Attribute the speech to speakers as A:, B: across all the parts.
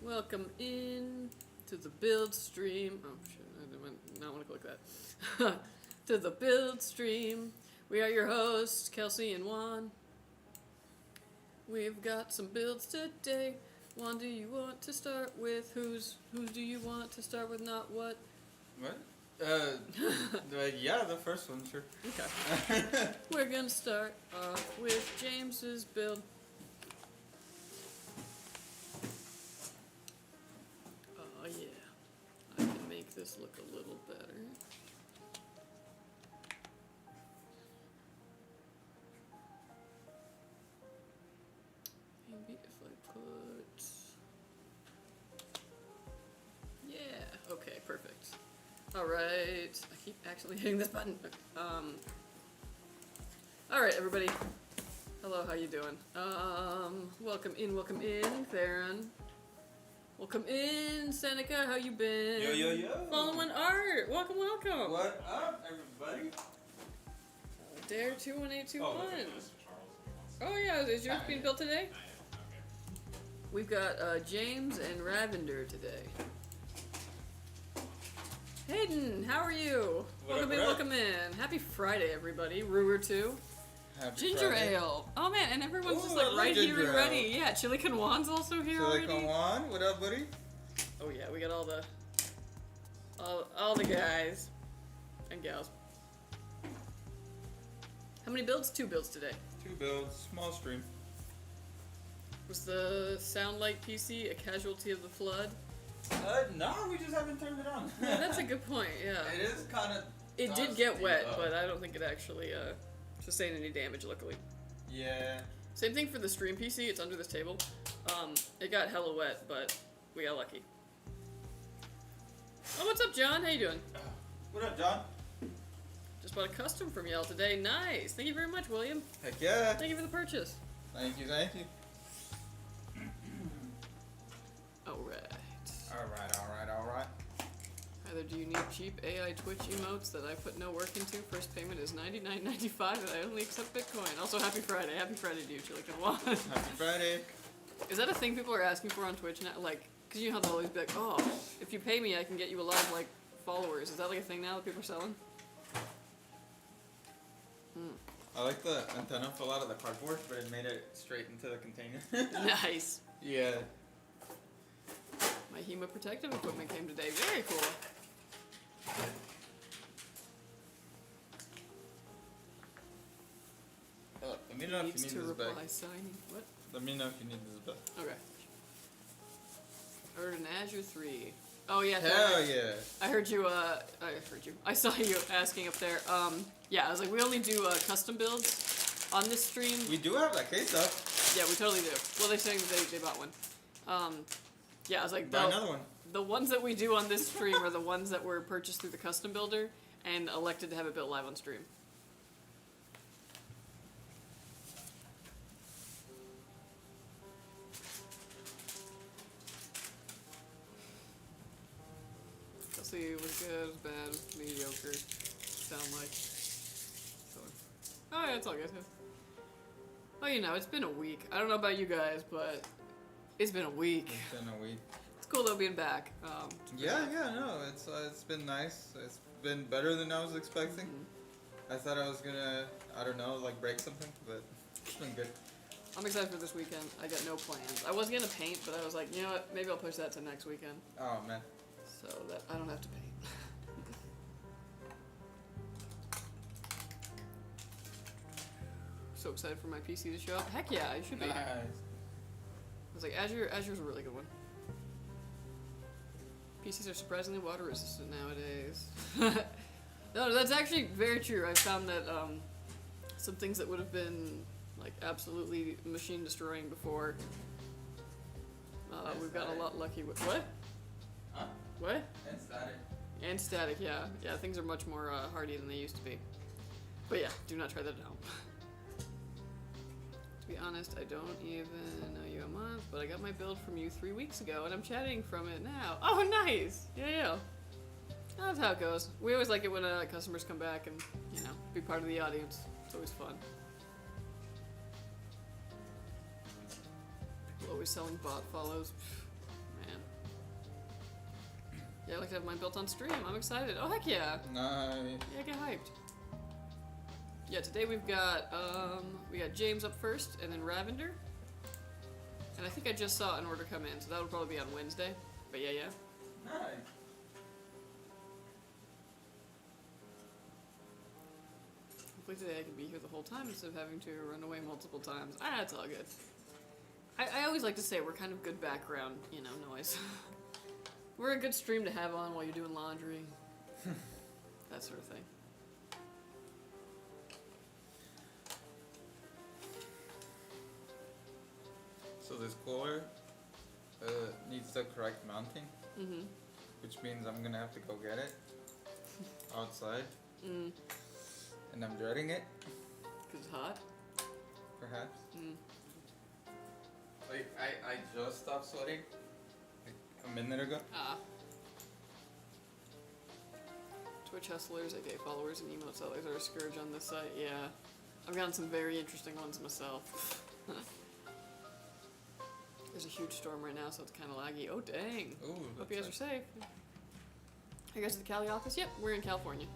A: Welcome in to the build stream. Oh shit, I did not want to click that. To the build stream. We are your hosts, Kelsey and Juan. We've got some builds today. Juan, do you want to start with? Whose do you want to start with? Not what?
B: What? Yeah, the first one, sure.
A: Okay. We're gonna start off with James's build. Oh yeah, I can make this look a little better. Maybe if I put... Yeah, okay, perfect. Alright, I keep actually hitting this button. Alright, everybody. Hello, how you doing? Welcome in, Theron. Welcome in, Seneca, how you been?
B: Yo, yo, yo.
A: Following Art, welcome.
B: What up, everybody?
A: Dare 21821.
C: Oh,
A: Oh yeah, is yours being built today? We've got James and Ravinder today. Hayden, how are you? Welcome in. Happy Friday, everybody. Ruger 2.
B: Happy
A: Ginger
B: Friday.
A: ale. Oh man, and everyone's just
B: Ooh, I
A: like
B: love
A: right here
B: ginger
A: and ready.
B: ale.
A: Yeah, Chili Con Juan's also here already.
B: Silicon One, what up, buddy?
A: Oh yeah, we got all the guys and gals. How many builds? 2 builds today.
B: 2 builds, small stream.
A: Was the Soundlight PC a casualty of the flood?
B: No, we just haven't turned it on.
A: Yeah, that's a good point, yeah.
B: It is kind of.
A: It did get wet, but I don't think it actually sustained any damage, luckily.
B: Yeah.
A: Same thing for the stream PC, it's under this table. It got hella wet, but we got lucky. Oh, what's up, John? How you doing?
B: What up, John?
A: Just bought a custom from y'all today. Nice. Thank you very much, William.
B: Heck yeah.
A: Thank you for the purchase.
B: Thank you. Alright.
A: Either do you need cheap AI Twitch emotes that I put no work into? First payment is $99.95 and I only accept Bitcoin. Also, happy Friday. Happy Friday to you, Chili Con Juan.
B: Happy Friday.
A: Is that a thing people are asking for on Twitch now? Like, because you know how they'll always be like, oh, if you pay me, I can get you a lot of, like, followers. Is that, like, a thing now that people are selling?
B: I like the antenna fell out of the cardboard, but it made it straight into the container.
A: Nice.
B: Yeah.
A: My HEMA protective equipment came today. Very cool.
B: Let me know if
A: Needs
B: you
A: to
B: need this
A: reply
B: back.
A: signing. What?
B: Let me know if you need this back.
A: Okay. I heard an Azure 3. Oh yeah.
B: Hell yeah.
A: I heard you. I saw you asking up there. Yeah, I was like, we only do custom builds on this stream.
B: We do have that case up.
A: Yeah, we totally do. Well, they're saying that they bought one. Yeah, I was like,
B: Buy another one.
A: the ones that we do on this stream are the ones that were purchased through the custom builder and elected to have it built live on stream. Let's see, it was good, it was bad, it was mediocre, sound like. So. Oh yeah, it's all good. Oh, you know, it's been a week. I don't know about you guys, but it's been a week.
B: It's been a week.
A: It's cool though being back.
B: Yeah, no, it's been nice. It's been better than I was expecting. I thought I was gonna, I don't know, like break something, but it's been good.
A: I'm excited for this weekend. I got no plans. I was gonna paint, but I was like, you know what, maybe I'll push that to next weekend.
B: Oh man.
A: So that I don't have to paint. So excited for my PC to show up. Heck yeah, I should be.
B: Nice.
A: I was like, Azure's a really good one. PCs are surprisingly water resistant nowadays. No, that's actually very true. I found that some things that would have been like absolutely machine destroying before, we've gotten a lot lucky with what?
B: Huh?
A: What?
B: And static.
A: And static, yeah. Yeah, things are much more hardy than they used to be. But yeah, do not try that at home. To be honest, I don't even know you a month, but I got my build from you 3 weeks ago, and I'm chatting from it now. Oh, nice! Yeah. That's how it goes. We always like it when customers come back and, you know, be part of the audience. It's always fun. People always selling bot follows. Man. I like to have mine built on stream. I'm excited. Oh, heck yeah.
B: Nice.
A: Yeah, get hyped. Yeah, today we got James up first, and then Ravinder. And I think I just saw an order come in, so that'll probably be on Wednesday. But yeah.
B: Nice.
A: Hopefully today I can be here the whole time instead of having to run away multiple times. Ah, it's all good. I always like to say we're kind of good background, noise. We're a good stream to have on while you're doing laundry. That sort of thing.
B: So this cooler needs the correct mounting, which means I'm gonna have to go get it outside, and I'm dreading it.
A: 'Cause it's hot?
B: Perhaps. Like, I just stopped sweating like a minute ago.
A: Ah. Twitch hustlers, aka followers, and emote sellers are a scourge on this site. Yeah. I've gotten some very interesting ones myself. There's a huge storm right now, so it's kind of laggy. Oh, dang.
B: Ooh,
A: Hope you guys are safe. Are you guys at the Cali office? Yep, we're in California.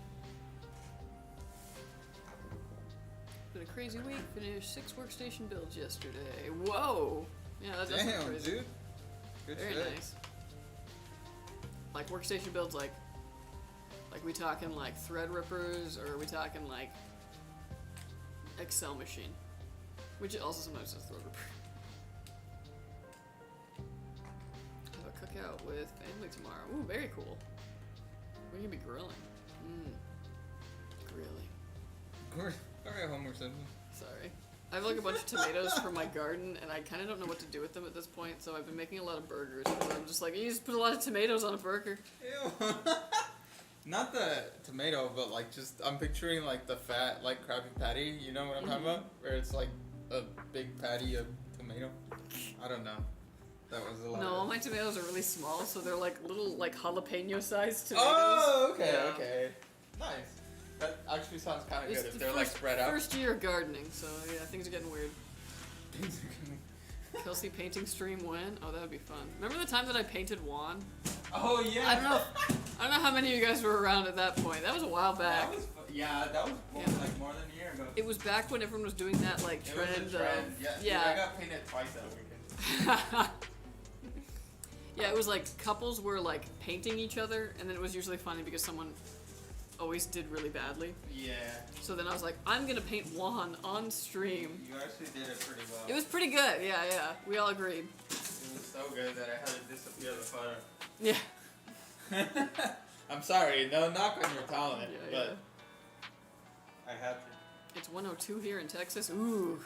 A: Been a crazy week. Finished 6 workstation builds yesterday. Whoa! Yeah, that's
B: damn,
A: crazy.
B: dude. Good
A: Very
B: shit.
A: nice. Like workstation builds, like we talking like Threadrippers, or are we talking like Excel machine, which also sometimes says Threadripper. Have a cookout with family tomorrow. Ooh, very cool. We're gonna be grilling. Grilling.
B: Alright, Homer Simpson.
A: Sorry. I have like a bunch of tomatoes from my garden, and I kind of don't know what to do with them at this point, so I've been making a lot of burgers. I'm just like, you just put a lot of tomatoes on a burger.
B: Ew. Not the tomato, but like just, I'm picturing like the fat, like Krabby Patty, you know what I'm talking about? Where it's like a big patty of tomato. I don't know. That was a lot.
A: No, all my tomatoes are really small, so they're like little, like jalapeno-sized tomatoes.
B: Oh, okay,
A: Yeah.
B: okay. Nice. That actually sounds kind of
A: It's
B: good if
A: the
B: they're like spread out.
A: First year of gardening, so yeah, things are getting weird. Kelsey painting stream when? Oh, that would be fun. Remember the time that I painted Juan?
B: Oh yeah.
A: I don't know how many of you guys were around at that point. That was a while back.
B: That was like more than a year ago.
A: It was back when everyone was doing that like
B: It
A: trend.
B: was a trend.
A: Yeah.
B: I got painted twice that weekend.
A: Yeah, it was like couples were like painting each other, and then it was usually funny because someone always did really badly.
B: Yeah.
A: So then I was like, I'm gonna paint Juan on stream.
B: You actually did it pretty well.
A: It was pretty good, yeah. We all agreed.
B: It was so good that I had to disappear the photo.
A: Yeah.
B: I'm sorry, no knock on your talent,
A: Yeah,
B: but I had to.
A: It's 102 here in Texas. Ooh.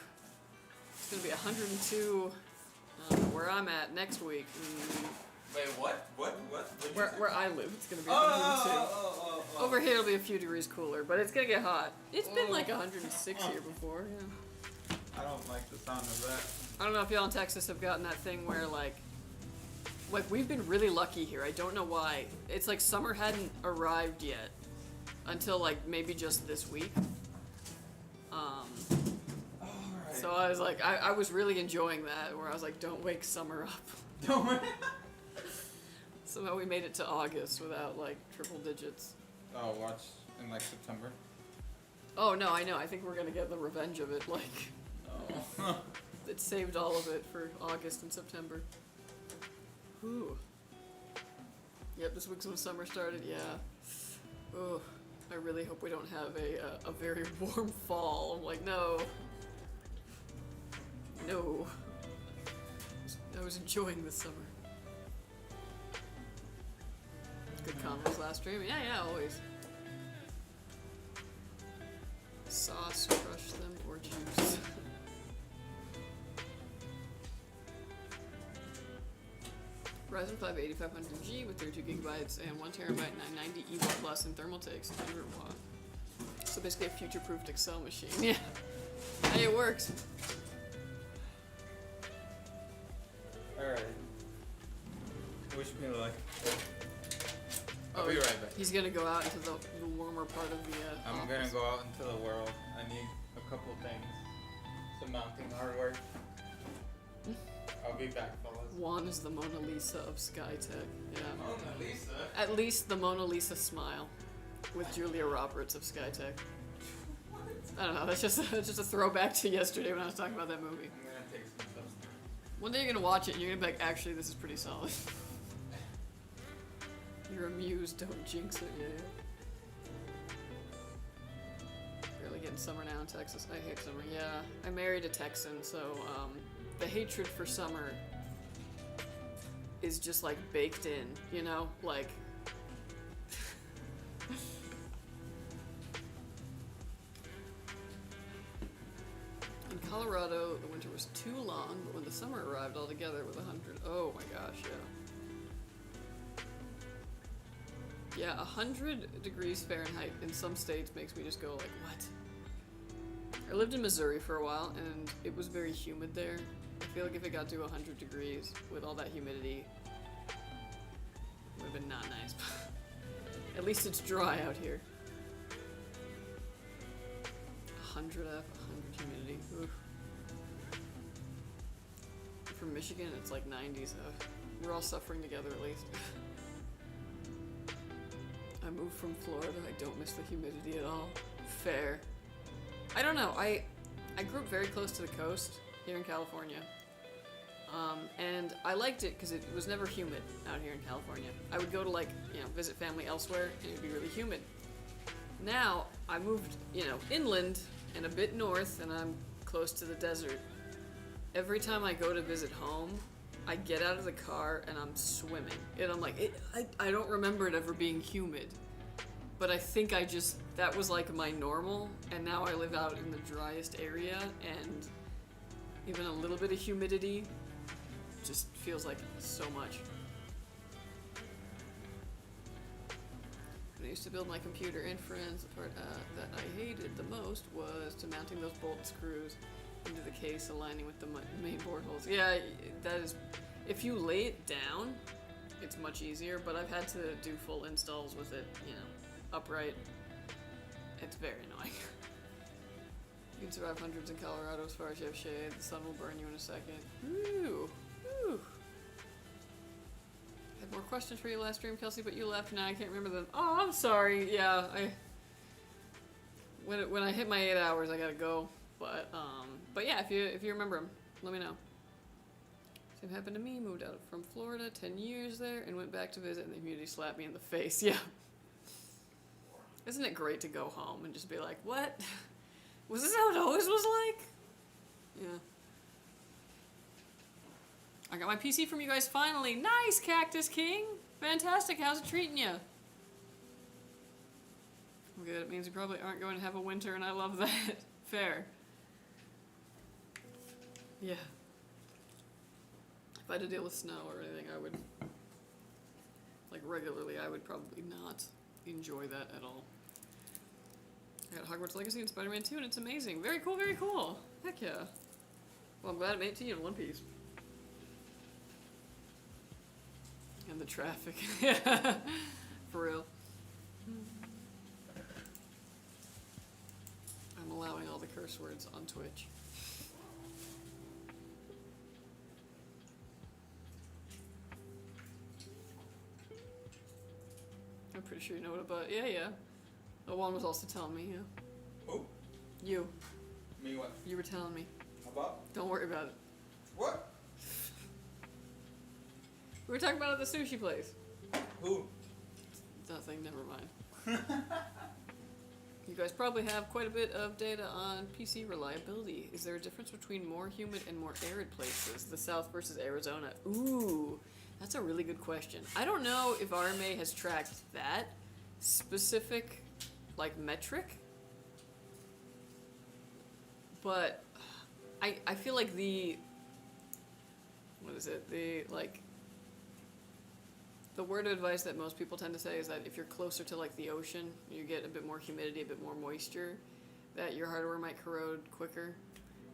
A: It's gonna be 102 where I'm at next week.
B: Wait, what?
A: Where I live, it's gonna be 102. Over here it'll be a few degrees cooler, but it's gonna get hot. It's been like 106 here before, yeah.
B: I don't like the sound of that.
A: I don't know if y'all in Texas have gotten that thing where like we've been really lucky here. I don't know why. It's like summer hadn't arrived yet until like maybe just this week. So I was like, I was really enjoying that, where I was like, don't wake summer up.
B: Don't worry.
A: Somehow we made it to August without like triple digits.
B: Oh, watch in like September.
A: Oh no, I know. I think we're gonna get the revenge of it. Like,
B: Oh.
A: it saved all of it for August and September. Ooh. Yep, this week's when summer started. Yeah. Oh, I really hope we don't have a very warm fall. I'm like, no. No. I was enjoying this summer. Good combos last stream. Yeah, always. Sauce, crush them, or juice. Ryzen 5 8500G with 32 gigabytes and 1 terabyte 990 EVO Plus and thermal takes 100 watt. So basically a future-proofed Excel machine. Yeah. Hey, it works.
B: Alright. Wish me luck. I'll
A: Oh,
B: be right back.
A: He's gonna go out into the warmer part of the
B: I'm
A: office.
B: gonna go out into the world. I need a couple things. Some mounting hardware. I'll be back, fellas.
A: Juan is the Mona Lisa of Skytech. Yeah.
B: Mona Lisa?
A: At least the Mona Lisa smile with Julia Roberts of Skytech. I don't know, that's just a throwback to yesterday when I was talking about that movie.
B: I'm gonna take some substance.
A: One day you're gonna watch it and you're gonna be like, actually, this is pretty solid. You're amused, don't jinx it, yeah. Barely getting summer now in Texas. I hate summer, yeah. I married a Texan, so the hatred for summer is just like baked in, you know? Like, in Colorado, the winter was too long, but when the summer arrived altogether with 100, oh my gosh, yeah. Yeah, 100 degrees Fahrenheit in some states makes me just go like, what? I lived in Missouri for a while, and it was very humid there. I feel like if it got to 100 degrees with all that humidity, it would have been not nice. At least it's dry out here. 100 F, 100 humidity. Oof. From Michigan, it's like 90s. We're all suffering together at least. I moved from Florida. I don't miss the humidity at all. Fair. I don't know. I grew up very close to the coast here in California. And I liked it because it was never humid out here in California. I would go to visit family elsewhere and it'd be really humid. Now, I moved, inland and a bit north and I'm close to the desert. Every time I go to visit home, I get out of the car and I'm swimming. And I'm like, I don't remember it ever being humid. But I think that was like my normal, and now I live out in the driest area, and even a little bit of humidity just feels like so much. When I used to build my computer inference, the part that I hated the most was to mounting those bolt screws into the case, aligning with the main board holes. Yeah, that is, if you lay it down, it's much easier, but I've had to do full installs with it, upright. It's very annoying. You can survive hundreds in Colorado as far as you have shade. The sun will burn you in a second. Woo! Woo! I had more questions for you last stream, Kelsey, but you left and now I can't remember them. Oh, I'm sorry. Yeah, when I hit my 8 hours, I gotta go. But yeah, if you remember them, let me know. Same happened to me. Moved out from Florida, 10 years there, and went back to visit, and the humidity slapped me in the face. Yeah. Isn't it great to go home and just be like, what? Was this how it always was like? Yeah. I got my PC from you guys finally. Nice, Cactus King. Fantastic. How's it treating you? Good. It means you probably aren't going to have a winter, and I love that. Fair. Yeah. If I had to deal with snow or anything, I would, regularly, I would probably not enjoy that at all. I got Hogwarts Legacy and Spider-Man 2, and it's amazing. Very cool, very cool. Heck yeah. Well, I'm glad it made it to you in one piece. And the traffic. Yeah. For real. I'm allowing all the curse words on Twitch. I'm pretty sure you know what about. Yeah. The one was also telling me, yeah.
B: Who?
A: You.
B: Me what?
A: You were telling me.
B: About?
A: Don't worry about it.
B: What?
A: We were talking about it at the sushi place.
B: Who?
A: Nothing, never mind. You guys probably have quite a bit of data on PC reliability. Is there a difference between more humid and more arid places? The South versus Arizona. Ooh, that's a really good question. I don't know if RMA has tracked that specific, metric. But I feel like the word of advice that most people tend to say is that if you're closer to the ocean, you get a bit more humidity, a bit more moisture, that your hardware might corrode quicker.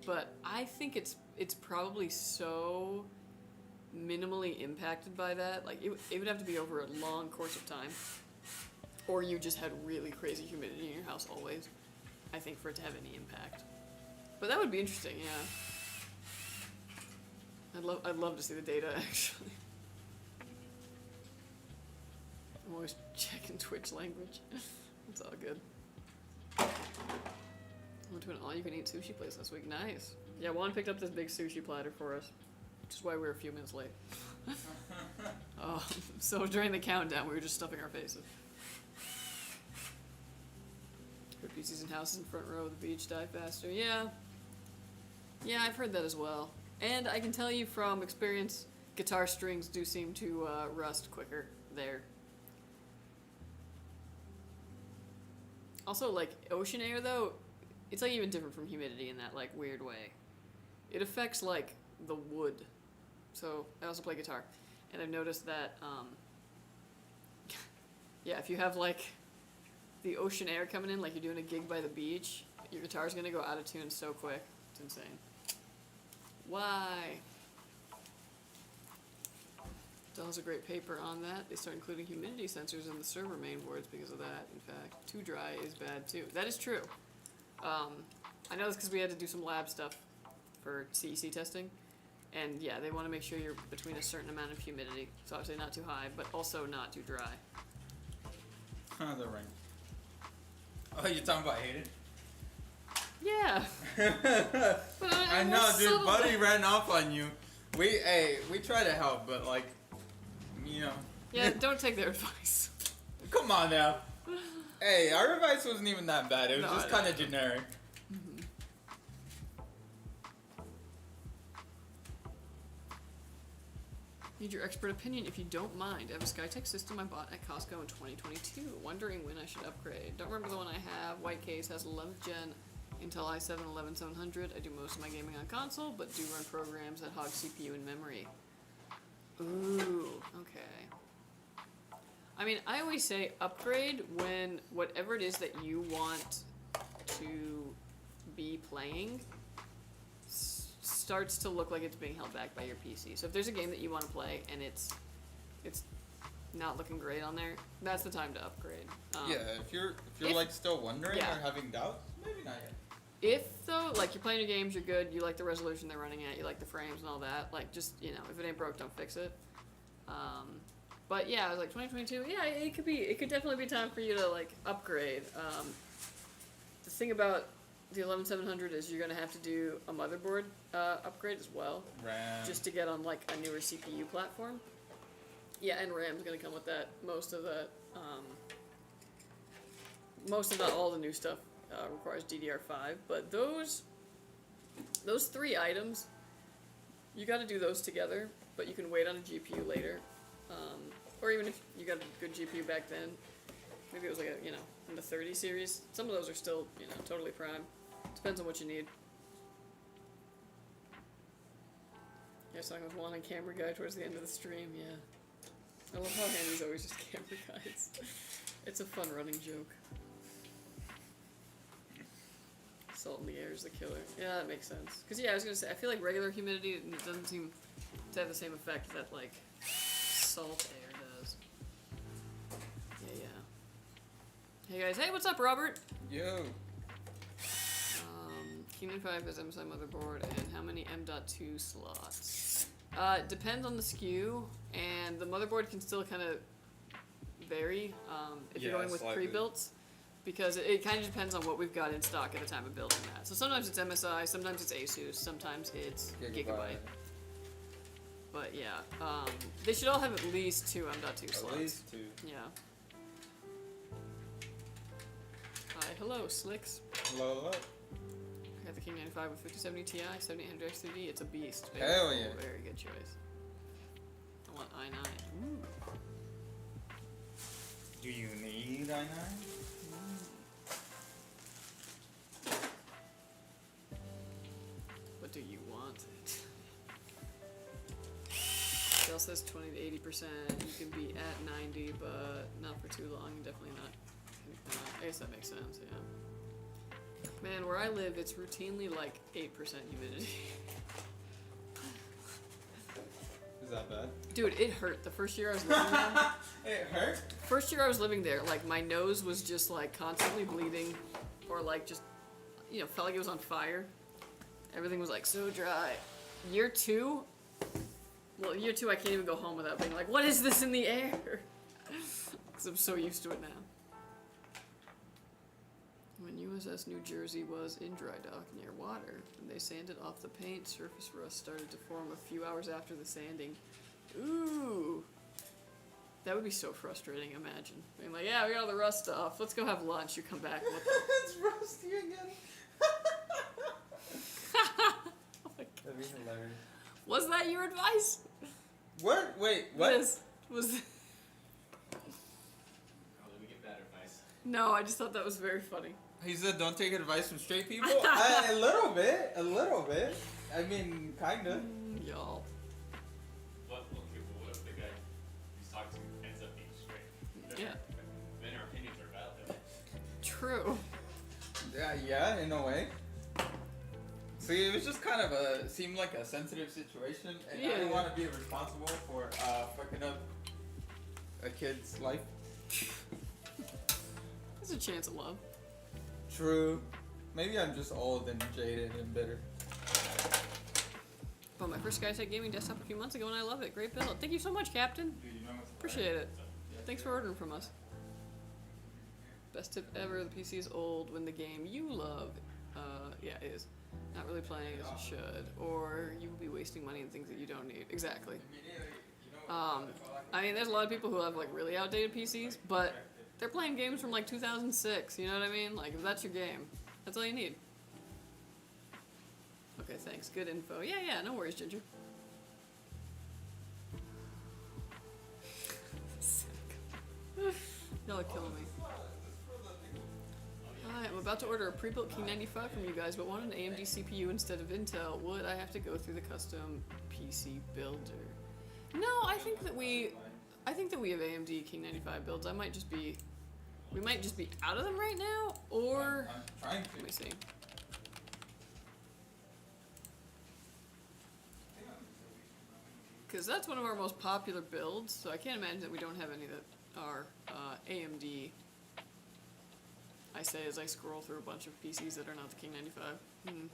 A: But I think it's probably so minimally impacted by that. It would have to be over a long course of time, or you just had really crazy humidity in your house always, I think, for it to have any impact. But that would be interesting, yeah. I'd love to see the data actually. I'm always checking Twitch language. It's all good. I went to an all-you-can-eat sushi place last week. Nice. Yeah, Juan picked up this big sushi platter for us, which is why we were a few minutes late. So during the countdown, we were just stuffing our faces. Heard PCs and houses in front row of the beach die faster. Yeah. Yeah, I've heard that as well. And I can tell you from experience, guitar strings do seem to rust quicker there. Also, like, ocean air, though, it's, like, even different from humidity in that, like, weird way. It affects, like, the wood. So, I also play guitar. And I've noticed that, yeah, if you have, like, the ocean air coming in, like you're doing a gig by the beach, your guitar's gonna go out of tune so quick. It's insane. Why? Dell has a great paper on that. They start including humidity sensors in the server main boards because of that. In fact, too dry is bad too. That is true. I know this because we had to do some lab stuff for CEC testing. And yeah, they want to make sure you're between a certain amount of humidity. So obviously not too high, but also not too dry.
B: The ring. Oh, you're talking about Hayden?
A: Yeah. But
B: I know, dude. Buddy ran off on you. We try to help, but like, you know.
A: Yeah, don't take their advice.
B: Come on now. Hey, our advice wasn't even that bad. It was
A: No,
B: just kind of generic.
A: Mm-hmm. Need your expert opinion if you don't mind. I have a Skytech system I bought at Costco in 2022. Wondering when I should upgrade. Don't remember the one I have. White case has 11th gen Intel i7 11700. I do most of my gaming on console, but do run programs that hog CPU and memory. Ooh, okay. I mean, I always say upgrade when whatever it is that you want to be playing starts to look like it's being held back by your PC. So if there's a game that you want to play and it's not looking great on there, that's the time to upgrade.
B: Yeah, if you're like still wondering or having doubts, maybe not yet.
A: If though, like you're playing your games, you're good, you like the resolution they're running at, you like the frames and all that, like just, you know, if it ain't broke, don't fix it. But yeah, I was like 2022. Yeah, it could definitely be time for you to like upgrade. The thing about the 11700 is you're gonna have to do a motherboard upgrade as well,
B: RAM.
A: just to get on like a newer CPU platform. Yeah, and RAM's gonna come with that. Most of not all the new stuff requires DDR5, but those three items, you got to do those together. But you can wait on a GPU later, or even if you got a good GPU back then, maybe it was like a, you know, in the 30 series. Some of those are still, you know, totally prime. Depends on what you need. Yeah, I was talking with Juan and camera guy towards the end of the stream. Yeah, I love how Handy's always just camera guys. It's a fun running joke. Salt in the air is the killer. Yeah, that makes sense. Cause yeah, I was gonna say, I feel like regular humidity doesn't seem to have the same effect that like salt air does. Yeah. Hey guys, hey, what's up, Robert?
B: Yo.
A: Kingdom 5 has MSI motherboard, and how many M.2 slots? Depends on the SKU, and the motherboard can still kind of vary if you're going with
B: slightly.
A: pre-built, because it kind of depends on what we've got in stock at the time of building that. So sometimes it's MSI, sometimes it's ASUS, sometimes it's Gigabyte. But yeah, they should all have at least 2 M.2 slots.
B: At least 2.
A: Yeah. Hi, hello, Slicks.
B: Hello.
A: I got the King 95 with 5070 Ti, 7800 X3D. It's a beast.
B: Hell yeah.
A: Very good choice. I want i9. Ooh.
B: Do you need i9?
A: But do you want it? Dell says 20 to 80%. You can be at 90, but not for too long. Definitely not. I guess that makes sense, yeah. Man, where I live, it's routinely like 8% humidity.
B: Is that bad?
A: Dude, it hurt the first year I was living there.
B: It hurt?
A: First year I was living there, like my nose was just like constantly bleeding, or like just, you know, felt like it was on fire. Everything was like so dry. Year 2, Well, year 2, I can't even go home without being like, what is this in the air? Because I'm so used to it now. When USS New Jersey was in dry dock near water, and they sanded off the paint, surface rust started to form a few hours after the sanding. Ooh. That would be so frustrating, imagine. Being like, yeah, we got all the rust off. Let's go have lunch. You come back. What the...
B: It's rusty again.
A: Oh my God.
B: That'd be hilarious.
A: Was that your advice?
B: What? Wait, what?
A: Was
C: Oh, did we get bad advice?
A: No, I just thought that was very funny.
B: He said don't take advice from straight people? A little bit. I mean, kinda.
A: Y'all.
C: What? Okay, well, what if the guy he's talking to ends up being straight?
A: Yeah.
C: Then our opinions are valid.
A: True.
B: Yeah, in a way. See, it was just kind of seemed like a sensitive situation, and I didn't want to be responsible for fucking up a kid's life.
A: There's a chance of love.
B: True. Maybe I'm just old and jaded and bitter.
A: Bought my first Skytech gaming desktop a few months ago, and I love it. Great build. Thank you so much, Captain.
B: Dude, you know what's
A: Appreciate it. Thanks for ordering from us. Best tip ever, the PC is old when the game you love, yeah, is not really playing as it should, or you will be wasting money on things that you don't need. Exactly. I mean, there's a lot of people who have like really outdated PCs, but they're playing games from like 2006, you know what I mean? Like, if that's your game, that's all you need. Okay, thanks. Good info. Yeah, no worries, Ginger. Y'all are killing me. Hi, I'm about to order a pre-built King 95 from you guys, but want an AMD CPU instead of Intel. Would I have to go through the custom PC builder? No, I think that we have AMD King 95 builds. We might just be out of them right now, or
B: I'm trying to.
A: let me see. Because that's one of our most popular builds, so I can't imagine that we don't have any that are AMD. I say as I scroll through a bunch of PCs that are not the King 95.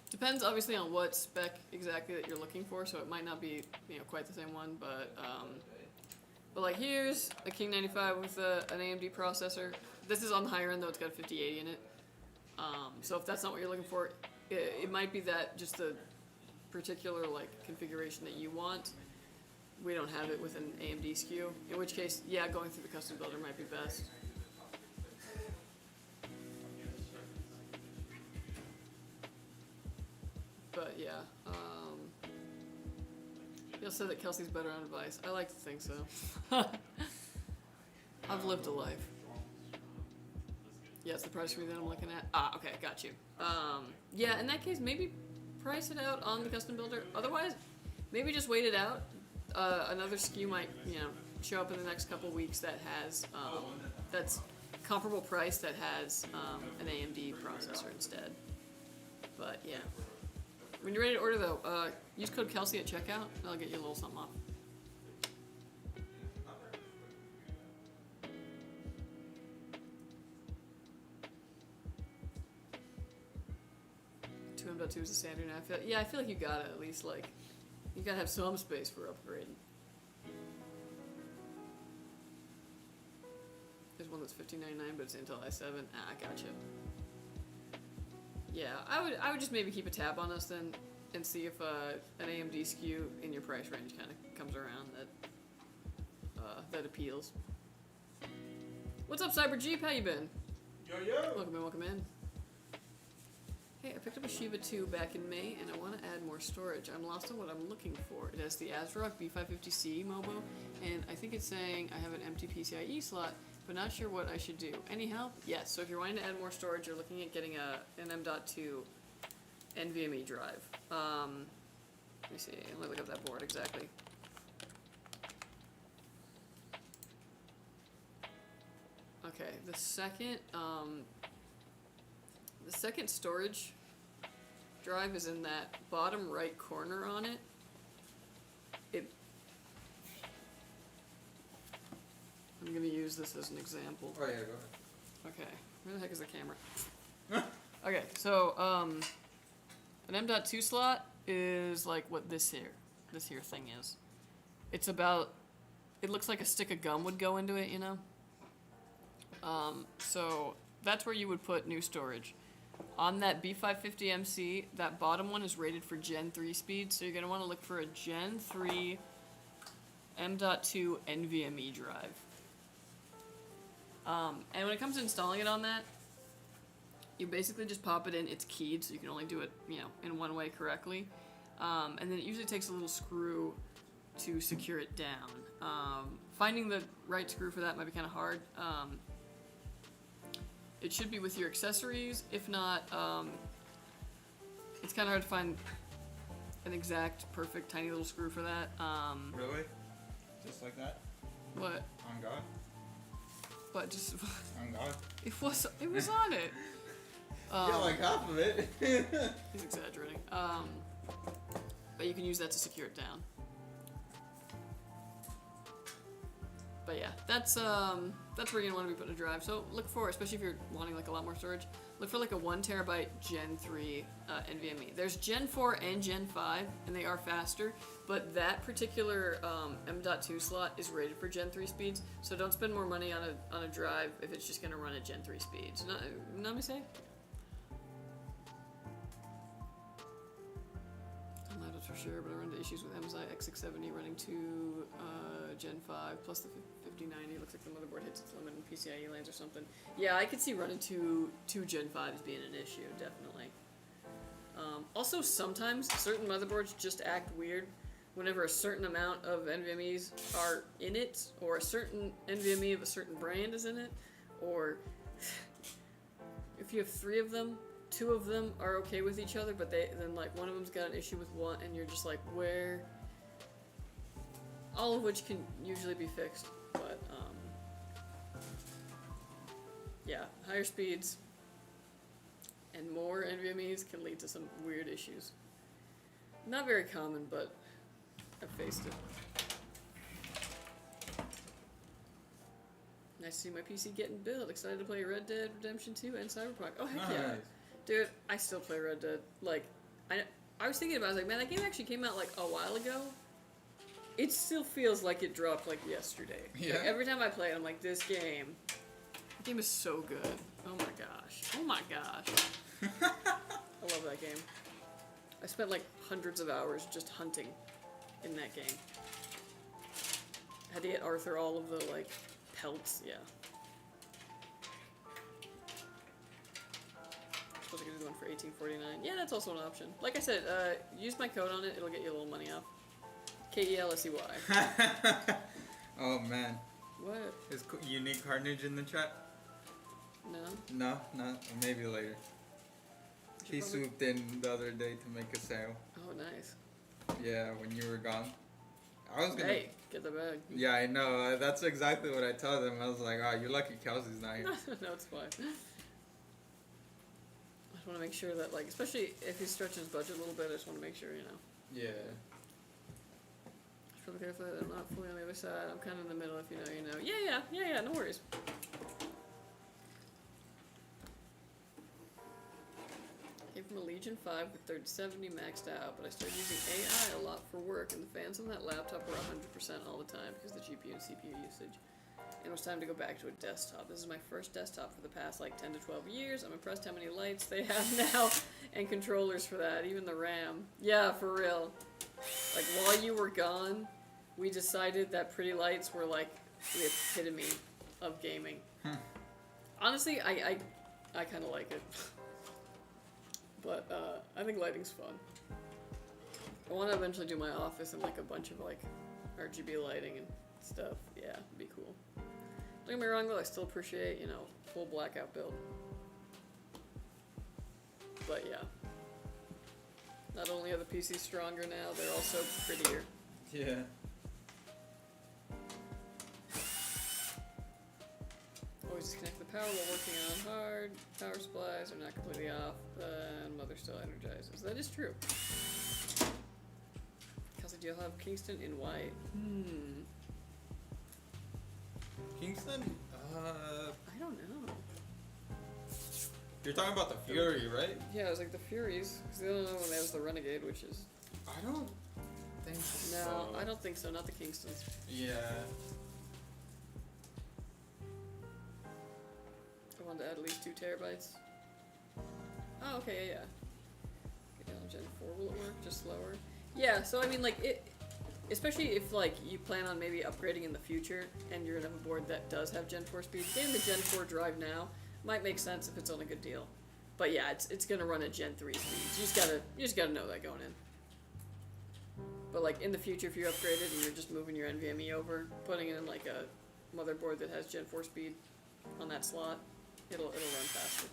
A: Depends obviously on what spec exactly that you're looking for, so it might not be quite the same one, but like here's a King 95 with an AMD processor. This is on the higher end though; it's got a 5080 in it. So if that's not what you're looking for, it might be that just the particular like configuration that you want. We don't have it with an AMD SKU. In which case, yeah, going through the custom builder might be best. But yeah, you'll say that Kelsey's better on advice. I like to think so. I've lived a life. Yeah, it's the price for me that I'm looking at. Ah, okay, got you. Yeah, in that case, maybe price it out on the custom builder. Otherwise, maybe just wait it out. Another SKU might, show up in the next couple weeks that has, that's comparable price that has an AMD processor instead. But yeah. When you're ready to order though, use code Kelsey at checkout and I'll get you a little something off. .2 is the standard now. I feel like you gotta at least you gotta have some space for upgrading. There's one that's $15.99, but it's Intel i7. Ah, gotcha. Yeah, I would just maybe keep a tab on us then, and see if an AMD SKU in your price range kind of comes around that appeals. What's up, Cyber Jeep? How you been?
B: Yo.
A: Welcome in. Hey, I picked up a Shiva 2 back in May, and I want to add more storage. I'm lost on what I'm looking for. It has the ASRock B550C MOBO, and I think it's saying I have an empty PCIe slot, but not sure what I should do. Any help? Yes, so if you're wanting to add more storage, you're looking at getting an M.2 NVMe drive. Let me see, let me look up that board exactly. Okay, the second storage drive is in that bottom right corner on it. I'm gonna use this as an example.
B: Oh yeah, go ahead.
A: Okay, where the heck is the camera? Okay, so an M.2 slot is like what this here thing is. It's about, it looks like a stick of gum would go into it, you know? So that's where you would put new storage. On that B550MC, that bottom one is rated for Gen 3 speed, so you're going to want to look for a Gen 3 M.2 NVMe drive. And when it comes to installing it on that, you basically just pop it in. It's keyed, so you can only do it, you know, in one way correctly. And then it usually takes a little screw to secure it down. Finding the right screw for that might be kind of hard. It should be with your accessories. If not, it's kind of hard to find an exact, perfect, tiny little screw for that.
B: Really? Just like that?
A: What?
B: On God?
A: What? Just
B: On God?
A: it was on it.
B: Yeah, like half of it.
A: He's exaggerating. But you can use that to secure it down. But yeah, that's where you're gonna want to be putting a drive. So look for, especially if you're wanting like a lot more storage, look for like a 1 terabyte Gen 3 NVMe. There's Gen 4 and Gen 5, and they are faster. But that particular M.2 slot is rated for Gen 3 speeds. So don't spend more money on a drive if it's just gonna run at Gen 3 speeds. Not me say. For sure, but I run into issues with MSI X670 running to Gen 5 plus the 5090. Looks like the motherboard hits its limit in PCIe lanes or something. Yeah, I could see running to Gen 5s being an issue, definitely. Also, sometimes certain motherboards just act weird whenever a certain amount of NVMe's are in it, or a certain NVMe of a certain brand is in it, or if you have 3 of them, 2 of them are okay with each other, but then like one of them's got an issue with one, and you're just like, where? All of which can usually be fixed, but yeah, higher speeds and more NVMe's can lead to some weird issues. Not very common, but I've faced it. Nice to see my PC getting built. Excited to play Red Dead Redemption 2 and Cyberpunk. Oh heck yeah.
B: Nice.
A: Dude, I still play Red Dead. Like, I was thinking about it, I was like, man, that game actually came out like a while ago. It still feels like it dropped like yesterday.
B: Yeah.
A: Like, every time I play it, I'm like, this game is so good. Oh my gosh. Oh my gosh. I love that game. I spent like hundreds of hours just hunting in that game. Had to get Arthur all of the like pelts, yeah. I suppose I could do one for $18.49. Yeah, that's also an option. Like I said, use my code on it. It'll get you a little money off. KELSEY.
B: Oh man.
A: What?
B: Is unique carnage in the chat?
A: No.
B: No. Maybe later. He swooped in the other day to make a sale.
A: Oh, nice.
B: Yeah, when you were gone. I was gonna.
A: Hey, get the bag.
B: Yeah, I know. That's exactly what I told him. I was like, oh, you're lucky Kelsey's not here.
A: No, it's fine. I just want to make sure that, like, especially if he's stretching his budget a little bit, I just want to make sure, you know.
B: Yeah.
A: Just really careful that I'm not fully on the other side. I'm kind of in the middle, if you know, you know. Yeah, no worries. Came from a Legion 5 with 3070 maxed out, but I started using AI a lot for work, and the fans on that laptop were 100% all the time because of the GPU and CPU usage. And it was time to go back to a desktop. This is my first desktop for the past like 10 to 12 years. I'm impressed how many lights they have now and controllers for that, even the RAM. Yeah, for real. Like while you were gone, we decided that pretty lights were like the epitome of gaming. Honestly, I kind of like it. But I think lighting's fun. I want to eventually do my office in like a bunch of like RGB lighting and stuff. Yeah, it'd be cool. Don't get me wrong though, I still appreciate, you know, full blackout build. But yeah. Not only are the PCs stronger now, they're also prettier.
B: Yeah.
A: Always disconnect the power while working on hard. Power supplies are not completely off, and mother still energizes. That is true. Kelsey, do you have Kingston in white?
B: Kingston?
A: I don't know.
B: You're talking about the Fury, right?
A: Yeah, it was like the Furies. Because the other one was the Renegade, which is
B: I don't think so.
A: No, I don't think so. Not the Kingstons.
B: Yeah.
A: I wanted to add at least 2 terabytes. Oh, okay, yeah. Okay, down Gen 4 will it work? Just slower? Yeah, so I mean, like, especially if, like, you plan on maybe upgrading in the future and you're gonna have a board that does have Gen 4 speed, getting the Gen 4 drive now might make sense if it's on a good deal. But yeah, it's gonna run at Gen 3 speeds. You just gotta know that going in. But like in the future, if you're upgraded and you're just moving your NVMe over, putting in like a motherboard that has Gen 4 speed on that slot, it'll run faster.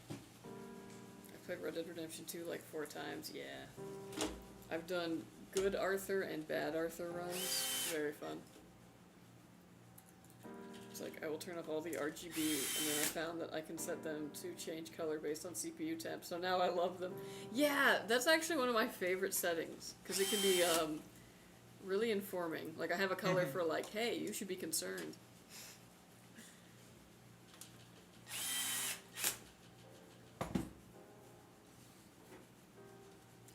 A: I've played Red Dead Redemption 2 like 4 times. Yeah, I've done good Arthur and bad Arthur runs. Very fun. It's like I will turn off all the RGB, and then I found that I can set them to change color based on CPU temp. So now I love them. Yeah, that's actually one of my favorite settings because it can be really informing. Like I have a color for like, hey, you should be concerned. I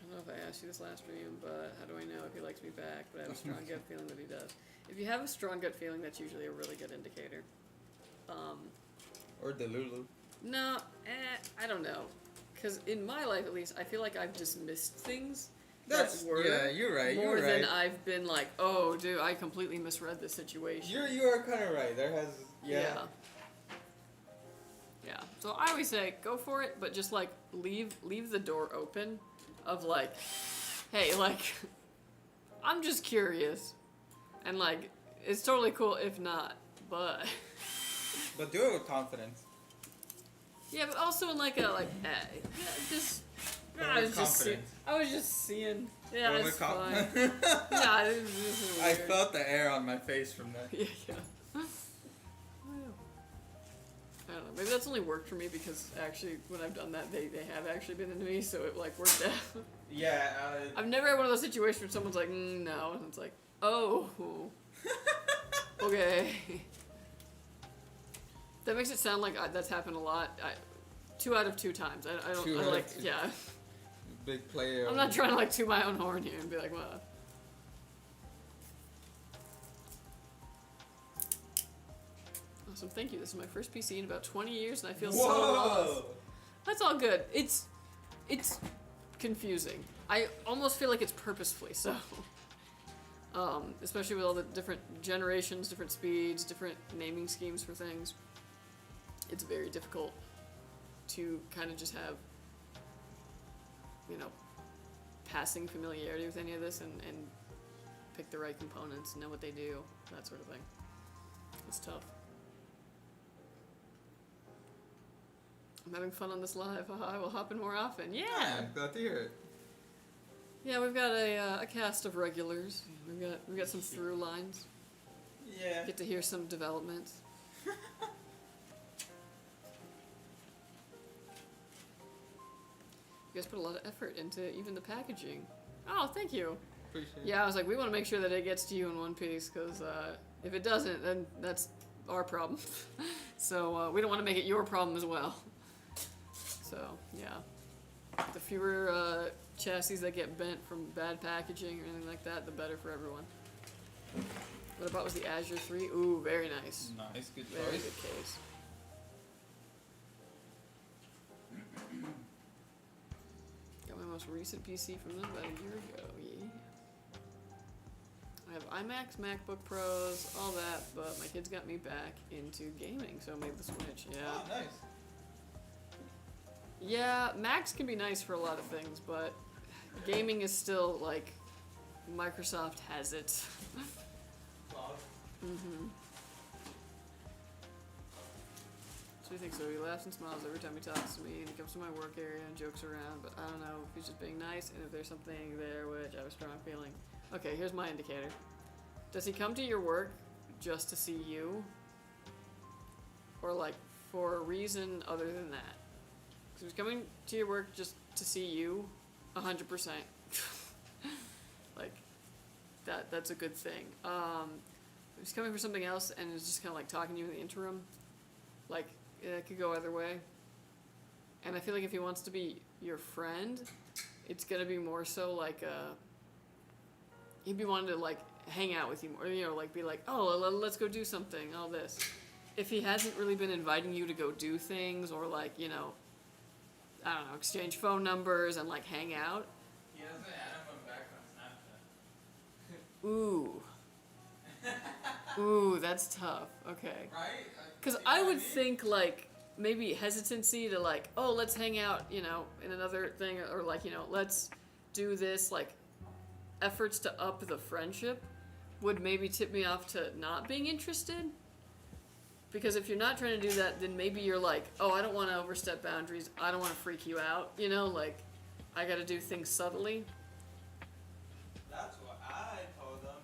A: don't know if I asked you this last stream, but how do I know if he likes me back? But I have a strong gut feeling that he does. If you have a strong gut feeling, that's usually a really good indicator.
B: Or Delulu.
A: No, I don't know. Because in my life, at least, I feel like I've dismissed things that were
B: yeah, you're right.
A: more
B: You're right.
A: than I've been like, oh, dude, I completely misread the situation.
B: You are kind of right. There has
A: Yeah. So I always say, go for it, but just like leave the door open of like, hey, like, I'm just curious. And like, it's totally cool if not, but.
B: But do it with confidence.
A: Yeah, but also in like a just. I was just seeing. Yeah,
B: But
A: it's
B: with
A: fine. Yeah, this is
B: I
A: weird.
B: felt the air on my face from that.
A: Yeah. I don't know. Maybe that's only worked for me because actually, when I've done that, they have actually been into me, so it like worked out.
B: Yeah.
A: I've never had one of those situations where someone's like, no, and it's like, oh, okay. That makes it sound like that's happened a lot. 2 out of 2 times. I don't.
B: Two
A: I
B: out
A: like.
B: of 2.
A: Yeah.
B: Big player.
A: I'm not trying to like toot my own horn here and be like, well. Awesome, thank you. This is my first PC in about 20 years, and I feel so lost. That's all good. It's confusing. I almost feel like it's purposefully so. Especially with all the different generations, different speeds, different naming schemes for things. It's very difficult to kind of just have, passing familiarity with any of this and pick the right components, know what they do, that sort of thing. It's tough. I'm having fun on this live. I will hop in more often. Yeah!
B: I'm glad to hear it.
A: Yeah, we've got a cast of regulars. We've got some through lines.
B: Yeah.
A: Get to hear some developments. You guys put a lot of effort into even the packaging. Oh, thank you.
B: Appreciate it.
A: Yeah, I was like, we want to make sure that it gets to you in one piece, because if it doesn't, then that's our problem. So we don't want to make it your problem as well. So, yeah. The fewer chassis that get bent from bad packaging or anything like that, the better for everyone. What about was the Azure 3? Ooh, very nice.
B: Nice, good
A: Very
B: choice.
A: good case. Got my most recent PC from them about a year ago, yeah. I have iMacs, MacBook Pros, all that, but my kids got me back into gaming, so I made the switch, yeah.
B: Oh, nice.
A: Yeah, Macs can be nice for a lot of things, but gaming is still, like, Microsoft has it. So he thinks so. He laughs and smiles every time he talks to me, and he comes to my work area and jokes around, but I don't know if he's just being nice and if there's something there which I have a strong feeling. Okay, here's my indicator. Does he come to your work just to see you? Or, like, for a reason other than that? Because if he's coming to your work just to see you, 100%. Like, that's a good thing. If he's coming for something else and is just kind of, like, talking to you in the interim, like, it could go either way. And I feel like if he wants to be your friend, it's going to be more so like a he'd be wanting to like hang out with you more, you know, like be like, oh, let's go do something, all this. If he hasn't really been inviting you to go do things or like, you know, I don't know, exchange phone numbers and like hang out.
B: He hasn't added him back on Snapchat.
A: Ooh. Ooh, that's tough. Okay.
B: Right?
A: Because I would think like maybe hesitancy to like, oh, let's hang out, you know, in another thing, or like, you know, let's do this, like efforts to up the friendship would maybe tip me off to not being interested. Because if you're not trying to do that, then maybe you're like, oh, I don't want to overstep boundaries. I don't want to freak you out. You know, like, I got to do things subtly.
B: That's what I told them.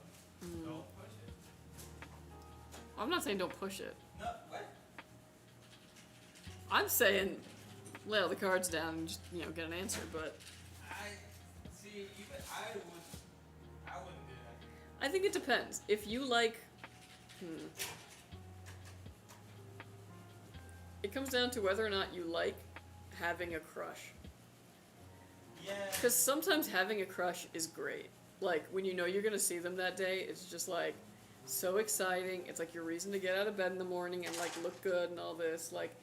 B: Don't push it.
A: I'm not saying don't push it.
B: No, what?
A: I'm saying lay all the cards down and just, you know, get an answer. But
B: Even I wouldn't do that.
A: I think it depends. If you like... It comes down to whether or not you like having a crush.
B: Yeah.
A: Because sometimes having a crush is great. Like, when you know you're going to see them that day, it's just, like, so exciting. It's, like, your reason to get out of bed in the morning and, like, look good and all this. Like,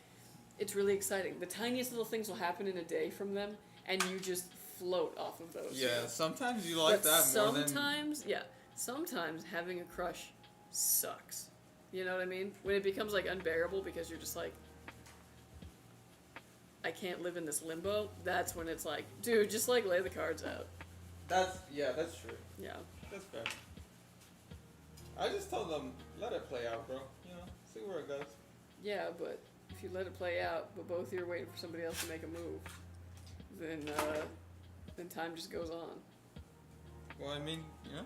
A: it's really exciting. The tiniest little things will happen in a day from them, and you just float off of those.
B: Yeah,
A: you know?
B: sometimes you like
A: But
B: that more than...
A: sometimes having a crush sucks. You know what I mean? When it becomes, like, unbearable because you're just, like, I can't live in this limbo, that's when it's like, dude, just like lay the cards out.
B: That's true.
A: Yeah.
B: That's fair. I just told them, let it play out, bro. You know, see where it goes.
A: Yeah, but if you let it play out, but both of you are waiting for somebody else to make a move, then time just goes on.
B: Well, I mean, you know,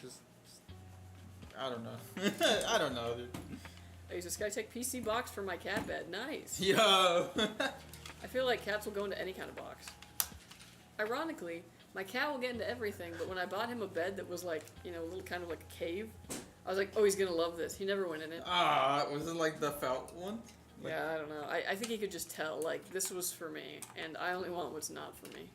B: just I don't know. I don't know, dude.
A: I use a Skytech PC box for my cat bed. Nice.
B: Yo.
A: I feel like cats will go into any kind of box. Ironically, my cat will get into everything, but when I bought him a bed that was like, you know, a little kind of like a cave, I was like, oh, he's gonna love this. He never went in it.
B: Was it like the felt one? Like...
A: Yeah, I don't know. I think he could just tell, like, this was for me, and I only want what's not for me.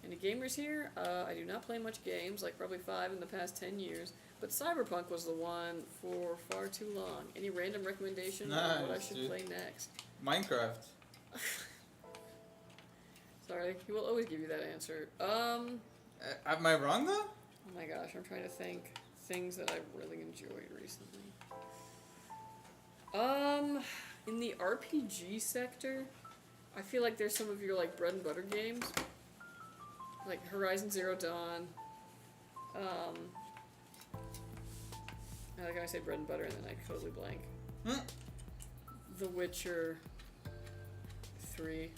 A: Any gamers here? I do not play much games, like probably 5 in the past 10 years. But Cyberpunk was the one for far too long. Any random recommendation on what I should play next?
B: Minecraft.
A: Sorry, he will always give you that answer.
B: Am I wrong though?
A: Oh my gosh, I'm trying to think things that I've really enjoyed recently. In the RPG sector, I feel like there's some of your like bread and butter games, like Horizon Zero Dawn. I like how I say bread and butter and then I totally blank. The Witcher 3.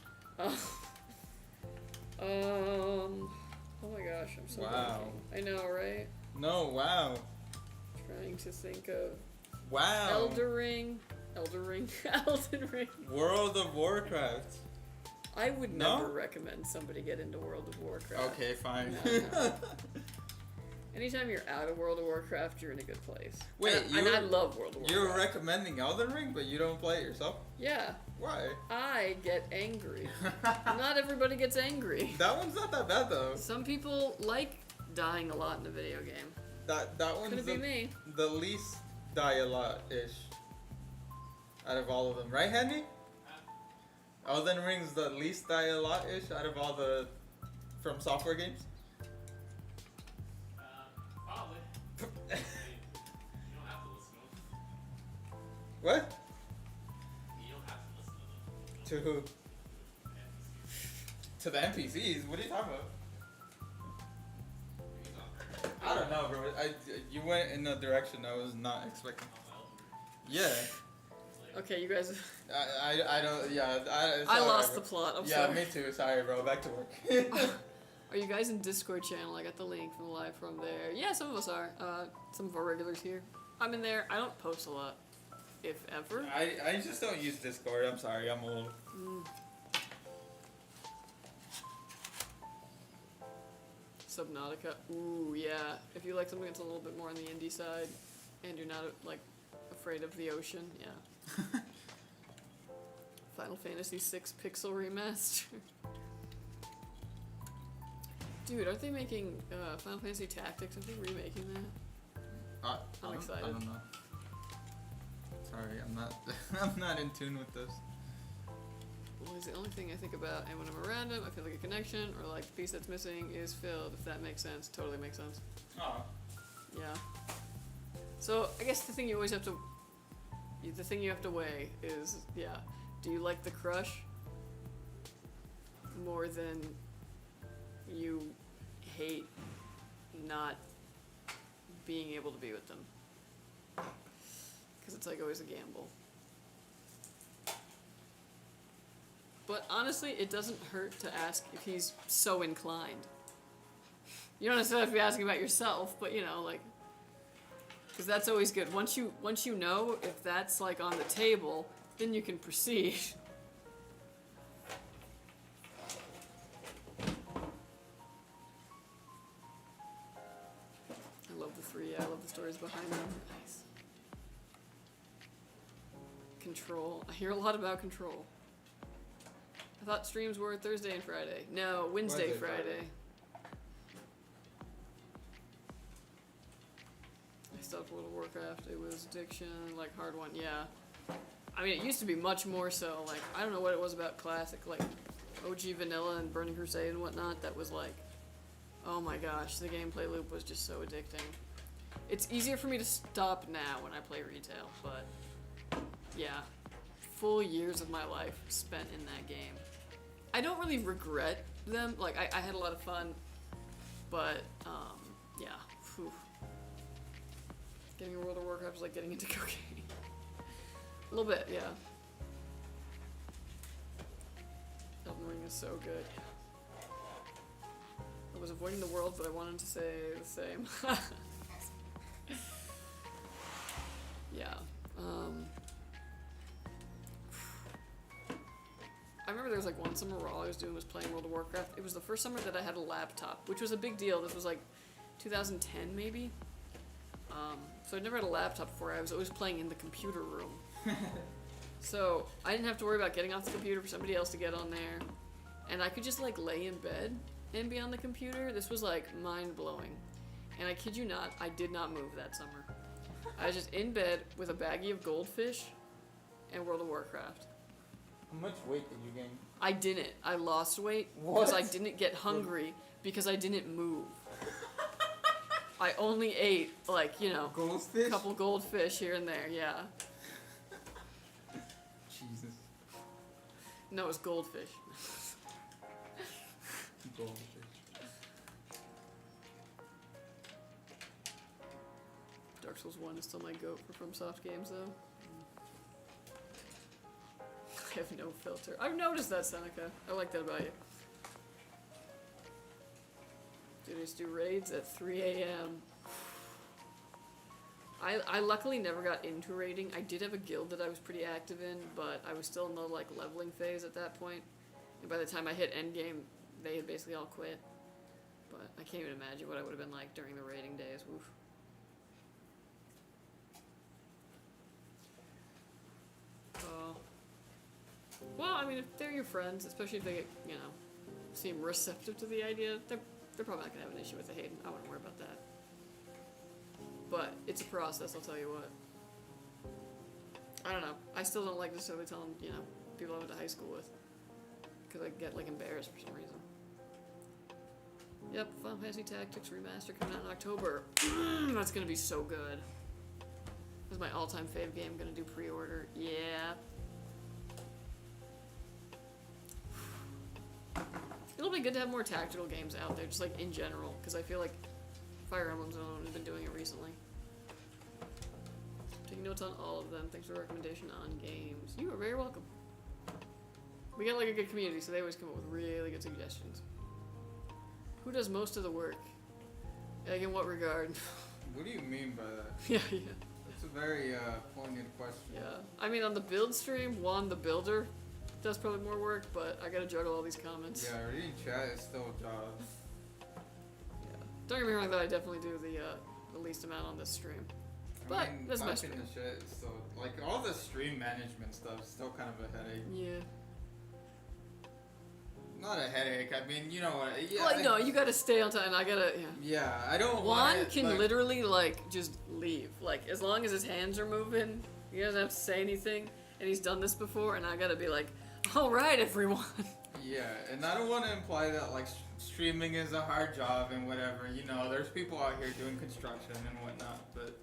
A: Oh my gosh, I'm so blanking. I know, right?
B: No, wow.
A: Trying to think of...
B: Wow.
A: Elden Ring.
B: World of Warcraft.
A: I would never recommend somebody get into World of Warcraft.
B: Okay, fine.
A: No. Anytime you're out of World of Warcraft, you're in a good place.
B: Wait,
A: and I love World of Warcraft.
B: You're recommending Elden Ring, but you don't play it yourself?
A: Yeah.
B: Why?
A: I get angry. Not everybody gets angry.
B: That one's not that bad though.
A: Some people like dying a lot in a video game.
B: That one's
A: Could it be me?
B: The least die a lot-ish out of all of them, right, Handy? Elden Ring's the least die a lot-ish out of all the From Software games.
C: Probably. You don't have to listen to them.
B: What?
C: You don't have to listen to them.
B: To who?
C: NPCs.
B: To the NPCs? What are you talking about? I don't know, bro. You went in a direction I was not expecting. Yeah.
A: Okay, you guys...
B: I don't... Yeah.
A: I lost the plot. I'm sorry.
B: Yeah, me too. Sorry, bro. Back to work.
A: Are you guys in Discord channel? I got the link from the live from there. Yeah, some of us are. Some of our regulars here. I'm in there. I don't post a lot, if ever.
B: I just don't use Discord. I'm sorry. I'm old.
A: Subnautica. Ooh, yeah. If you like something that's a little bit more on the indie side, and you're not like afraid of the ocean, yeah. Final Fantasy VI Pixel Remaster. Dude, aren't they making Final Fantasy Tactics? Aren't they remaking that? I'm excited.
B: I don't know. Sorry, I'm not. I'm not in tune with this.
A: Well, it's the only thing I think about, and when I'm around him, I feel like a connection, or like the piece that's missing is filled, if that makes sense. Totally makes sense.
B: Oh.
A: Yeah. So, I guess the thing you always have to... The thing you have to weigh is, yeah, do you like the crush more than you hate not being able to be with them? Because it's like always a gamble. But honestly, it doesn't hurt to ask if he's so inclined. You don't necessarily have to be asking about yourself, but you know, like, because that's always good. Once you know if that's like on the table, then you can proceed. I love the three. I love the stories behind them. Nice. Control. I hear a lot about Control. I thought streams were Thursday and Friday. No, Wednesday, Friday. I stopped World of Warcraft. It was addiction, like hard one. Yeah. I mean, it used to be much more so. Like, I don't know what it was about classic, like OG Vanilla and Burning Crusade and whatnot. That was like, oh my gosh, the gameplay loop was just so addicting. It's easier for me to stop now when I play retail, but yeah, full years of my life spent in that game. I don't really regret them. Like, I had a lot of fun, but yeah. Whew. Getting a World of Warcraft was like getting into cocaine. A little bit, yeah. Elden Ring is so good. I was avoiding the world, but I wanted to say the same. Yeah. I remember there was like one summer where all I was doing was playing World of Warcraft. It was the first summer that I had a laptop, which was a big deal. This was like 2010 maybe. So I'd never had a laptop before. I was always playing in the computer room. So I didn't have to worry about getting off the computer for somebody else to get on there. And I could just like lay in bed and be on the computer. This was like mind blowing. And I kid you not, I did not move that summer. I was just in bed with a baggie of goldfish and World of Warcraft.
B: How much weight did you gain?
A: I didn't. I lost weight
B: What?
A: because I didn't get hungry because I didn't move. I only ate, like, you know,
B: Goldfish?
A: a couple goldfish here and there, yeah.
B: Jesus.
A: No, it was goldfish.
B: Goldfish.
A: Dark Souls 1 is still my goat for FromSoft games, though. I have no filter. I've noticed that, Seneca. I like that about you. Dude, I used to do raids at 3 a.m. I luckily never got into raiding. I did have a guild that I was pretty active in, but I was still in the like leveling phase at that point. And by the time I hit endgame, they had basically all quit. But I can't even imagine what I would have been like during the raiding days. Oof. Well, I mean, if they're your friends, especially if they, you know, seem receptive to the idea, they're probably not gonna have an issue with the hating. I wouldn't worry about that. But it's a process, I'll tell you what. I don't know. I still don't like necessarily telling, you know, people I went to high school with. Because I get, like, embarrassed for some reason. Yep, Final Fantasy Tactics Remaster coming out in October. That's gonna be so good. This is my all-time fave game. Gonna do pre-order. Yeah. It'll be good to have more tactical games out there, just like in general, because I feel like Fire Emblem's alone has been doing it recently. Taking notes on all of them. Thanks for the recommendation on games. You are very welcome. We got like a good community, so they always come up with really good suggestions. Who does most of the work? Like in what regard?
B: What do you mean by that?
A: Yeah.
B: It's a very poignant question.
A: Yeah. I mean, on the build stream, Juan the Builder does probably more work, but I gotta juggle all these comments.
B: Yeah, reading chat is still a job.
A: Yeah. Don't get me wrong, though, I definitely do the least amount on this stream. But that's my stream.
B: The shit is still, like, all the stream management stuff is still kind of a headache.
A: Yeah.
B: Not a headache. I mean, you know what? Yeah.
A: Well, no, you gotta stay on time. I gotta. Yeah.
B: Yeah, I don't
A: Juan
B: want
A: can
B: like,
A: literally like just leave. Like as long as his hands are moving, he doesn't have to say anything. And he's done this before, and I gotta be like, all right, everyone.
B: Yeah, and I don't want to imply that like streaming is a hard job and whatever. You know, there's people out here doing construction and whatnot, but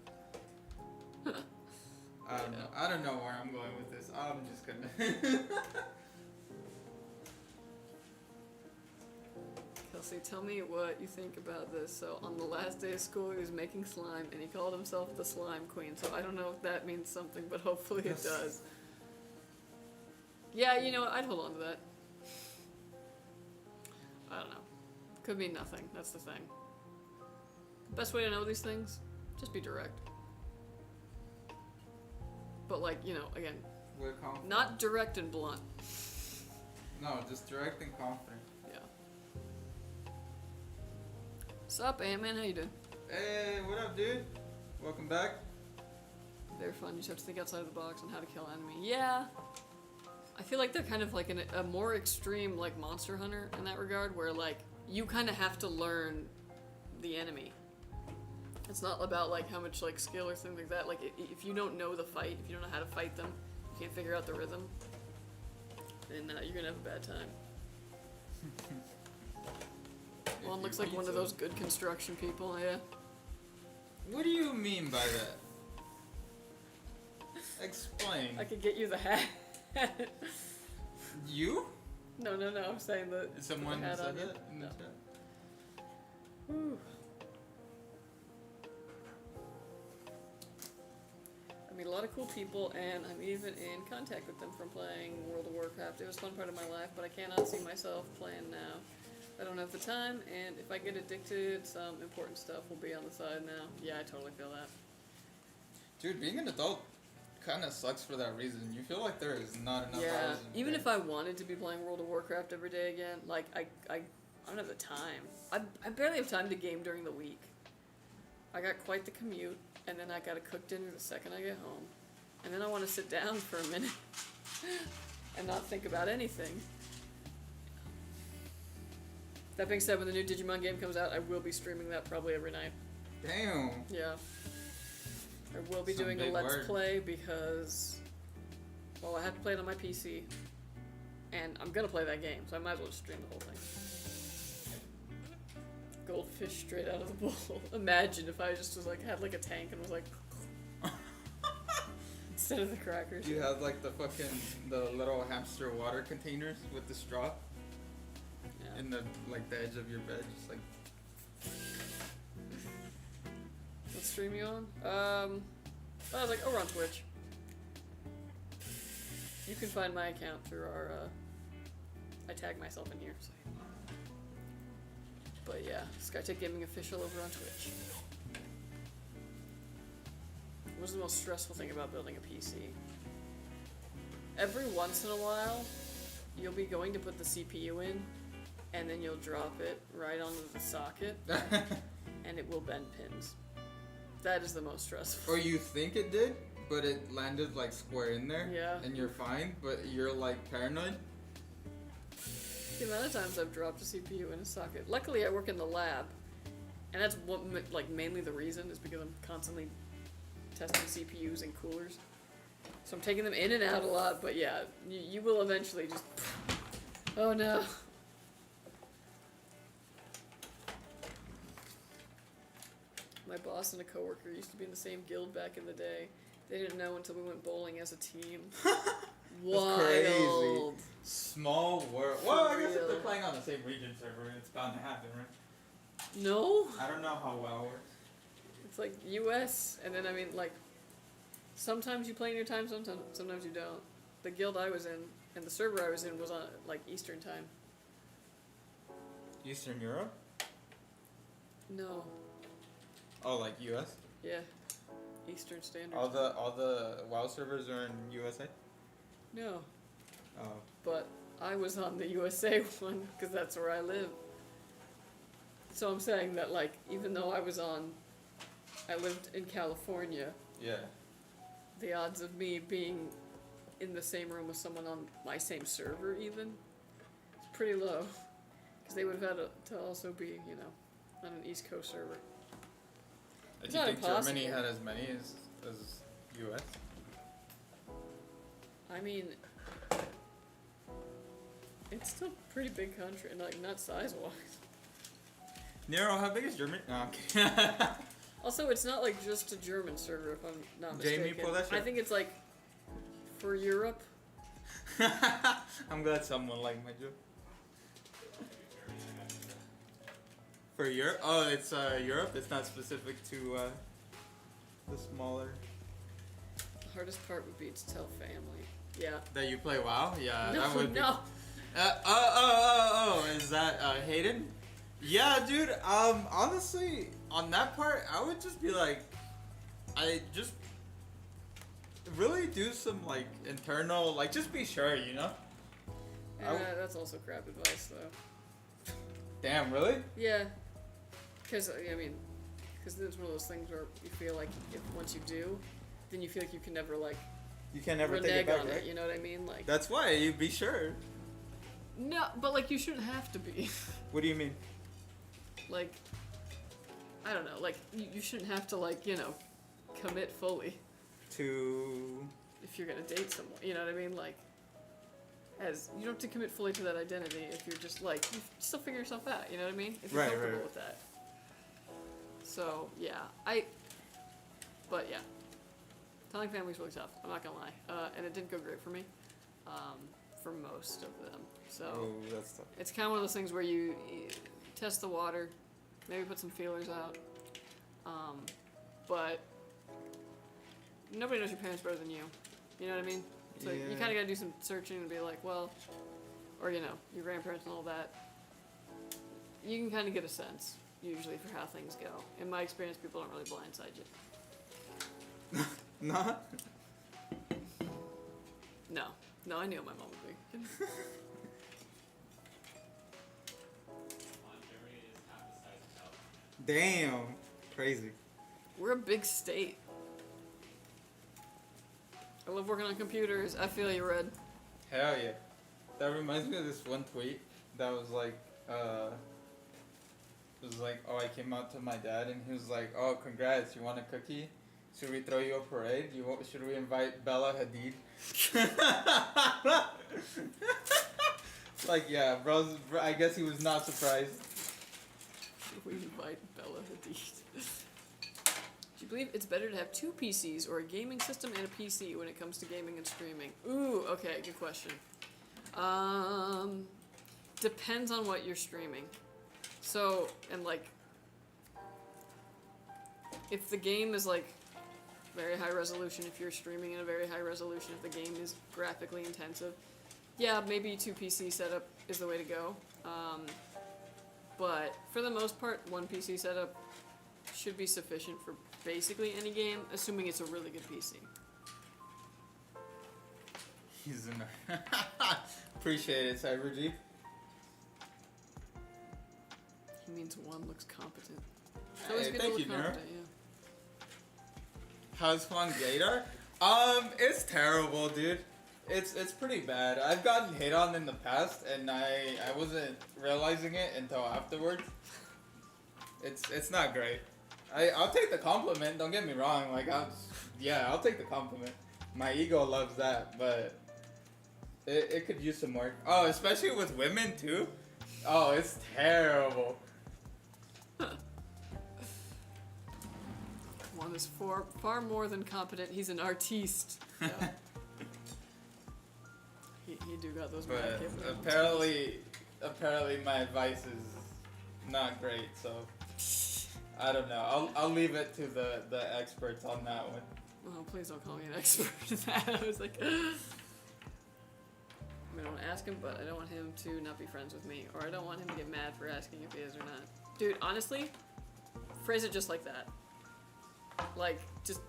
B: I don't know where I'm going with this. I'm just gonna.
A: Kelsey, tell me what you think about this. So on the last day of school, he was making slime, and he called himself the Slime Queen. So I don't know if that means something, but hopefully it does. Yeah, you know what? I'd hold on to that. I don't know. Could mean nothing. That's the thing. Best way to know these things? Just be direct. But like, you know, again,
B: We're confident.
A: not direct and blunt.
B: No, just direct and confident.
A: Yeah. Sup, Ant-Man? How you doing?
B: Hey, what up, dude? Welcome back.
A: They're fun. You just have to think outside of the box on how to kill enemy. Yeah. I feel like they're kind of like a more extreme like Monster Hunter in that regard, where like you kind of have to learn the enemy. It's not about like how much like skill or things like that. Like if you don't know the fight, if you don't know how to fight them, you can't figure out the rhythm, then you're gonna have a bad time. Well, it looks like one of those good construction people, yeah.
B: What do you mean by that? Explain.
A: I could get you the hat.
B: You?
A: No, I'm saying that
B: Someone
A: the hat
B: said
A: on you.
B: that in the
A: No.
B: chat?
A: Whew. I meet a lot of cool people, and I'm even in contact with them from playing World of Warcraft. It was a fun part of my life, but I cannot see myself playing now. I don't have the time, and if I get addicted, some important stuff will be on the side now. Yeah, I totally feel that.
B: Dude, being an adult kind of sucks for that reason. You feel like there is not enough
A: Yeah,
B: hours in
A: even
B: the
A: if
B: day.
A: I wanted to be playing World of Warcraft every day again, like, I don't have the time. I barely have time to game during the week. I got quite the commute, and then I gotta cook dinner the second I get home. And then I want to sit down for a minute and not think about anything. That being said, when the new Digimon game comes out, I will be streaming that probably every night.
B: Damn.
A: Yeah. I will be
B: Some
A: doing a
B: big
A: Let's
B: word.
A: Play because, well, I have to play it on my PC, and I'm gonna play that game, so I might as well just stream the whole thing. Goldfish straight out of the bowl. Imagine if I just was like, had like a tank and was like, instead of the crackers.
B: You have like the little hamster water containers with the straw
A: Yeah.
B: in the edge of your bed, just like.
A: What stream you on? I was like, we're on Twitch. You can find my account through our, I tag myself in here, so. But yeah, Skytech Gaming Official over on Twitch. What's the most stressful thing about building a PC? Every once in a while, you'll be going to put the CPU in, and then you'll drop it right onto the socket, and it will bend pins. That is the most stressful.
B: Or you think it did, but it landed like square in there.
A: Yeah.
B: And you're fine, but you're like paranoid.
A: The amount of times I've dropped a CPU in a socket. Luckily, I work in the lab, and that's what, like, mainly the reason is because I'm constantly testing CPUs and coolers. So I'm taking them in and out a lot, but yeah, you will eventually just. Oh no. My boss and a coworker used to be in the same guild back in the day. They didn't know until we went bowling as a team. Wild.
B: Crazy. Small world. Well, I guess if
A: real.
B: they're playing on the same region server, it's bound to happen, right?
A: No?
B: I don't know how WoW works.
A: It's like US, and then I mean, like, sometimes you play in your time, sometimes you don't. The guild I was in, and the server I was in was on, like, Eastern time.
B: Eastern Europe?
A: No.
B: Oh, like US?
A: Yeah. Eastern Standard.
B: All the WoW servers are in USA?
A: No.
B: Oh.
A: But I was on the USA one, because that's where I live. So I'm saying that, like, even though I lived in California,
B: Yeah.
A: the odds of me being in the same room with someone on my same server even, pretty low. Because they would have had to also be, you know, on an East Coast server.
B: Do
A: It's
B: you
A: not
B: think Germany
A: impossible.
B: had as many as US?
A: I mean, it's still a pretty big country, and like not size-wise.
B: Nero, how big is Germany? No, I'm kidding.
A: Also, it's not like just a German server, if I'm not mistaken.
B: Jamie, pull that shit.
A: I think it's like for Europe.
B: I'm glad someone liked my joke. For Europe? Oh, it's Europe? It's not specific to the smaller...
A: The hardest part would be to tell family. Yeah.
B: That you play WoW? Yeah,
A: No,
B: that would be...
A: no.
B: Is that Hayden? Yeah, dude, honestly, on that part, I would just be like... I just... really do some, like, internal... Like, just be sure, you know?
A: That's also crap advice, though.
B: Damn, really?
A: Yeah. Because, I mean, because it's one of those things where you feel like if once you do, then you feel like you can never, like,
B: You can never take it
A: renege
B: back,
A: on
B: right?
A: it, you know what I mean? Like,
B: That's why, you be sure.
A: no, but, like, you shouldn't have to be.
B: What do you mean?
A: Like, I don't know, like, you shouldn't have to, like, you know, commit fully
B: To...
A: if you're gonna date someone, you know what I mean? Like, as, you don't have to commit fully to that identity if you're just, like, you still figure yourself out, you know what I mean? If you're
B: Right,
A: comfortable
B: right.
A: with that. So, yeah, but yeah. Telling family's really tough, I'm not gonna lie. And it didn't go great for me, for most of them. So,
B: Oh, that's tough.
A: it's kind of one of those things where you test the water, maybe put some feelers out, but nobody knows your parents better than you. You know what I mean? So you
B: Yeah.
A: kind of gotta do some searching and be like, well, or you know, your grandparents and all that. You can kind of get a sense usually for how things go. In my experience, people don't really blindside you.
B: Nah?
A: No, I knew what my mom would be.
C: Germany is half the size of California.
B: Damn. Crazy.
A: We're a big state. I love working on computers. I feel you, Red.
B: Hell yeah. That reminds me of this one tweet that was like, oh, I came out to my dad and he was like, oh, congrats, you want a cookie? Should we throw you a parade? Should we invite Bella Hadid? Like, yeah, bro, I guess he was not surprised.
A: We invite Bella Hadid. Do you believe it's better to have two PCs or a gaming system and a PC when it comes to gaming and streaming? Ooh, okay, good question. Depends on what you're streaming. So, and like, if the game is like very high resolution, if you're streaming in a very high resolution, if the game is graphically intensive, yeah, maybe two PC setup is the way to go. But for the most part, one PC setup should be sufficient for basically any game, assuming it's a really good PC.
B: He's in there. Appreciate it, Cyber Jeep.
A: He means one looks competent. It's
B: Hey,
A: always good to
B: thank
A: look
B: you, Nero.
A: competent, yeah.
B: How's Juan Gator? It's terrible, dude. It's pretty bad. I've gotten hit on in the past, and I wasn't realizing it until afterwards. It's not great. I'll take the compliment. Don't get me wrong. Like I'll take the compliment. My ego loves that, but it could use some work. Oh, especially with women too. Oh, it's terrible.
A: One is far more than competent. He's an artiste. Yeah. he do got those mad
B: But
A: capabilities.
B: apparently my advice is not great. So I don't know. I'll leave it to the experts on that one.
A: Oh, please don't call me an expert in that. I was like, I mean, I don't ask him, but I don't want him to not be friends with me, or I don't want him to get mad for asking if he is or not. Dude, honestly, phrase it just like that. Like, just,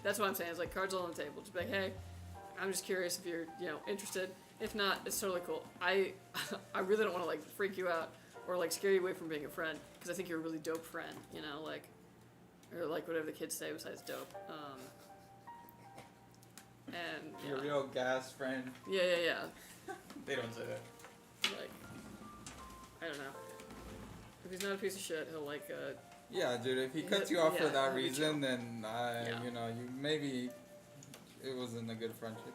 A: that's what I'm saying. It's like cards all on the table. Just be like, hey, I'm just curious if you're, interested. If not, it's totally cool. I really don't want to, like, freak you out or, like, scare you away from being a friend, because I think you're a really dope friend, like, or, like, whatever the kids say besides dope. And,
B: Your real gas friend.
A: yeah.
B: They don't say that.
A: Like, I don't know. If he's not a piece of shit, he'll like,
B: Yeah, dude. If he cuts you off for
A: yeah,
B: that
A: he'll be chill.
B: reason, then
A: Yeah.
B: you know, you maybe it wasn't a good friendship.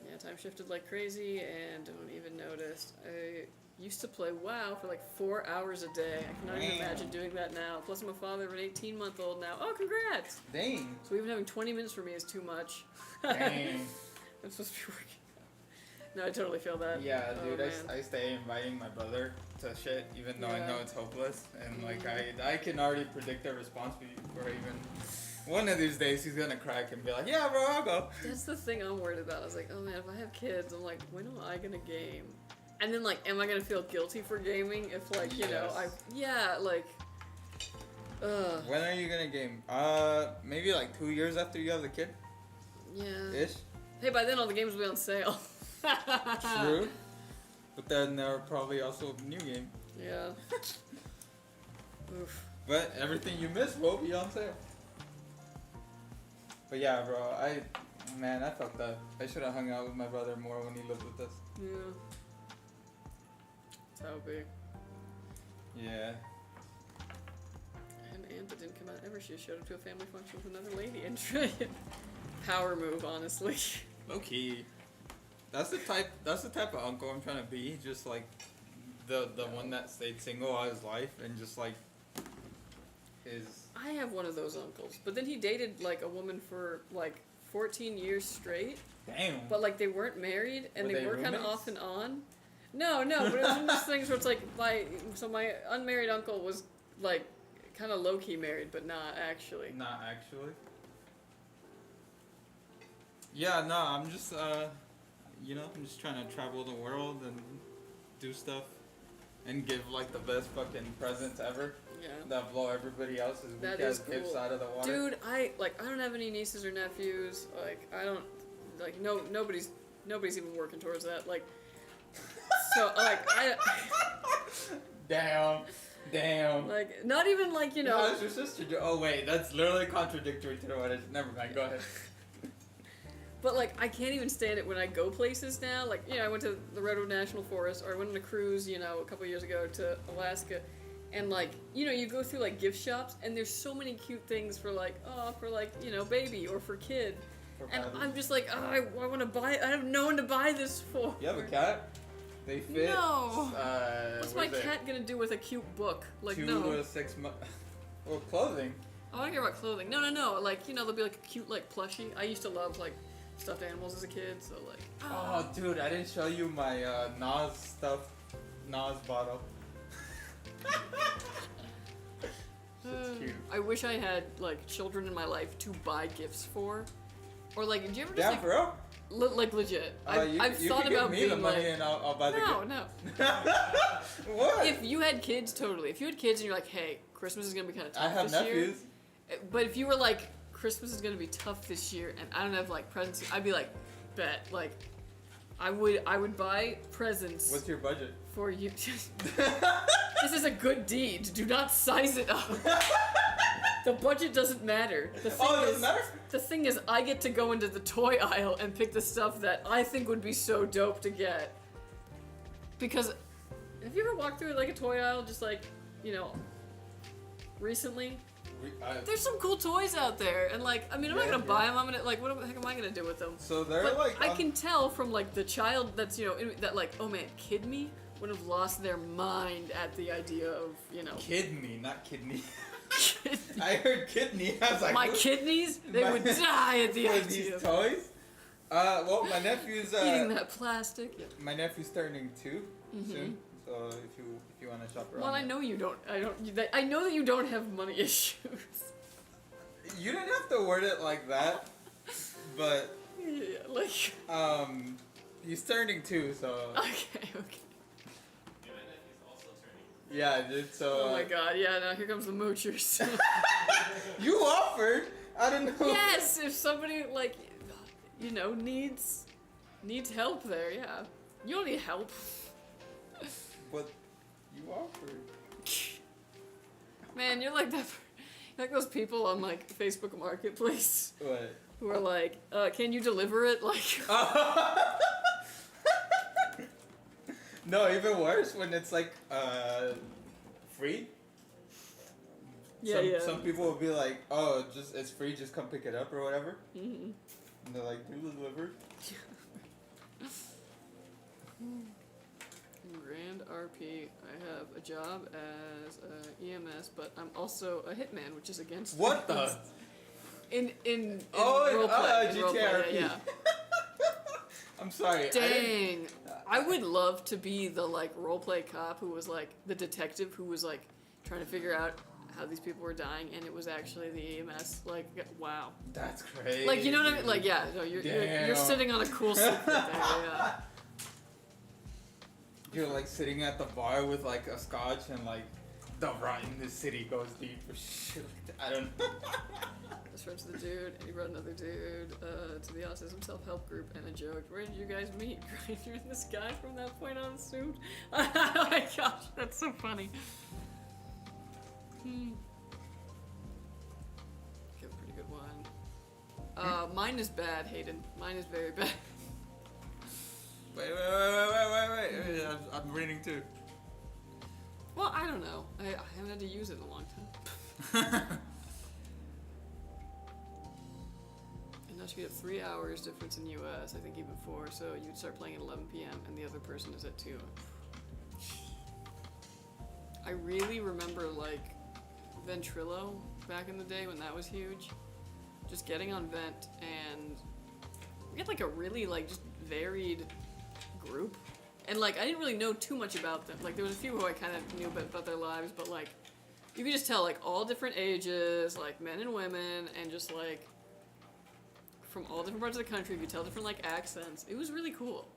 A: Yeah, time shifted like crazy, and don't even notice. I used to play WoW for like 4 hours a day. I cannot even
B: Damn.
A: imagine doing that now. Plus, I'm a father of an 18-month-old now. Oh, congrats!
B: Dang.
A: So even having 20 minutes for me is too much.
B: Dang.
A: I'm supposed to be working. No, I totally feel that.
B: Yeah,
A: Oh,
B: dude.
A: man.
B: I stay inviting my brother to shit, even though I
A: Yeah.
B: know it's hopeless, and like I can already predict their response before even. One of these days he's gonna crack and be like, "Yeah, bro, I'll go."
A: That's the thing I'm worried about. I was like, oh man, if I have kids, I'm like, when am I gonna game? And then like, am I gonna feel guilty for gaming if like, you know,
B: When are you gonna game? Maybe like 2 years after you have the kid,
A: yeah.
B: ish.
A: Hey, by then all the games will be on sale.
B: True. But then there are probably also a new game.
A: Yeah. Oof.
B: But everything you missed will be on sale. But yeah, bro, I fucked up. I should have hung out with my brother more when he lived with us.
A: Yeah. That's how it be.
B: Yeah.
A: I had an aunt that didn't come out ever. She showed up to a family function with another lady and power move, honestly.
B: Low key. That's the type of uncle I'm trying to be. Just like the one that stayed single all his life and just like is.
A: I have one of those uncles, but then he dated like a woman for like 14 years straight.
B: Damn.
A: But like they weren't married and
B: Were
A: they
B: they
A: were kind of
B: roommates?
A: off and on. No, but it was one of those things where it's like my unmarried uncle was like kind of low key married, but not actually.
B: Not actually. Yeah, no, I'm just I'm just trying to travel the world and do stuff and give like the best fucking presents ever.
A: Yeah.
B: That blow everybody else's
A: That
B: weak ass
A: is
B: gifts
A: cool.
B: out of the water.
A: Dude, I don't have any nieces or nephews. Like I don't like nobody's even working towards that. Like so like I
B: Damn.
A: like not even like, you know.
B: How's your sister do? Oh wait, that's literally contradictory to what it. Never mind. Go ahead.
A: But like I can't even stand it when I go places now. Like, you know, I went to the Redwood National Forest, or I went on a cruise, you know, a couple years ago to Alaska, and like, you know, you go through like gift shops and there's so many cute things for like you know, baby or for kid. And I'm just like, oh, I want to buy it. I have no one to buy this for.
B: You have a cat? They fit.
A: No. What's my
B: what is it?
A: cat gonna do with a cute book? Like,
B: 2
A: no.
B: to 6 months. Well, clothing.
A: I don't care about clothing. No. Like, you know, there'll be like a cute like plushie. I used to love like stuffed animals as a kid, so like.
B: Oh, dude, I didn't show you my Nas bottle. It's cute.
A: I wish I had like children in my life to buy gifts for, or like, did you ever just
B: Damn,
A: like,
B: bro.
A: like legit?
B: You
A: I've
B: you
A: thought
B: can
A: about
B: give me
A: being
B: the money
A: like,
B: and I'll buy the
A: no.
B: gift. What?
A: If you had kids, totally. If you had kids and you're like, hey, Christmas is gonna be kind of tough
B: I have
A: this
B: nephews.
A: year. But if you were like, Christmas is gonna be tough this year, and I don't have like presents, I'd be like, bet. Like, I would buy presents
B: What's your budget?
A: for you. This is a good deed. Do not size it up. The budget doesn't matter. The thing
B: Oh, it
A: is,
B: doesn't matter?
A: The thing is, I get to go into the toy aisle and pick the stuff that I think would be so dope to get. Because, have you ever walked through like a toy aisle just like, you know, recently? There's some cool toys out there, and like, I mean, I'm not
B: Yeah,
A: gonna buy them. I'm gonna like, what the heck am I gonna do with them?
B: So they're
A: But
B: like.
A: I can tell from like the child that's, you know, that like, oh man, kid me would have lost their mind at the idea of, you know.
B: Kidney, not kidney. I heard kidney. I was like,
A: My
B: what?
A: kidneys, they would die at the
B: For
A: idea
B: these
A: of
B: toys? Well, my nephew's
A: eating that plastic. Yeah.
B: my nephew's turning 2 soon. So if you want to shop around.
A: Well, I know you don't. I know that you don't have money issues.
B: You didn't have to word it like that, but
A: Yeah, like.
B: he's turning 2, so
A: Okay.
C: Yeah, my nephew's also turning.
B: yeah, dude. So
A: Oh my god, yeah, now here comes the moochers.
B: you offered. I don't know.
A: Yes, if somebody, like, you know, needs help there, yeah. You don't need help.
B: But you offered.
A: Man, you're like that. You're like those people on, like, Facebook Marketplace
B: What?
A: who are like, can you deliver it? Like,
B: No, even worse when it's like free.
A: Yeah,
B: Some people will be like, oh, just it's free, just come pick it up or whatever.
A: Mm-hmm.
B: And they're like, delivered.
A: Grand RP. I have a job as EMS, but I'm also a hitman, which is against
B: What the?
A: In
B: Oh,
A: roleplay. In
B: GTA
A: roleplay,
B: RP.
A: yeah.
B: I'm sorry.
A: Dang. I would love to be the like roleplay cop who was like the detective who was like trying to figure out how these people were dying, and it was actually the EMS. Like, wow.
B: That's crazy.
A: Like, you know what I mean? Like, yeah. No, you're sitting on a cool seat right there. Yeah.
B: You're like sitting at the bar with like a scotch and like the rot in the city goes deep or shit like that. I don't know.
A: I was friends with a dude, and he brought another dude to the autism self-help group, and a joke. Where did you guys meet? Grinder and this guy from that point on assumed. Oh my gosh, that's so funny. Get a pretty good one. Mine is bad, Hayden. Mine is very bad.
B: Wait. I'm reading too.
A: Well, I don't know. I haven't had to use it in a long time. And now you get 3 hours difference in US, I think even 4, so you'd start playing at 11 p.m. and the other person is at 2. I really remember like Ventrilo back in the day when that was huge. Just getting on Vent, and we had like a really like just varied group. And like I didn't really know too much about them. Like there was a few who I kind of knew about their lives, but like you could just tell like all different ages, like men and women, and just like from all different parts of the country. You could tell different like accents. It was really cool.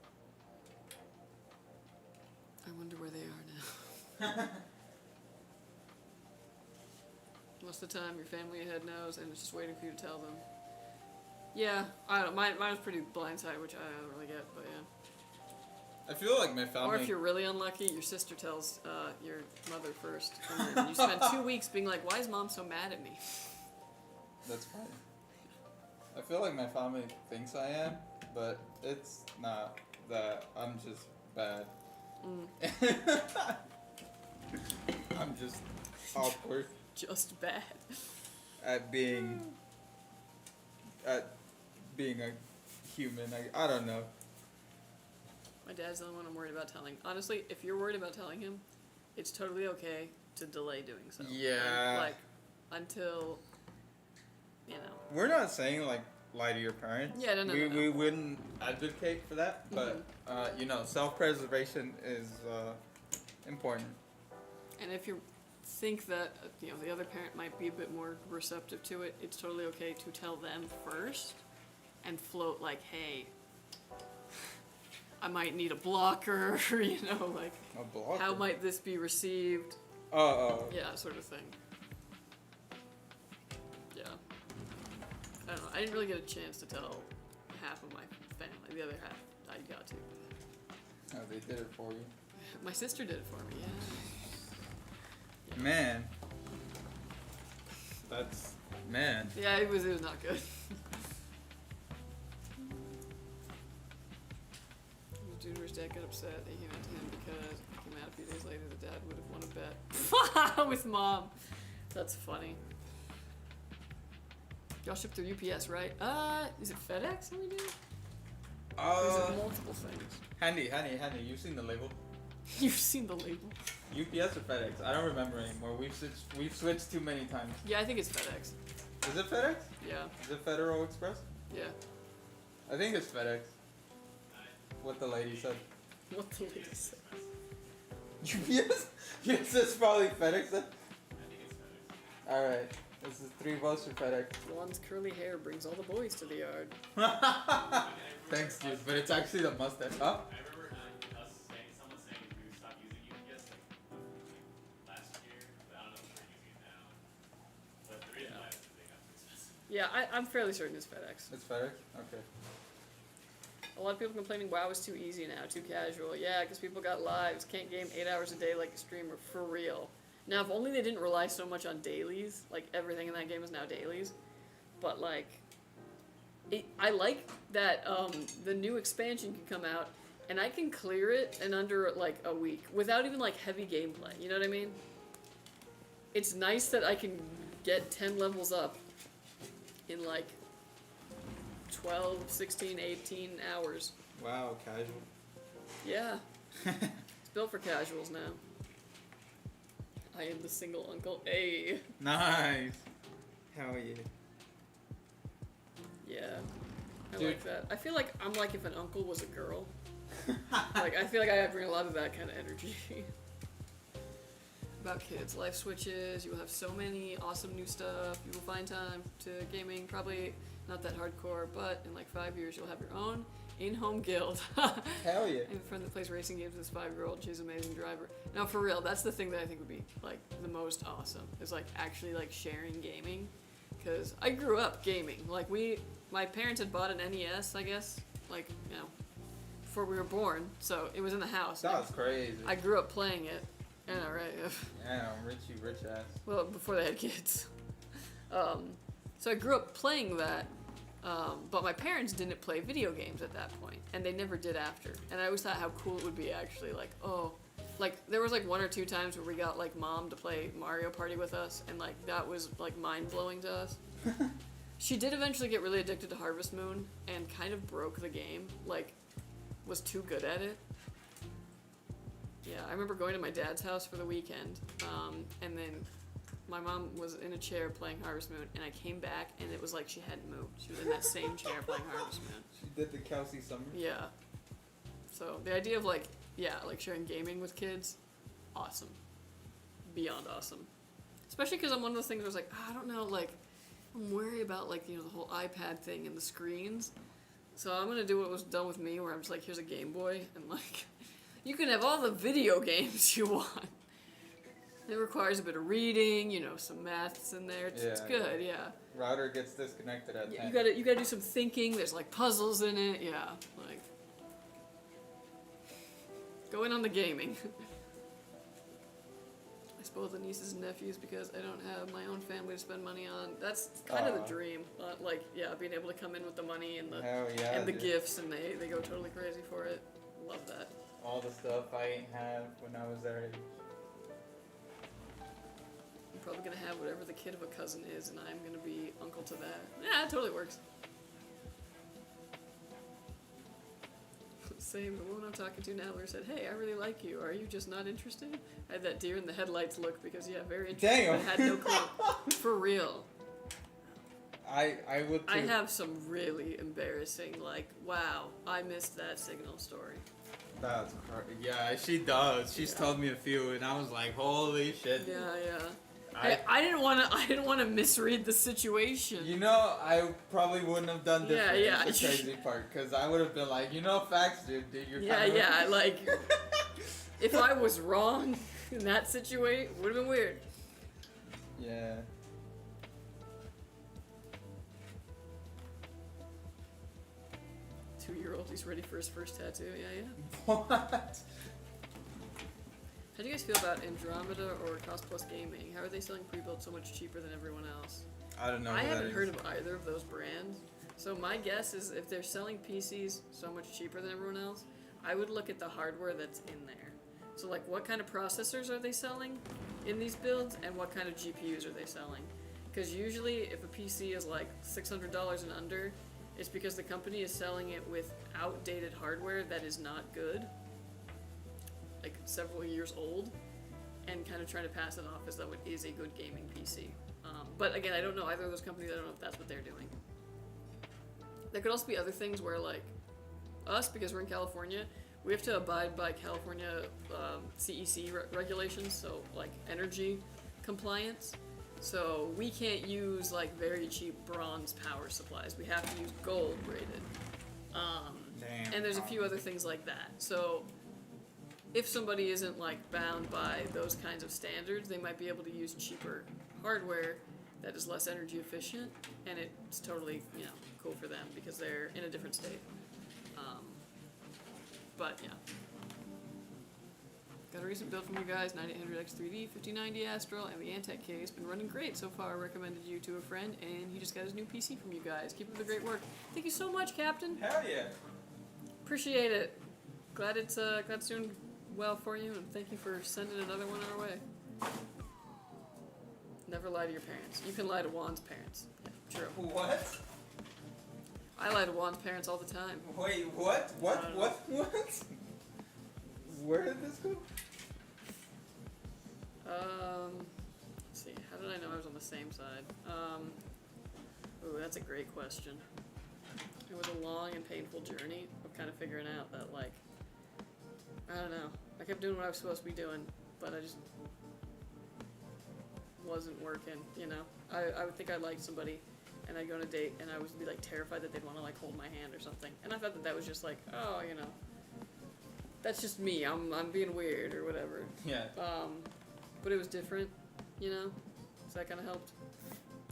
A: I wonder where they are now. Most of the time, your family ahead knows, and it's just waiting for you to tell them. Yeah, I don't. Mine was pretty blindside, which I don't really get, but yeah.
B: I feel like my family.
A: Or if you're really unlucky, your sister tells your mother first, and you spend 2 weeks being like, "Why is mom so mad at me?"
B: That's funny. I feel like my family thinks I am, but it's not that. I'm just bad. I'm just awkward
A: Just bad.
B: at being a human. I don't know.
A: My dad's the only one I'm worried about telling. Honestly, if you're worried about telling him, it's totally okay to delay doing so.
B: Yeah.
A: And, like, until, you know.
B: We're not saying like lie to your parents.
A: Yeah, no.
B: We wouldn't advocate for that, but you know, self-preservation is important.
A: And if you think that you know the other parent might be a bit more receptive to it, it's totally okay to tell them first and float like, hey, I might need a blocker, you know, like
B: A blocker?
A: how might this be received?
B: Oh.
A: Yeah, sort of thing. Yeah. I don't know. I didn't really get a chance to tell half of my family. The other half I got to.
B: Oh, they did it for you.
A: My sister did it for me, yeah.
B: Man. That's man.
A: Yeah, it was not good. The dude whose dad got upset that he went to him because if he came out a few days later, the dad would have won a bet with mom. That's funny. Y'all ship through UPS, right? Is it FedEx that we do? Or is it multiple things?
B: Handy. You've seen the label.
A: You've seen the label.
B: UPS or FedEx? I don't remember anymore. We've switched too many times.
A: Yeah, I think it's FedEx.
B: Is it FedEx?
A: Yeah.
B: Is it Federal Express?
A: Yeah.
B: I think it's FedEx. What the lady said.
A: What the lady said.
B: UPS? Yes, it's probably FedEx then.
C: I think it's FedEx.
B: Alright. This is 3 votes for FedEx.
A: Blonde's curly hair brings all the boys to the yard.
B: Thanks, dude. But it's actually the mustache. Huh?
C: I remember someone saying we would stop using UPS like last year, but I don't know if we're using it now. But the reason why is because they got too expensive.
A: Yeah, I'm fairly certain it's FedEx.
B: It's FedEx? Okay.
A: A lot of people complaining WoW is too easy now, too casual. Yeah, because people got lives, can't game 8 hours a day like a streamer, for real. Now, if only they didn't rely so much on dailies, like everything in that game is now dailies, but like, I like that the new expansion can come out and I can clear it in under like a week without even like heavy gameplay. You know what I mean? It's nice that I can get 10 levels up in like 12, 16, 18 hours.
B: Wow, casual.
A: Yeah. It's built for casuals now. I am the single uncle. Hey.
B: Nice. Hell yeah.
A: Yeah. I
B: Dude.
A: like that. I feel like I'm like if an uncle was a girl. Like, I feel like I bring a lot of that kind of energy. About kids. Life switches. You will have so many awesome new stuff. You will find time to gaming. Probably not that hardcore, but in like 5 years, you'll have your own in-home guild.
B: Hell yeah.
A: I have a friend that plays racing games with this 5-year-old. She's an amazing driver. Now, for real, that's the thing that I think would be like the most awesome. Is like actually like sharing gaming. Because I grew up gaming. Like my parents had bought an NES, I guess. Like, you know, before we were born. So it was in the house.
B: That's crazy.
A: I grew up playing it. I know, right?
B: Damn, rich ass.
A: Well, before they had kids. So I grew up playing that, but my parents didn't play video games at that point, and they never did after. And I always thought how cool it would be actually, like, oh, like there was like 1 or 2 times where we got like mom to play Mario Party with us, and like that was like mind blowing to us. She did eventually get really addicted to Harvest Moon and kind of broke the game, like was too good at it. Yeah, I remember going to my dad's house for the weekend, and then my mom was in a chair playing Harvest Moon, and I came back, and it was like she hadn't moved. She was in that same chair playing Harvest Moon.
B: She did the Kelsey Summer.
A: Yeah. So the idea of like, yeah, like sharing gaming with kids, awesome. Beyond awesome. Especially because I'm one of those things where it's like, I don't know, like, I'm worried about like, you know, the whole iPad thing and the screens. So I'm gonna do what was done with me, where I'm just like, here's a Game Boy, and like, you can have all the video games you want. It requires a bit of reading, you know, some maths in there. It's good, yeah.
B: Router gets disconnected at 10.
A: You gotta do some thinking. There's like puzzles in it, yeah. Like, go in on the gaming. I spoil the nieces and nephews because I don't have my own family to spend money on. That's kind of the dream. Like, yeah, being able to come in with the money and the
B: Hell yeah,
A: and the
B: dude.
A: gifts, and they go totally crazy for it. Love that.
B: All the stuff I ain't have when I was their age.
A: I'm probably gonna have whatever the kid of a cousin is, and I'm gonna be uncle to that. Yeah, it totally works. Same. The woman I'm talking to now said, "Hey, I really like you. Are you just not interested?" I had that deer in the headlights look because, yeah, very interested.
B: Damn.
A: But I had no clue. For real.
B: I would too.
A: I have some really embarrassing, like, wow, I missed that Signal story.
B: That's crazy. Yeah, she does. She's told me a few, and I was like, holy shit.
A: Yeah, yeah. I didn't want to misread the situation.
B: You know, I probably wouldn't have done this.
A: Yeah.
B: The crazy part, because I would have been like, you know, facts, dude. You're kind of...
A: Yeah. Like, if I was wrong in that situation, would have been weird.
B: Yeah.
A: Two-year-old, he's ready for his first tattoo. Yeah.
B: What?
A: How do you guys feel about Andromeda or Cost Plus Gaming? How are they selling pre-built so much cheaper than everyone else?
B: I don't know.
A: I
B: what that
A: haven't
B: is.
A: heard of either of those brands. So my guess is if they're selling PCs so much cheaper than everyone else, I would look at the hardware that's in there. So like what kind of processors are they selling in these builds, and what kind of GPUs are they selling? Because usually if a PC is like $600 and under, it's because the company is selling it with outdated hardware that is not good, like several years old, and kind of trying to pass it off as though it is a good gaming PC. But again, I don't know either of those companies. I don't know if that's what they're doing. There could also be other things where, like, us, because we're in California, we have to abide by California CEC regulations, so like energy compliance. So we can't use like very cheap bronze power supplies. We have to use gold rated.
B: Damn.
A: And there's a few other things like that. So if somebody isn't like bound by those kinds of standards, they might be able to use cheaper hardware that is less energy efficient, and it's totally, you know, cool for them because they're in a different state. But yeah. Got a recent build from you guys, 9800X3D, 5090 Astral, and the Antec case. Been running great so far. Recommended you to a friend, and he just got his new PC from you guys. Keep up the great work. Thank you so much, Captain.
B: Hell yeah.
A: Appreciate it. glad it's doing well for you, and thank you for sending another one our way. Never lie to your parents. You can lie to Juan's parents. Yeah, true.
B: What?
A: I lie to Juan's parents all the time.
B: Wait, what?
A: I don't know.
B: What? Where did this go?
A: Let's see. How did I know I was on the same side? Ooh, that's a great question. It was a long and painful journey of kind of figuring out that, like, I don't know. I kept doing what I was supposed to be doing, but I just wasn't working, you know? I would think I liked somebody, and I'd go on a date, and I would be, like, terrified that they'd want to, like, hold my hand or something. And I thought that that was just, like, oh, you know, that's just me. I'm being weird or whatever.
B: Yeah.
A: But it was different, you know? So that kind of helped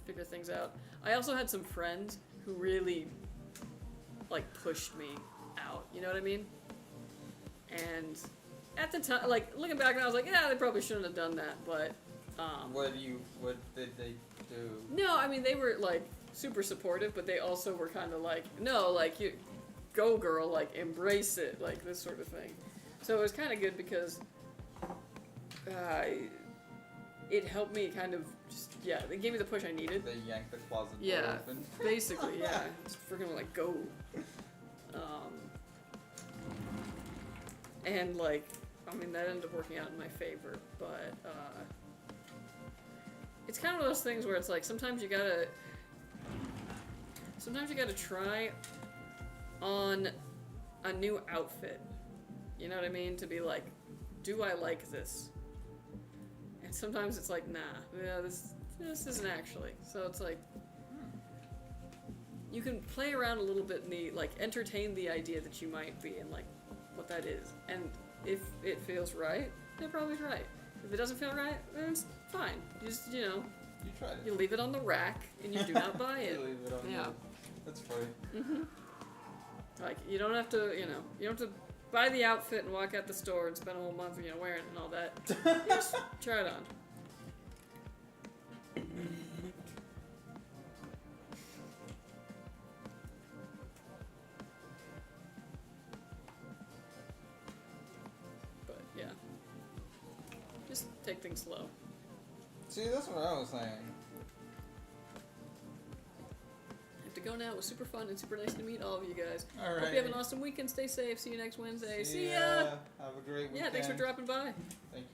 A: figure things out. I also had some friends who really, like, pushed me out, you know what I mean? And at the time, like, looking back, I was like, yeah, they probably shouldn't have done that, but,
B: What did they do?
A: no, I mean, they were, like, super supportive, but they also were kind of like, no, like, you, go girl, like, embrace it, like, this sort of thing. So it was kind of good because, it helped me kind of just, yeah, they gave me the push I needed.
B: They yanked the closet door
A: Yeah,
B: open.
A: basically, yeah. Just freaking like go. And like, I mean, that ended up working out in my favor, but it's kind of one of those things where it's like sometimes you gotta try on a new outfit. You know what I mean? To be like, do I like this? And sometimes it's like, nah, yeah, this isn't actually. So it's like, you can play around a little bit in the, like, entertain the idea that you might be and, like, what that is. And if it feels right, it probably is right. If it doesn't feel right, then it's fine. You just, you know,
B: You tried it.
A: you leave it on the rack and you do not buy it.
B: You leave it on
A: Yeah.
B: That's funny.
A: Mm-hmm. Like, you don't have to, you know, you don't have to buy the outfit and walk out the store and spend a whole month, you know, wearing it and all that. You just try it on. But, yeah. Just take things slow.
B: See, that's what I was saying.
A: I have to go now. It was super fun and super nice to meet all of you guys.
B: All right.
A: Hope you have an awesome weekend. Stay safe. See you next Wednesday. See ya!
B: Have a great weekend.
A: Yeah, thanks for dropping by.
B: Thank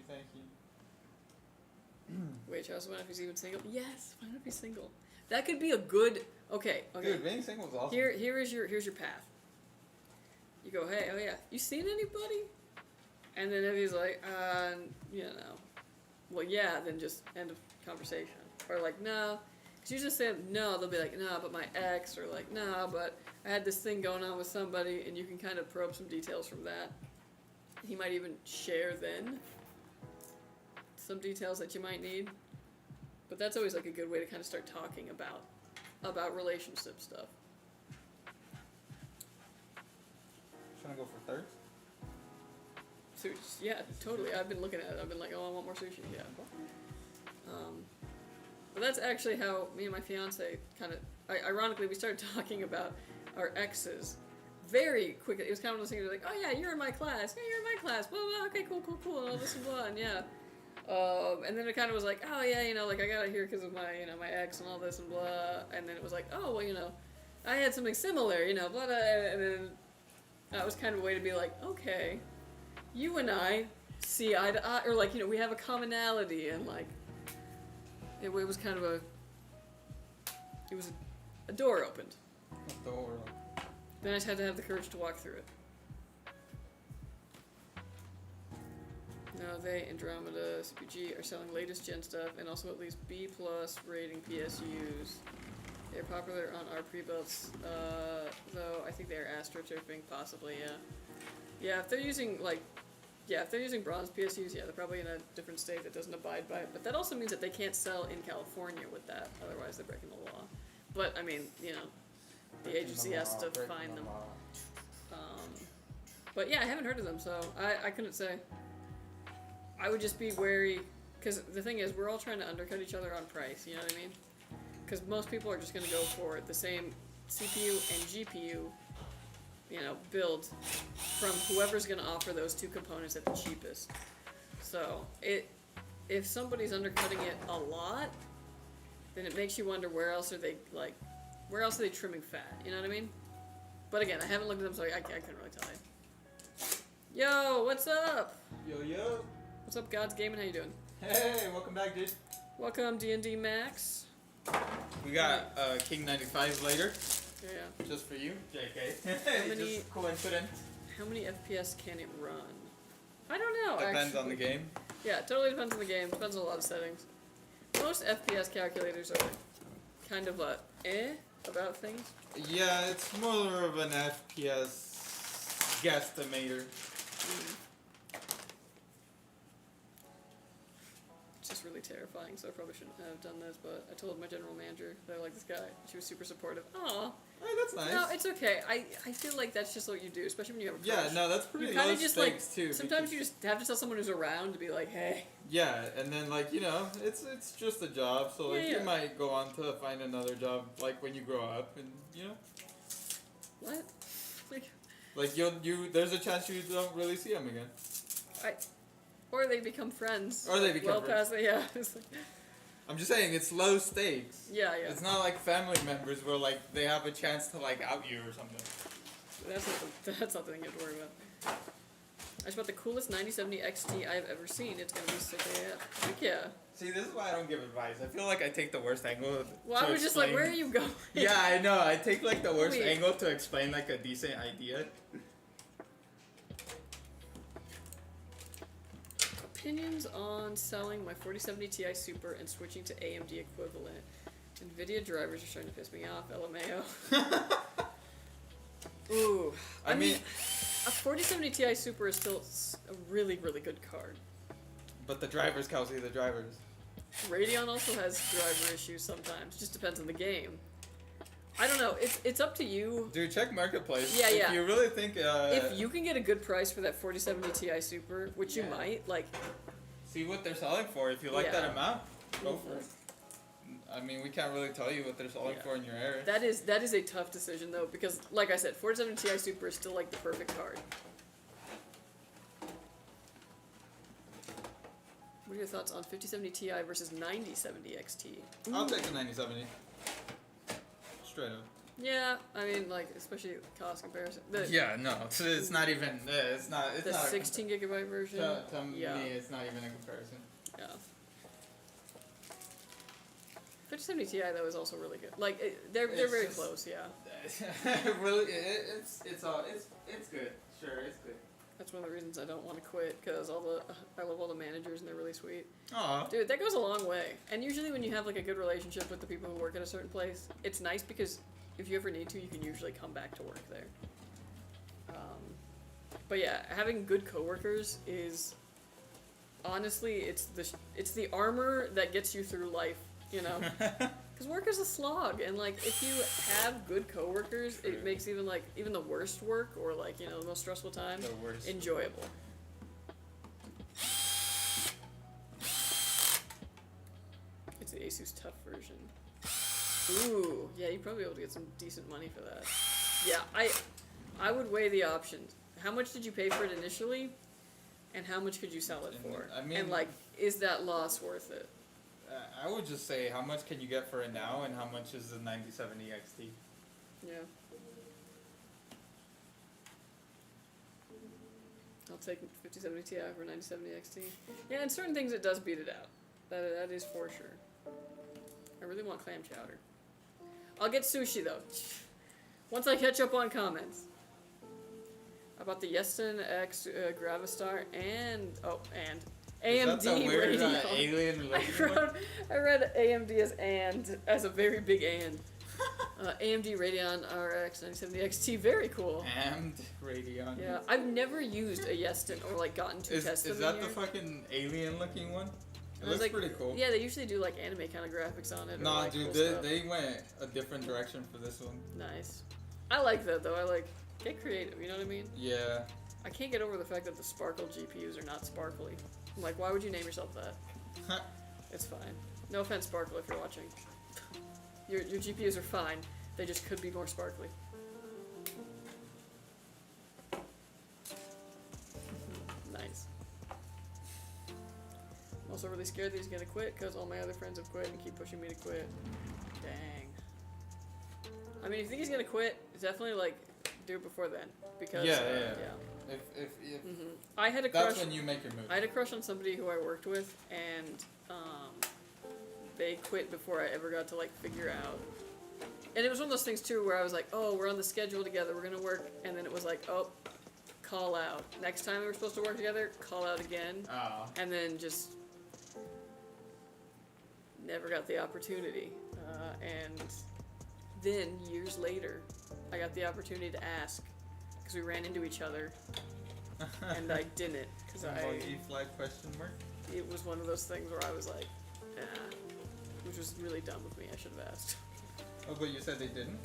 B: you.
A: Wait, Charles, why not if he's even single? Yes, why not be single? That could be a good. Okay.
B: Dude, being single is awesome.
A: Here's your path. You go, hey, oh yeah, you seen anybody? And then if he's like, you know, well, yeah, then just end of conversation. Or like, no, because you just say no, they'll be like, no, but my ex, or like, no, but I had this thing going on with somebody, and you can kind of probe some details from that. He might even share then some details that you might need. But that's always like a good way to kind of start talking about relationship stuff.
B: Trying to go for thirds?
A: Sushi, yeah, totally. I've been looking at it. I've been like, oh, I want more sushi. Yeah. But that's actually how me and my fiance kind of, ironically, we started talking about our exes very quickly. It was kind of one of those things like, oh yeah, you're in my class. Yeah, you're in my class. Blah, blah, okay, cool, and all this and blah, and yeah. And then it kind of was like, oh yeah, you know, like I got it here because of my, you know, my ex and all this and blah. And then it was like, oh, well, you know, I had something similar, you know, blah, blah. And then that was kind of a way to be like, okay, you and I see eye to eye, or like, you know, we have a commonality, and like, it was kind of a door opened.
B: A door.
A: Then I just had to have the courage to walk through it. Now they, Andromeda, CPG, are selling latest gen stuff, and also at least B+ rating PSUs. They're popular on our pre-builts, though I think they're astroturfing, possibly, yeah. Yeah, if they're using, like, if they're using bronze PSUs, yeah, they're probably in a different state that doesn't abide by it. But that also means that they can't sell in California with that, otherwise they're breaking the law. But, I mean, you know, the agency has to find them. But yeah, I haven't heard of them, so I couldn't say. I would just be wary, because the thing is, we're all trying to undercut each other on price, you know what I mean? Because most people are just going to go for the same CPU and GPU you know, build from whoever's going to offer those two components at the cheapest. So if somebody's undercutting it a lot, then it makes you wonder where else are they trimming fat? You know what I mean? But again, I haven't looked at them, so I couldn't really tell you. Yo, what's up?
B: Yo.
A: What's up, God's Gaming? How you doing?
B: Hey, welcome back, dude.
A: Welcome, D&D Max.
B: We got King 95 later,
A: Yeah.
B: just for you, JK.
A: many-
B: Just coincident.
A: How many FPS can it run? I don't know.
B: Depends on the
A: actually.
B: game.
A: Yeah, it totally depends on the game. Depends on a lot of settings. Most FPS calculators are kind of about things.
B: Yeah, it's more of an FPS guesstimator.
A: It's just really terrifying, so I probably shouldn't have done this, but I told my general manager that I like this guy. She was super supportive. Aw.
B: Oh, that's nice.
A: No, it's okay. I feel like that's just what you do, especially when you have a crush.
B: Yeah, no, that's pretty
A: You
B: low
A: kind of just
B: stakes
A: like,
B: too.
A: sometimes
B: because-
A: you just have to tell someone who's around to be like, hey.
B: Yeah, and then like, you know, it's just a job, so like
A: Yeah.
B: you might go on to find another job like when you grow up, and you know,
A: What?
B: like you there's a chance you don't really see them again.
A: Or they become friends.
B: Or they become
A: well
B: friends.
A: past the, yeah. It's like,
B: I'm just saying it's low stakes.
A: yeah.
B: It's not like family members where like they have a chance to like out you or something.
A: That's not the thing you have to worry about. I just bought the coolest 9070 XT I've ever seen. It's gonna be sick AF. Heck yeah.
B: See, this is why I don't give advice. I feel like I take the worst angle.
A: Well, I was just like, where are you going?
B: Yeah, I know. I take like the worst
A: Wait.
B: angle to explain like a decent idea.
A: Opinions on selling my 4070 Ti Super and switching to AMD equivalent. NVIDIA drivers are starting to piss me off. LMAO. Ooh. I mean, a 4070 Ti Super is still a really, really good card.
B: But the drivers, Kelsey, the drivers.
A: Radeon also has driver issues sometimes. Just depends on the game. I don't know. It's up to you.
B: Dude, check Marketplace.
A: Yeah,
B: if
A: yeah.
B: you really think...
A: If you can get a good price for that 4070 Ti Super, which you
B: Yeah.
A: might, like...
B: See what they're selling for. If you like
A: Yeah.
B: that amount, go for
A: Mhm.
B: it. I mean, we can't really tell you what they're selling
A: Yeah.
B: for in your area.
A: That is a tough decision though, because like I said, 4070 Ti Super is still like the perfect card. What are your thoughts on 5070 Ti versus 9070 XT?
B: I'll take the 9070. Straight up.
A: Yeah, I mean, like, especially cost comparison.
B: Yeah, no, it's not even. It's not. It's
A: The
B: not.
A: 16 gigabyte version.
B: To
A: yeah.
B: me, it's not even a comparison.
A: Yeah. 5070 Ti though is also really good. Like, they're
B: It's
A: very
B: just-
A: close. Yeah.
B: Really, it's good. Sure, it's good.
A: That's one of the reasons I don't want to quit, because I love all the managers and they're really sweet.
B: Aw.
A: Dude, that goes a long way. And usually when you have like a good relationship with the people who work at a certain place, it's nice because if you ever need to, you can usually come back to work there. But yeah, having good coworkers is honestly, it's the armor that gets you through life, you know? Because work is a slog, and like if you have good coworkers, it makes even the worst work or like, you know, the most stressful time
B: The worst.
A: enjoyable. It's the ASUS Tough version. Ooh, yeah, you'd probably be able to get some decent money for that. Yeah, I would weigh the options. How much did you pay for it initially, and how much could you sell it for?
B: I mean-
A: and like, is that loss worth it?
B: I would just say, how much can you get for it now, and how much is the 9070 XT?
A: Yeah. I'll take 5070 Ti over 9070 XT. Yeah, and certain things it does beat it out. That is for sure. I really want clam chowder. I'll get sushi though. Once I catch up on comments. I bought the Yeston X Gravistar and AMD
B: Is that the weird
A: Radeon.
B: alien related
A: I read AMD as a very big and. AMD Radeon RX 9070 XT, very cool.
B: And Radeon.
A: Yeah, I've never used a Yeston or like gotten to test them.
B: Is that
A: in
B: the
A: here.
B: fucking alien looking one? It
A: I was
B: looks
A: like,
B: pretty cool.
A: Yeah, they usually do like anime kind of graphics on it. or,
B: Nah,
A: like,
B: dude,
A: cool
B: they,
A: stuff.
B: they went a different direction for this one.
A: Nice. I like that though. I like get creative. You know what I mean?
B: Yeah.
A: I can't get over the fact that the Sparkle GPUs are not sparkly. I'm like, why would you name yourself that? It's fine. No offense, Sparkle, if you're watching. Your GPUs are fine. They just could be more sparkly. also really scared that he's gonna quit because all my other friends have quit and keep pushing me to quit. Dang. I mean, if you think he's gonna quit, definitely like do it before then because
B: Yeah. If
A: I had a
B: that's
A: crush.
B: when you make your move.
A: I had a crush on somebody who I worked with, and they quit before I ever got to like figure out. And it was one of those things too where I was like, oh, we're on the schedule together, we're gonna work, and then it was like, oh, call out. Next time we were supposed to work together, call out again, and then just never got the opportunity. And then years later, I got the opportunity to ask because we ran into each other, and I didn't because
B: Emoji flag question mark.
A: it was one of those things where I was like, which was really dumb of me. I should have asked.
B: Oh, but you said they didn't?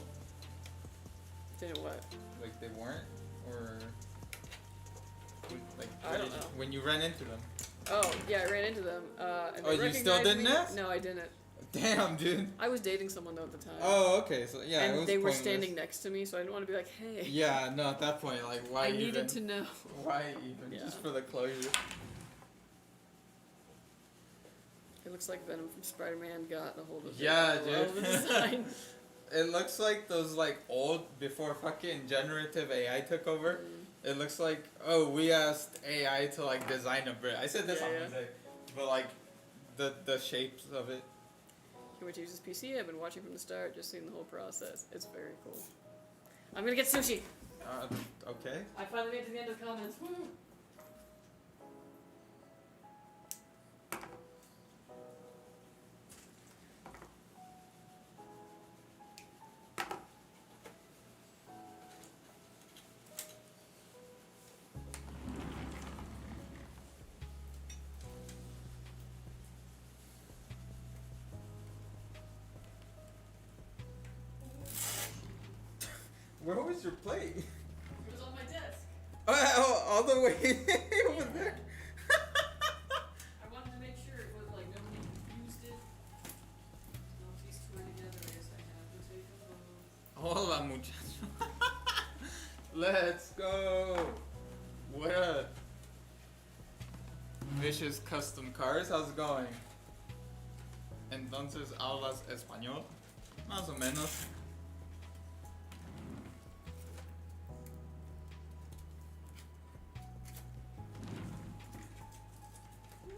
A: Didn't what?
B: Like they weren't? Or like
A: I don't know.
B: when you ran into them?
A: Oh yeah, I ran into them. And
B: Oh,
A: they
B: you still
A: recognized
B: didn't
A: me.
B: ask?
A: No, I didn't.
B: Damn, dude.
A: I was dating someone though at the time.
B: Oh, okay. So yeah, it
A: and
B: was
A: they were
B: pointless.
A: standing next to me, so I didn't want to be like, hey.
B: Yeah, no. At that point, like, why
A: I
B: even?
A: needed to know.
B: Why even?
A: Yeah.
B: Just for the closure.
A: It looks like Venom from Spider-Man got a hold of
B: Yeah,
A: it. I love
B: dude.
A: the design.
B: It looks like those like old before fucking generative AI took over. It looks like, oh, we asked AI to like design a brick. I said this
A: Yeah,
B: on
A: yeah.
B: Wednesday, but like the shapes of it.
A: Can't wait to use this PC. I've been watching from the start, just seeing the whole process. It's very cool. I'm gonna get sushi.
B: Okay.
A: I finally made it to the end of the comments. Woo!
B: Where was your plate?
A: It was on my desk.
B: Oh, all the way over there.
A: I wanted to make sure it was like nobody confused it. No, if these two are together, I guess I have to take them both.
B: Hola, muchacho. Let's go. What up? Vicious Custom Cars, how's it going? Entonces hablas español? Más o menos.
A: Woo!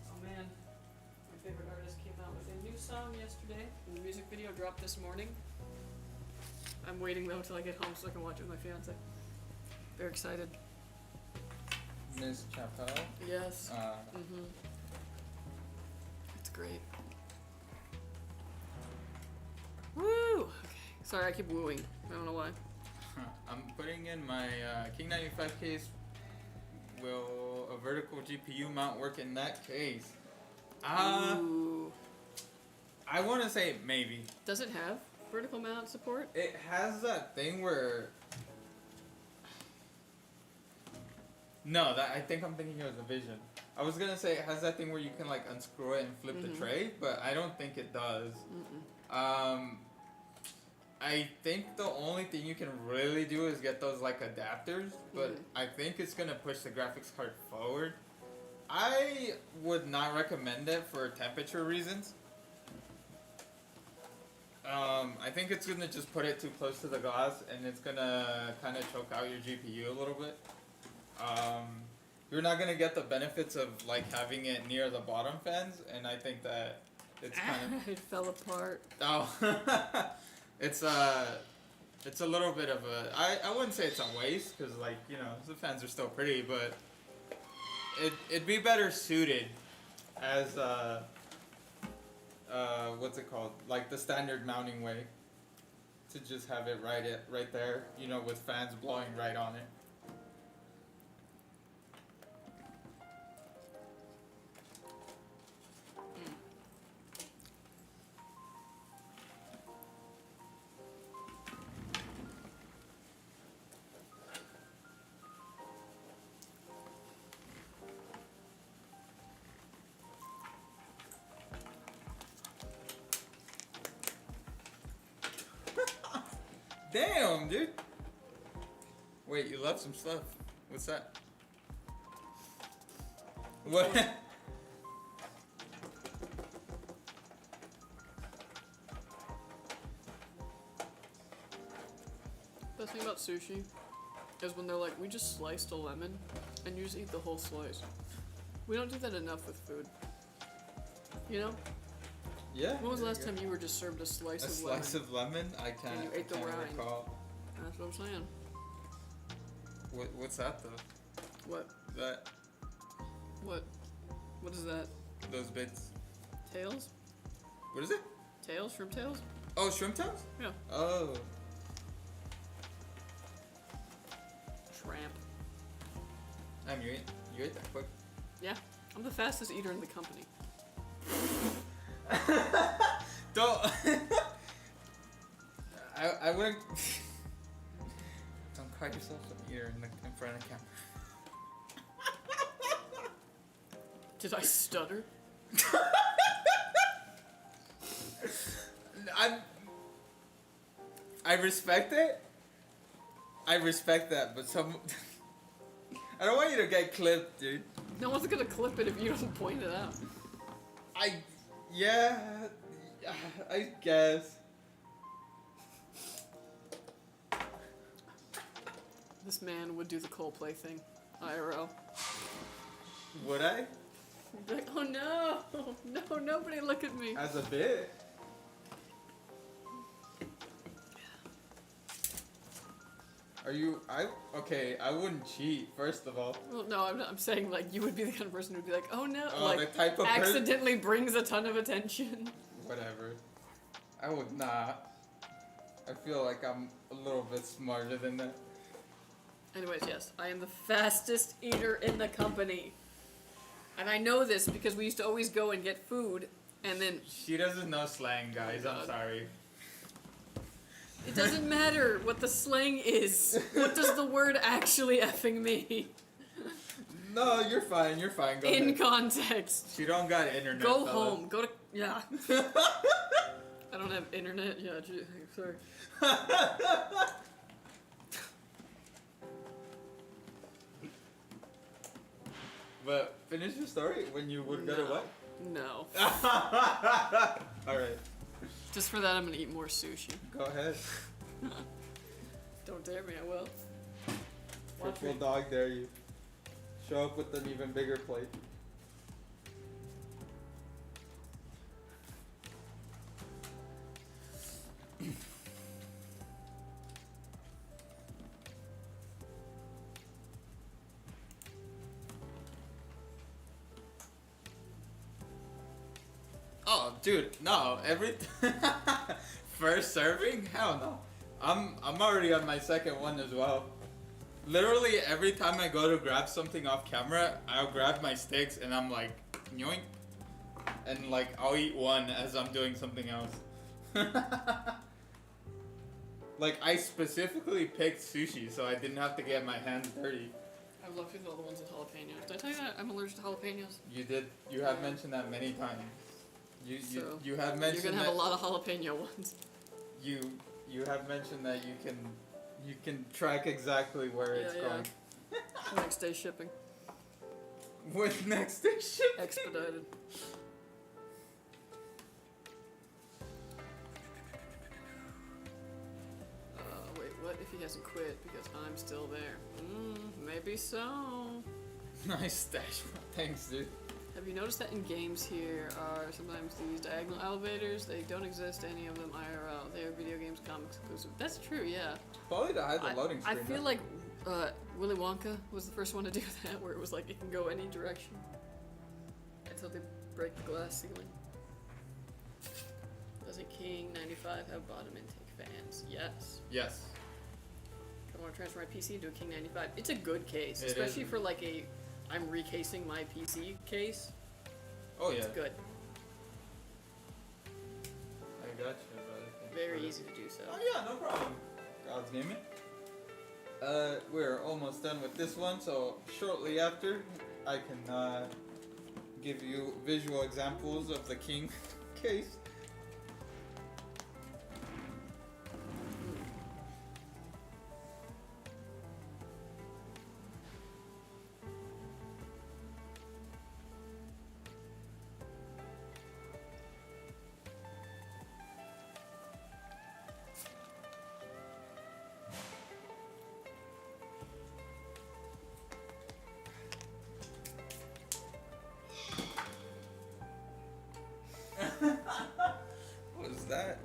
A: Oh man, my favorite artist came out with a new song yesterday, and the music video dropped this morning. I'm waiting though till I get home so I can watch it with my fiance. Very excited.
B: Miss Chappelle.
A: Yes. It's great. Woo! Okay. Sorry, I keep wooing. I don't know why.
B: I'm putting in my King 95 case. Will a vertical GPU mount work in that case?
A: Ooh.
B: I want to say maybe.
A: Does it have vertical mount support?
B: It has that thing where. No, that I think I'm thinking of the Vision. I was gonna say it has that thing where you can like unscrew it and flip the tray, but I don't think it does. I think the only thing you can really do is get those like adapters, but I think it's gonna push the graphics card forward. I would not recommend it for temperature reasons. I think it's gonna just put it too close to the glass and it's gonna kind of choke out your GPU a little bit. You're not gonna get the benefits of like having it near the bottom fans, and I think that it's kind of
A: It fell apart.
B: it's a little bit of a I wouldn't say it's a waste because like you know the fans are still pretty, but it'd be better suited as what's it called, like the standard mounting way, to just have it right there, you know, with fans blowing right on it. Damn, dude. Wait, you left some stuff. What's that? What?
A: Best thing about sushi is when they're like, we just sliced a lemon and you just eat the whole slice. We don't do that enough with food. You know?
B: Yeah.
A: When was the
B: there
A: last
B: you
A: time you were just served a slice
B: go. A
A: of
B: slice
A: lemon?
B: of lemon? I can't.
A: you ate the
B: I can't
A: rind.
B: recall.
A: That's what I'm saying.
B: What's that though?
A: What?
B: That
A: What? What is that?
B: those bits.
A: Tails?
B: What is it?
A: Tails? Shrimp tails?
B: Oh, shrimp toast?
A: Yeah.
B: Oh.
A: Tramp.
B: You ate that quick.
A: Yeah. I'm the fastest eater in the company.
B: Don't. I wouldn't. Don't call yourself an eater in front of the camera.
A: Did I stutter?
B: I respect it. I respect that, but I don't want you to get clipped, dude.
A: No one's gonna clip it if you don't point it out.
B: Yeah, I guess.
A: This man would do the Coldplay thing. IRL.
B: Would I?
A: He'd be like, oh no! No, nobody look at me.
B: As a bit. Okay, I wouldn't cheat, first of all.
A: Well, no, I'm saying like you would be the kind of person who'd be like, oh no,
B: Oh,
A: like
B: the type of
A: accidentally brings a ton of attention.
B: Whatever. I would not. I feel like I'm a little bit smarter than that.
A: Anyways, yes, I am the fastest eater in the company. And I know this because we used to always go and get food, and then
B: She doesn't know slang, guys. I'm
A: God.
B: sorry.
A: it doesn't matter what the slang is. What does the word actually effing mean?
B: No, you're fine. You're fine. Go
A: In
B: ahead.
A: context.
B: She don't got internet.
A: Go
B: fella.
A: home. Go to, yeah. I don't have internet. Yeah, sorry.
B: But finish your story when you would go to
A: No.
B: what?
A: No.
B: Alright,
A: Just for that, I'm gonna eat more sushi.
B: go ahead.
A: Don't dare me, I will. Watch
B: Purple
A: me.
B: dog dare you. Show up with an even bigger plate. Oh, dude, no. First serving? Hell no. I'm already on my second one as well. Literally every time I go to grab something off camera, I'll grab my sticks and I'm like, yoink. And like, I'll eat one as I'm doing something else. Like, I specifically picked sushi so I didn't have to get my hands dirty.
A: I love all the ones with jalapenos. Did I tell you that I'm allergic to jalapenos?
B: You did, you have mentioned that many times.
A: So,
B: You have mentioned
A: You're gonna
B: that
A: have a lot of jalapeno ones.
B: you have mentioned that you can track exactly where it's
A: Yeah,
B: going.
A: Next day shipping.
B: With next day shipping.
A: Expedited. Wait, what if he hasn't quit because I'm still there? Maybe so.
B: Nice stash. Thanks, dude.
A: Have you noticed that in games here are sometimes these diagonal elevators? They don't exist, any of them IRL. They are video games, comics exclusive. That's true, yeah.
B: Probably to hide the loading
A: I
B: screen.
A: feel
B: huh?
A: like Willy Wonka was the first one to do that, where it was like it can go any direction until they break the glass ceiling. Doesn't King 95 have bottom intake fans? Yes.
B: Yes.
A: I want to transfer my PC into a King 95. It's a good case,
B: It
A: especially
B: is.
A: for like I'm recasing my PC case.
B: Oh yeah.
A: It's good.
B: I got you, brother.
A: Very easy to do so.
B: Oh yeah, no problem. God's gaming. We're almost done with this one, so shortly after, I can give you visual examples of the King case. that?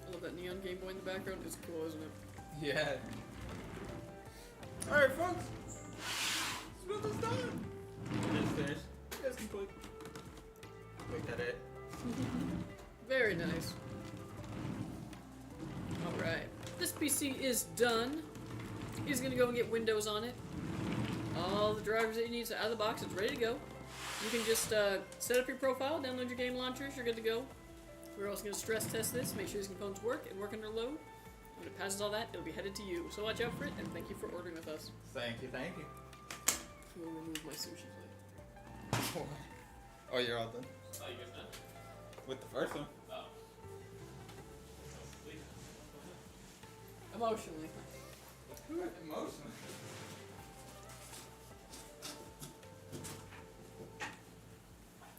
A: I love that neon Game Boy in the background. It's cool, isn't it?
B: Yeah. Alright, folks. This build is done. It is finished. You guys can click. Click at it.
A: Very nice. Alright. This PC is done. He's gonna go and get Windows on it. All the drivers that you need, so out of the box, it's ready to go. You can just set up your profile, download your game launchers, you're good to go. We're also going to stress test this, make sure these components work and work under load. When it passes all that, it'll be headed to you. So watch out for it, and thank you for ordering with us.
B: Thank you, thank you.
A: We'll remove my sushi plate.
B: Oh, you're all done?
C: Oh, you guys done?
B: With the first one.
C: Oh. Sleep.
A: Emotionally.
B: Emotional.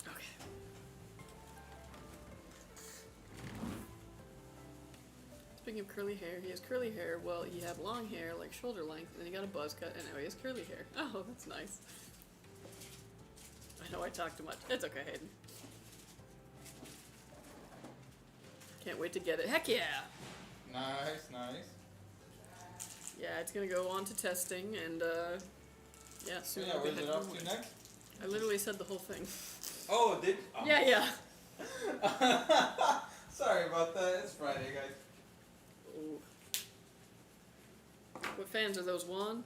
A: Okay. Speaking of curly hair, he has curly hair. Well, he had long hair, like shoulder length, and then he got a buzz cut, and now he has curly hair. Oh, that's nice. I know I talk too much. It's okay, Hayden. Can't wait to get it. Heck yeah!
B: Nice, nice.
A: Yeah, it's gonna go on to testing, and yeah,
B: So
A: soon
B: yeah,
A: I'll be
B: where's it
A: heading
B: off
A: home.
B: to next?
A: I literally said the whole thing.
B: Oh, did? Oh.
A: Yeah, yeah.
B: Sorry about that. It's Friday, guys.
A: Ooh. What fans are those, Juan?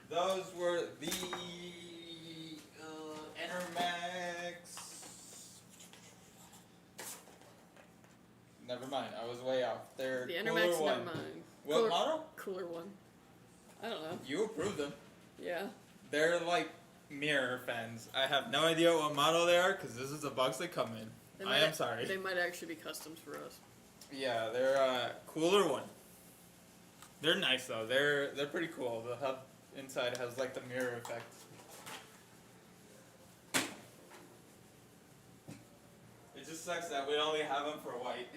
B: Those were the Enermax. Never mind, I was way off. They're
A: The
B: cooler
A: Enermax,
B: one.
A: never mind.
B: What
A: Cooler-
B: model?
A: Cooler one. I don't know.
B: You approved them.
A: Yeah.
B: They're like mirror fans. I have no idea what model they are because this is the box they come in.
A: They
B: I
A: might
B: am sorry.
A: They might actually be customs for us.
B: Yeah, they're a cooler one. They're nice though. They're pretty cool. The hub inside has like the mirror effect. It just sucks that we only have them for white.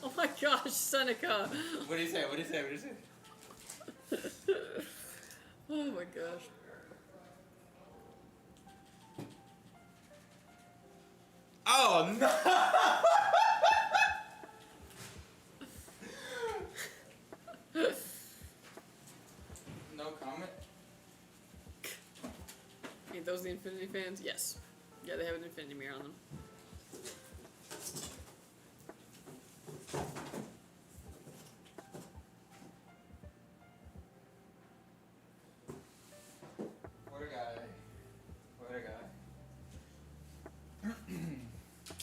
A: Oh my gosh, Seneca!
B: What do you say? What do you say? What do you say?
A: Oh my gosh.
B: Oh no! No comment.
A: Ain't those the Infinity fans? Yes. Yeah, they have an Infinity mirror on them.
B: What a guy. What a guy.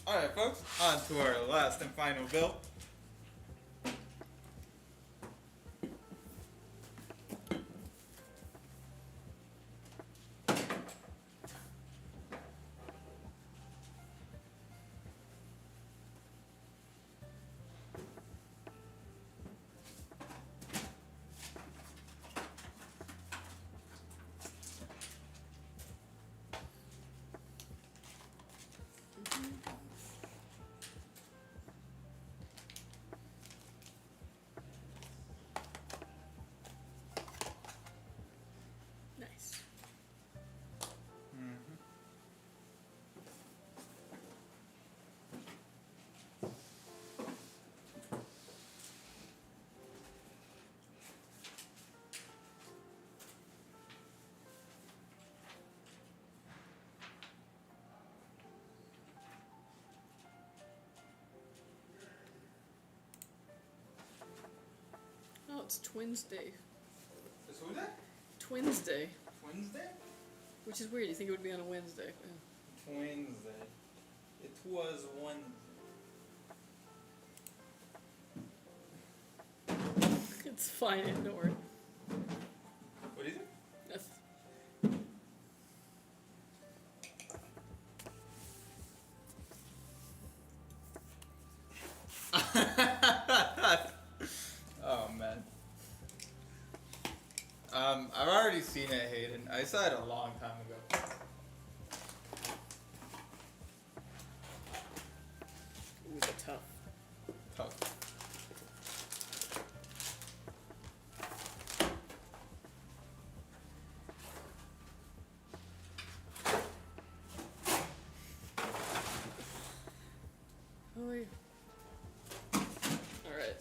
B: Alright, folks, on to our last and final build.
A: Nice. Oh, it's Twins Day.
B: Is who that?
A: Twins Day.
B: Wednesday?
A: Which is weird, you think it would be on a Wednesday.
B: Wednesday. It was Wednesday.
A: It's fine, don't worry.
B: What is it?
A: That's...
B: Oh man. I've already seen it, Hayden. I saw it a long time ago.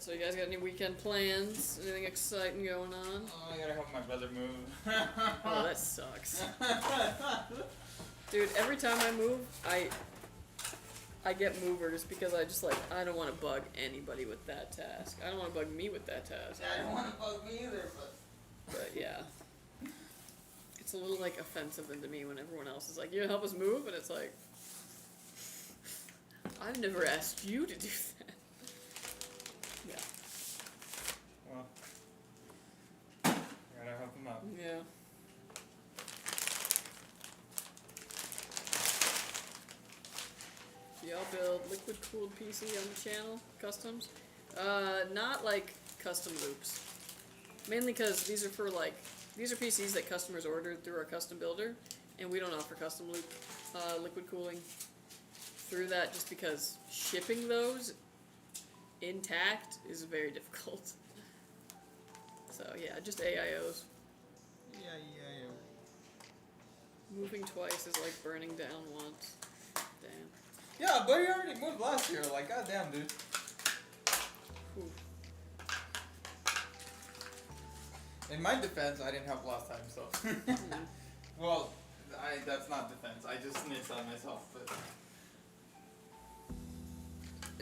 A: So you guys got any weekend plans? Anything exciting going on?
B: Oh, I gotta help my brother move.
A: Oh, that sucks. Dude, every time I move, I get movers because I just like, I don't want to bug anybody with that task. I don't want to bug me with that task.
B: I don't want to bug me either,
A: But yeah. It's a little like offensive into me when everyone else is like, you gonna help us move? And it's like, I've never asked you to do that. Yeah.
B: Well, I gotta help him out.
A: Yeah. Do y'all build liquid cooled PC on the channel? Customs? Not like custom loops. Mainly because these are for like, these are PCs that customers ordered through our custom builder, and we don't offer custom loop liquid cooling through that just because shipping those intact is very difficult. So yeah, just AIOs.
B: Yeah.
A: Moving twice is like burning down once. Damn.
B: Yeah, but he already moved last year. Like, goddamn, dude.
A: Whew.
B: In my defense, I didn't help last time, so. Well, that's not defense. I just snitched on myself, but.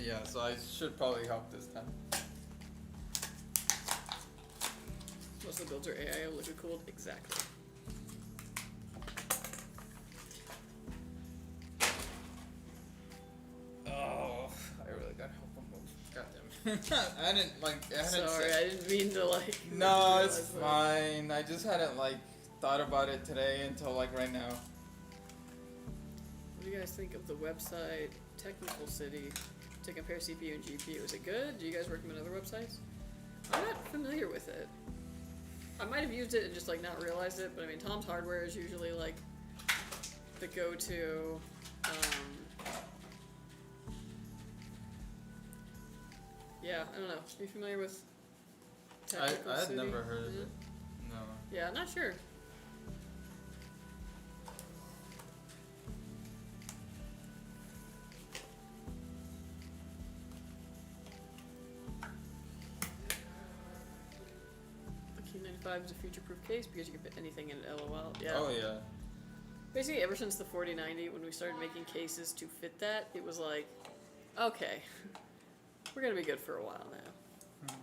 B: Yeah, so I should probably help this time.
A: Most of the builds are AIO liquid cooled. Exactly.
B: Oh, I really gotta help him move. Goddamn. I didn't
A: Sorry, I didn't mean to like.
B: No, it's
A: realize that.
B: fine. I just hadn't like thought about it today until like right now.
A: What do you guys think of the website Technical City to compare CPU and GPU? Is it good? Do you guys recommend other websites? I'm not familiar with it. I might have used it and just like not realized it, but I mean Tom's Hardware is usually like the go-to. Yeah, I don't know. Are you familiar with Technical
B: I had
A: City?
B: never heard of
A: Yeah.
B: it. No.
A: Yeah, I'm not sure. The Q95 is a future-proof case because you can fit anything in it, LOL. Yeah.
B: Oh yeah.
A: Basically, ever since the 4090, when we started making cases to fit that, it was like, okay, we're gonna be good for a while now.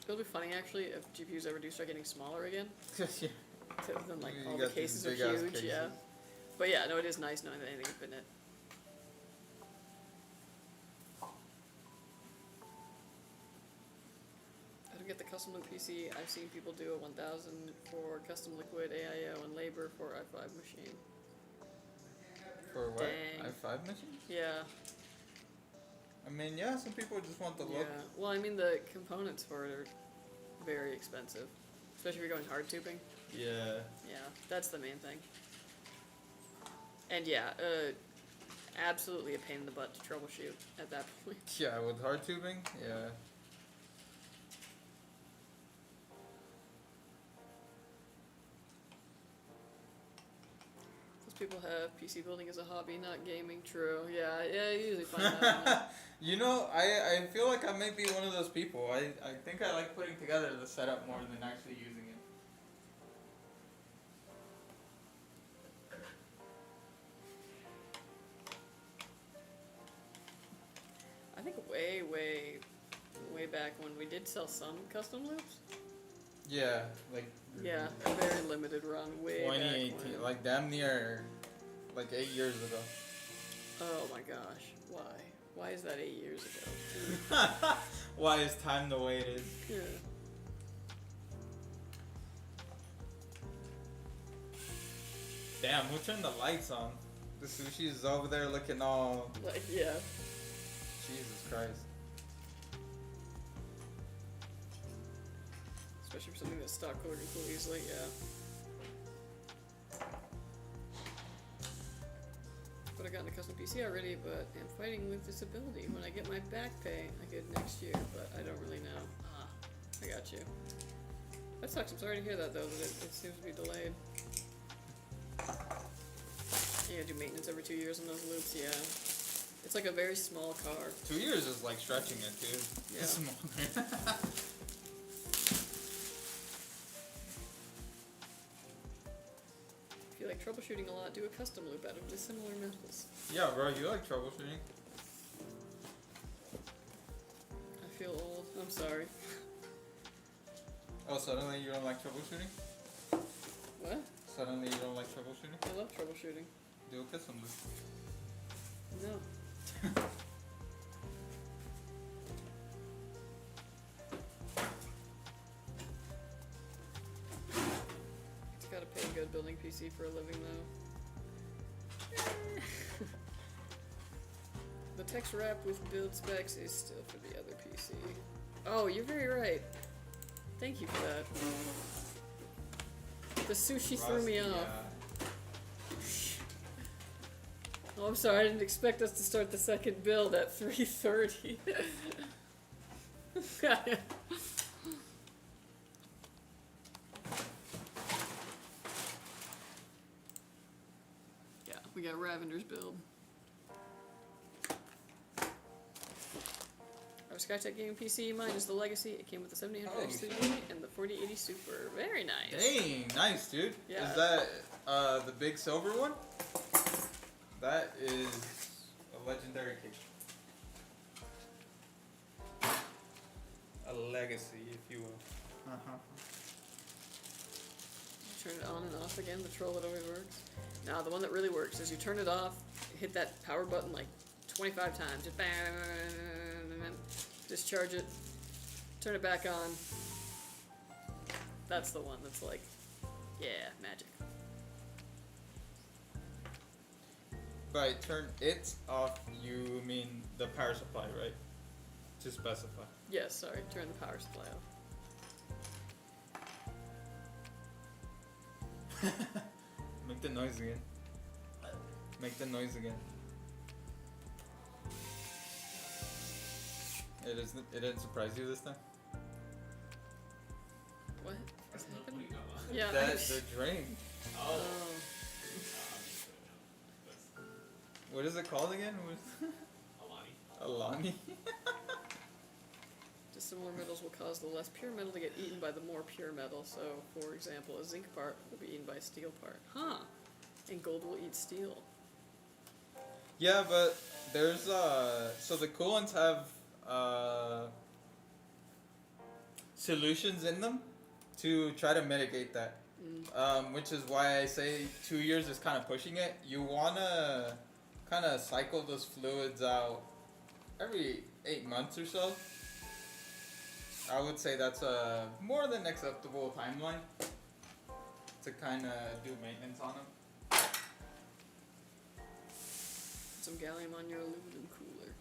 A: It'll be funny actually if GPUs ever do start getting smaller again.
B: Yeah.
A: Then like
B: You
A: all the
B: got these
A: cases are
B: big-ass
A: huge, yeah.
B: cases.
A: But yeah, no, it is nice knowing that anything can fit in it. I don't get the custom loop PC. I've seen people do a 1000 for custom liquid AIO and labor for i5 machine.
B: For what?
A: Dang.
B: i5 machine?
A: Yeah.
B: I mean, yeah, some people just want the
A: Yeah.
B: look.
A: Well, I mean the components for it are very expensive, especially if you're going hard tubing.
B: Yeah.
A: Yeah, that's the main thing. And yeah, absolutely a pain in the butt to troubleshoot at that point.
B: Yeah, with hard tubing, yeah.
A: Those people have PC building as a hobby, not gaming. True. Yeah, you usually find that.
B: You know, I feel like I may be one of those people. I think I like putting together the setup more than actually using it.
A: I think way back when we did sell some custom loops.
B: Yeah, like
A: Yeah, a very limited run, way back
B: 2018,
A: when.
B: like damn near, like 8 years ago.
A: Oh my gosh, why? Why is that 8 years ago?
B: Why is time the way it is?
A: Yeah.
B: Damn, who turned the lights on? The sushi is over there looking all.
A: Like, yeah.
B: Jesus Christ.
A: Especially for something that's stock cooler can cool easily, yeah. But I got a custom PC already, but I'm fighting with disability. When I get my back pay, I get next year, but I don't really know. I got you. That sucks. I'm sorry to hear that though, that it seems to be delayed. You gotta do maintenance every 2 years on those loops, yeah. It's like a very small car.
B: 2 years is like stretching it too.
A: Yeah.
B: It's smaller.
A: If you like troubleshooting a lot, do a custom loop out of dissimilar metals.
B: Yeah, bro, you like troubleshooting?
A: I feel old. I'm sorry.
B: Oh, suddenly you don't like troubleshooting?
A: What?
B: Suddenly you don't like troubleshooting?
A: I love troubleshooting.
B: Do a custom loop.
A: No. It's gotta pay good building PC for a living though. The text wrap with build specs is still for the other PC. Oh, you're very right. Thank you for that. The sushi threw me off. Oh, I'm sorry, I didn't expect us to start the second build at 3:30. Yeah, we got Ravinder's build. Our Skytech gaming PC, mine is the Legacy. It came with the 7800 X3D and the 4080 Super. Very nice.
B: Dang, nice, dude.
A: Yeah.
B: Is that the big silver one? That is a legendary case. A legacy, if you will.
A: Turn it on and off again, the troll that always works. Now, the one that really works is you turn it off, hit that power button like 25 times, just bang, discharge it, turn it back on. That's the one that's like, yeah, magic.
B: By turn it off, you mean the power supply, right? To specify.
A: Yes, sorry, turn the power supply off.
B: Make the noise again. Make the noise again. It didn't surprise you this time?
A: What?
C: That's
A: What's
C: not
A: happening?
C: what you got on.
A: Yeah.
B: The drain.
C: Oh.
A: Oh.
B: What is it called again? Alani?
A: Dissimilar metals will cause the less pure metal to get eaten by the more pure metal. So, for example, a zinc part will be eaten by a steel part. Huh. And gold will eat steel.
B: Yeah, but there's so the coolants have solutions in them to try to mitigate that. Which is why I say 2 years is kind of pushing it. You wanna kind of cycle those fluids out every 8 months or so. I would say that's a more than acceptable timeline to kind of do maintenance on them.
A: Some gallium on your aluminum cooler.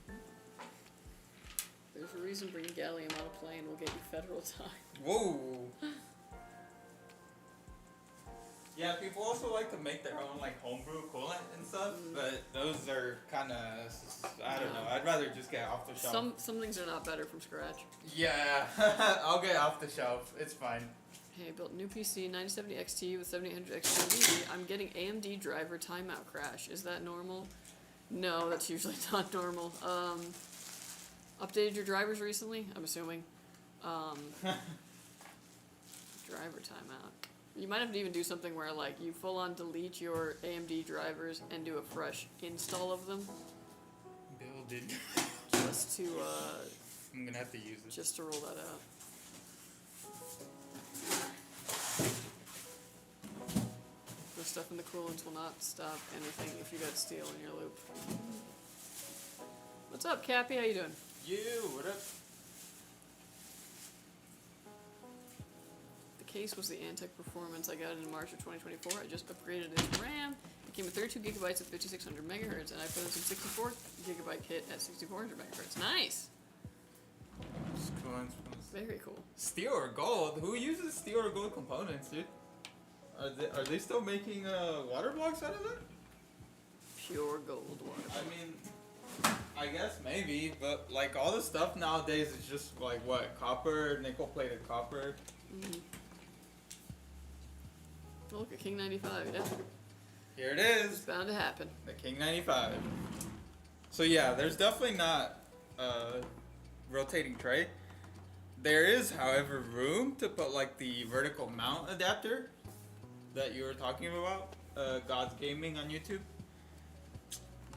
A: There's a reason bringing gallium on a plane will get you federal time.
B: Whoa! Yeah, people also like to make their own like homebrew coolant and stuff, but those are kind of, I don't know. I'd rather just get off the shelf.
A: Some things are not better from scratch.
B: Yeah, I'll get off the shelf. It's fine.
A: Hey, I built a new PC, 9070 XT with 7800 X3D. I'm getting AMD driver timeout crash. Is that normal? No, that's usually not normal. Updated your drivers recently? I'm assuming. Driver timeout. You might have to even do something where like you full on delete your AMD drivers and do a fresh install of them.
B: Build it.
A: Just to
B: I'm gonna have to use it.
A: just to roll that out. The stuff in the coolants will not stop anything if you got steel in your loop. What's up, Cappy? How you doing?
B: You, what up?
A: The case was the Antec Performance. I got it in March of 2024. I just upgraded its RAM. It came with 32 gigabytes at 5600 megahertz, and I put in some 64 gigabyte kit at 6400 megahertz. Nice. Very cool.
B: Steel or gold? Who uses steel or gold components, dude? Are they still making water blocks out of that?
A: Pure gold water.
B: I mean, I guess maybe, but like all the stuff nowadays is just like what, copper, nickel plated copper.
A: Mm-hmm. Oh, look at King 95. Yeah,
B: Here it
A: it's
B: is,
A: bound to happen.
B: the King 95. So yeah, there's definitely not a rotating tray. There is, however, room to put like the vertical mount adapter that you were talking about, God's Gaming on YouTube.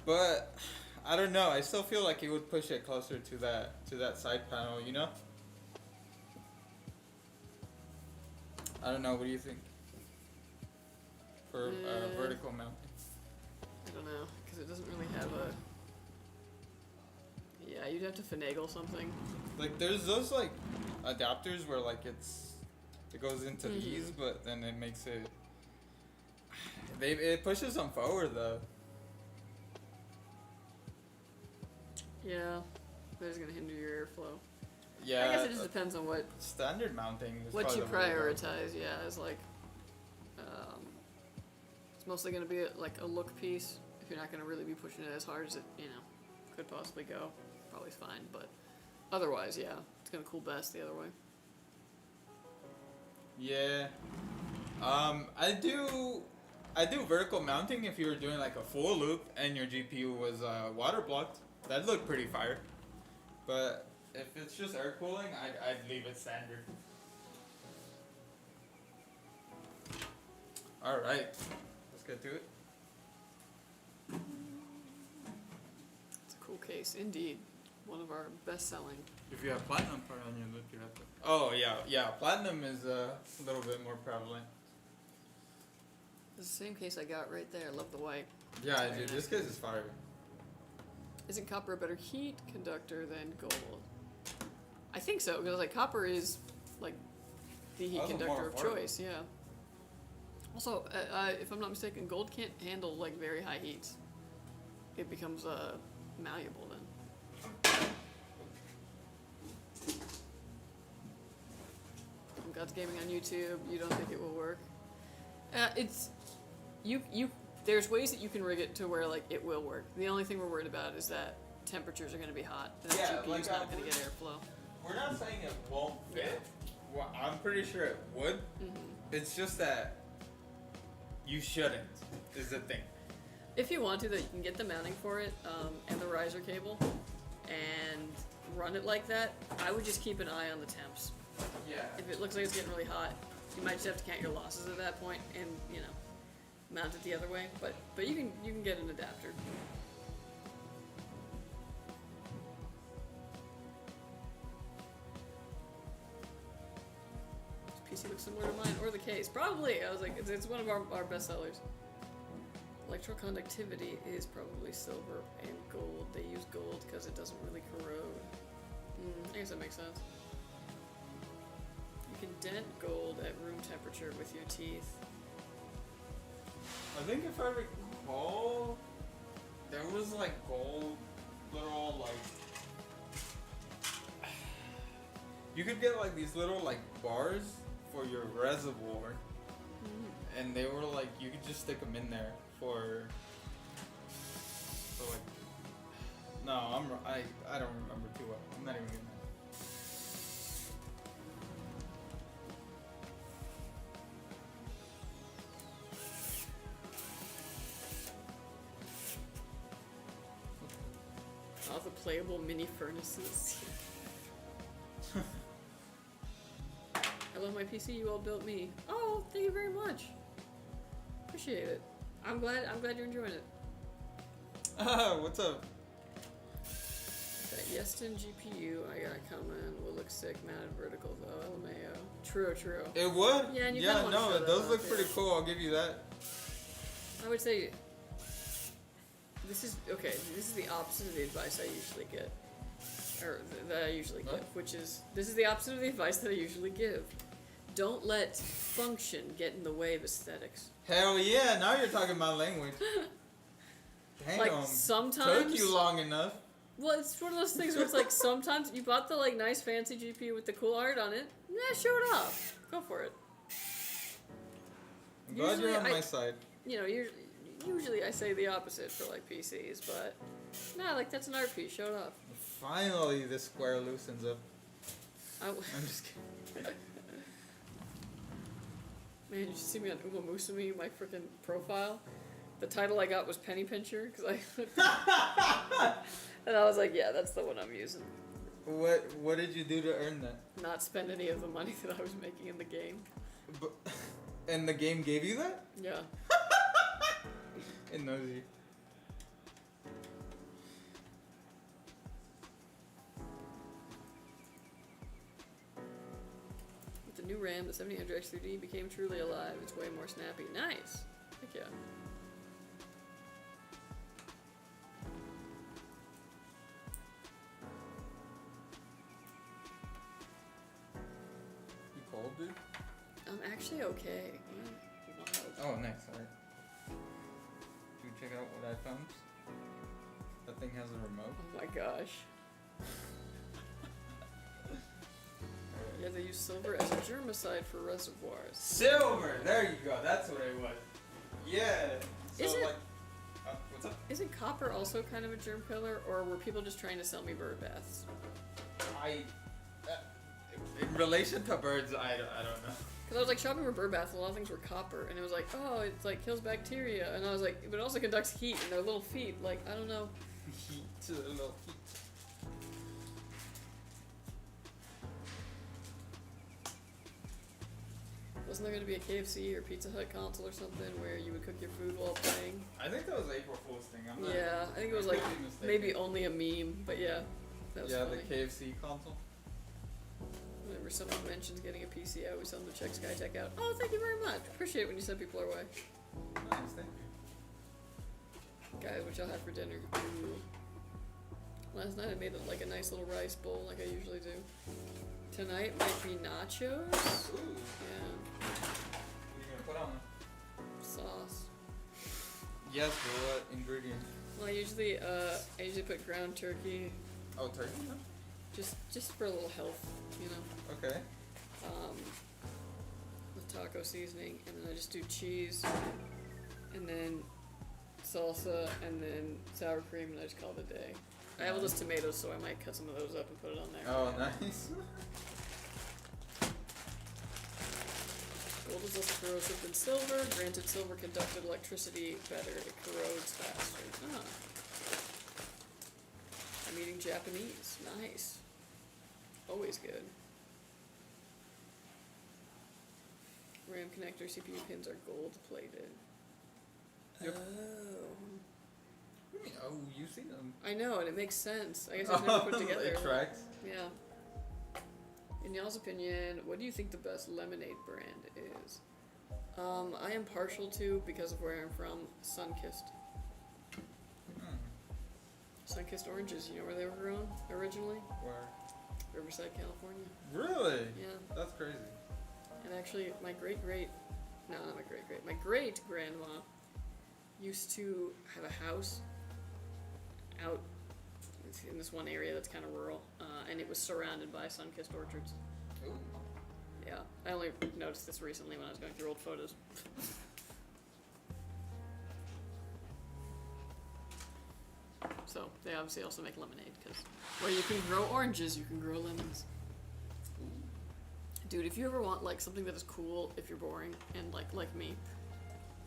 B: But I don't know. I still feel like it would push it closer to that side panel. You know. I don't know. What do you think? For vertical mounting.
A: I don't know, because it doesn't really have a. Yeah, you'd have to finagle something.
B: Like there's those like adapters where like it goes into
A: Mhm.
B: these, but then it makes it. It pushes them forward though.
A: Yeah, that is gonna hinder your airflow.
B: Yeah.
A: I guess it just depends on what
B: Standard mounting. Is
A: what
B: probably
A: you
B: the way to go.
A: prioritize. Yeah, is like. It's mostly gonna be like a look piece. If you're not gonna really be pushing it as hard as it, could possibly go. Probably fine, but otherwise, yeah, it's gonna cool best the other way.
B: Yeah. I do vertical mounting if you were doing like a full loop and your GPU was water blocked. That'd look pretty fire. But if it's just air cooling, I'd leave it standard. All right, let's get to it.
A: It's a cool case, indeed. One of our best-selling.
B: If you have platinum part on your loop, you have to. Oh yeah. Platinum is a little bit more prevalent.
A: This is the same case I got right there. I love the white.
B: Yeah,
A: Very
B: dude,
A: nice.
B: this case is fire.
A: Isn't copper a better heat conductor than gold? I think so, because like copper is like the heat
B: Also more
A: conductor of
B: affordable.
A: choice. Yeah. Also, if I'm not mistaken, gold can't handle like very high heats. It becomes malleable then. God's Gaming on YouTube. You don't think it will work? It's you. There's ways that you can rig it to where like it will work. The only thing we're worried about is that temperatures are going to be hot. And
B: Yeah,
A: the GPU's
B: like,
A: not going to get airflow.
B: We're not saying it won't fit.
A: Yeah.
B: Well, I'm pretty sure it would.
A: Hmm.
B: It's just that you shouldn't, is the thing.
A: If you want to, that you can get the mounting for it and the riser cable, and run it like that. I would just keep an eye on the temps.
B: Yeah.
A: If it looks like it's getting really hot, you might just have to count your losses at that point and mount it the other way. But you can get an adapter. This PC looks similar to mine or the case. Probably. I was like, it's one of our best sellers. Electroconductivity is probably silver and gold. They use gold because it doesn't really corrode. I guess that makes sense. You can dent gold at room temperature with your teeth.
B: I think if I recall, there was like gold, little like. You could get like these little like bars for your reservoir, and they were like you could just stick them in there for like. No, I don't remember too well. I'm not even gonna.
A: All the playable mini furnaces. I love my PC. You all built me. Oh, thank you very much. Appreciate it. I'm glad you're enjoying it.
B: What's up?
A: That Yeston GPU I got coming will look sick mounted vertical though. LMAO. True.
B: It would?
A: Yeah, and you kinda wanna show
B: it
A: that
B: does
A: off,
B: look pretty
A: yeah.
B: cool, I'll give you that.
A: I would say this is the opposite of the advice I usually get. Or that I usually
B: What?
A: give, which is this is the opposite of the advice that I usually give. Don't let function get in the way of aesthetics.
B: Hell yeah, now you're talking my language. Damn.
A: Like sometimes
B: Took you long enough.
A: Well, it's one of those things where it's like sometimes you bought the like nice fancy GPU with the cool art on it. Yeah, show it off. Go for it.
B: I'm glad you're
A: Usually
B: on my side.
A: Usually I say the opposite for like PCs, but no, like that's an art piece. Show it off.
B: Finally, this square loosens up.
A: I,
B: I'm just kidding.
A: Man, you should see me on Uma Musumi, my freaking profile. The title I got was Penny Pincher because I And I was like, yeah, that's the one I'm using.
B: What did you do to earn that?
A: Not spend any of the money that I was making in the game.
B: But, and the game gave you that?
A: Yeah.
B: It knows you.
A: With the new RAM, the 7000X3D became truly alive. It's way more snappy. Nice. Heck yeah.
B: You cold, dude?
A: I'm actually okay. Wow.
B: Oh, nice. Alright. Should we check out what I found? That thing has a remote.
A: Oh my gosh. Yeah, they use silver as a germicide for reservoirs.
B: Silver! There you go. That's what it was. Yeah. So
A: Is it-
B: like, what's up?
A: Isn't copper also kind of a germ killer, or were people just trying to sell me bird baths?
B: In relation to birds, I don't know.
A: Because I was like shopping for bird baths, and a lot of things were copper, and it was like, oh, it's like kills bacteria, and I was like, but it also conducts heat in their little feet. Like, I don't know.
B: Heat to the little heat.
A: Wasn't there going to be a KFC or Pizza Hut console or something where you would cook your food while playing?
B: I think that was April Fool's thing. I'm not,
A: Yeah, I think it was like
B: could be mistaken.
A: maybe only a meme, but yeah, that was funny.
B: the KFC console.
A: Whenever someone mentions getting a PC, I always tell them to check Skytech out. Oh, thank you very much. Appreciate it when you send people our way.
B: Nice, thank you.
A: Guys, what y'all had for dinner? Ooh. Last night I made like a nice little rice bowl like I usually do. Tonight might be nachos.
B: Ooh.
A: Yeah,
B: What are you gonna put on them?
A: sauce.
B: Yes, but what ingredients?
A: Well, I usually put ground turkey
B: Oh, turkey? No?
A: just for a little health, you know.
B: Okay.
A: With taco seasoning, and then I just do cheese, and then salsa, and then sour cream, and I just call it a day. I have all those tomatoes, so I might cut some of those up and put it on there.
B: Oh, nice.
A: Gold is less corrosive than silver. Granted, silver conducted electricity better. It corrodes faster. Ah. I'm eating Japanese. Nice. Always good. RAM connector CPU pins are gold plated.
B: Yep.
A: Oh.
B: What do you mean? Oh, you've seen them.
A: I know, and it makes sense. I guess I've never put it together.
B: It tracks.
A: Yeah. In y'all's opinion, what do you think the best lemonade brand is? I am partial to, because of where I'm from, Sunkist. Sunkist oranges, you know where they were grown originally?
B: Where?
A: Riverside, California.
B: Really?
A: Yeah.
B: That's crazy.
A: And actually, my great-grandma used to have a house out in this one area that's kind of rural, and it was surrounded by sun-kissed orchards.
B: Ooh.
A: Yeah, I only noticed this recently when I was going through old photos. So, they obviously also make lemonade, because where you can grow oranges, you can grow lemons. Dude, if you ever want, like, something that is cool if you're boring, and, like me,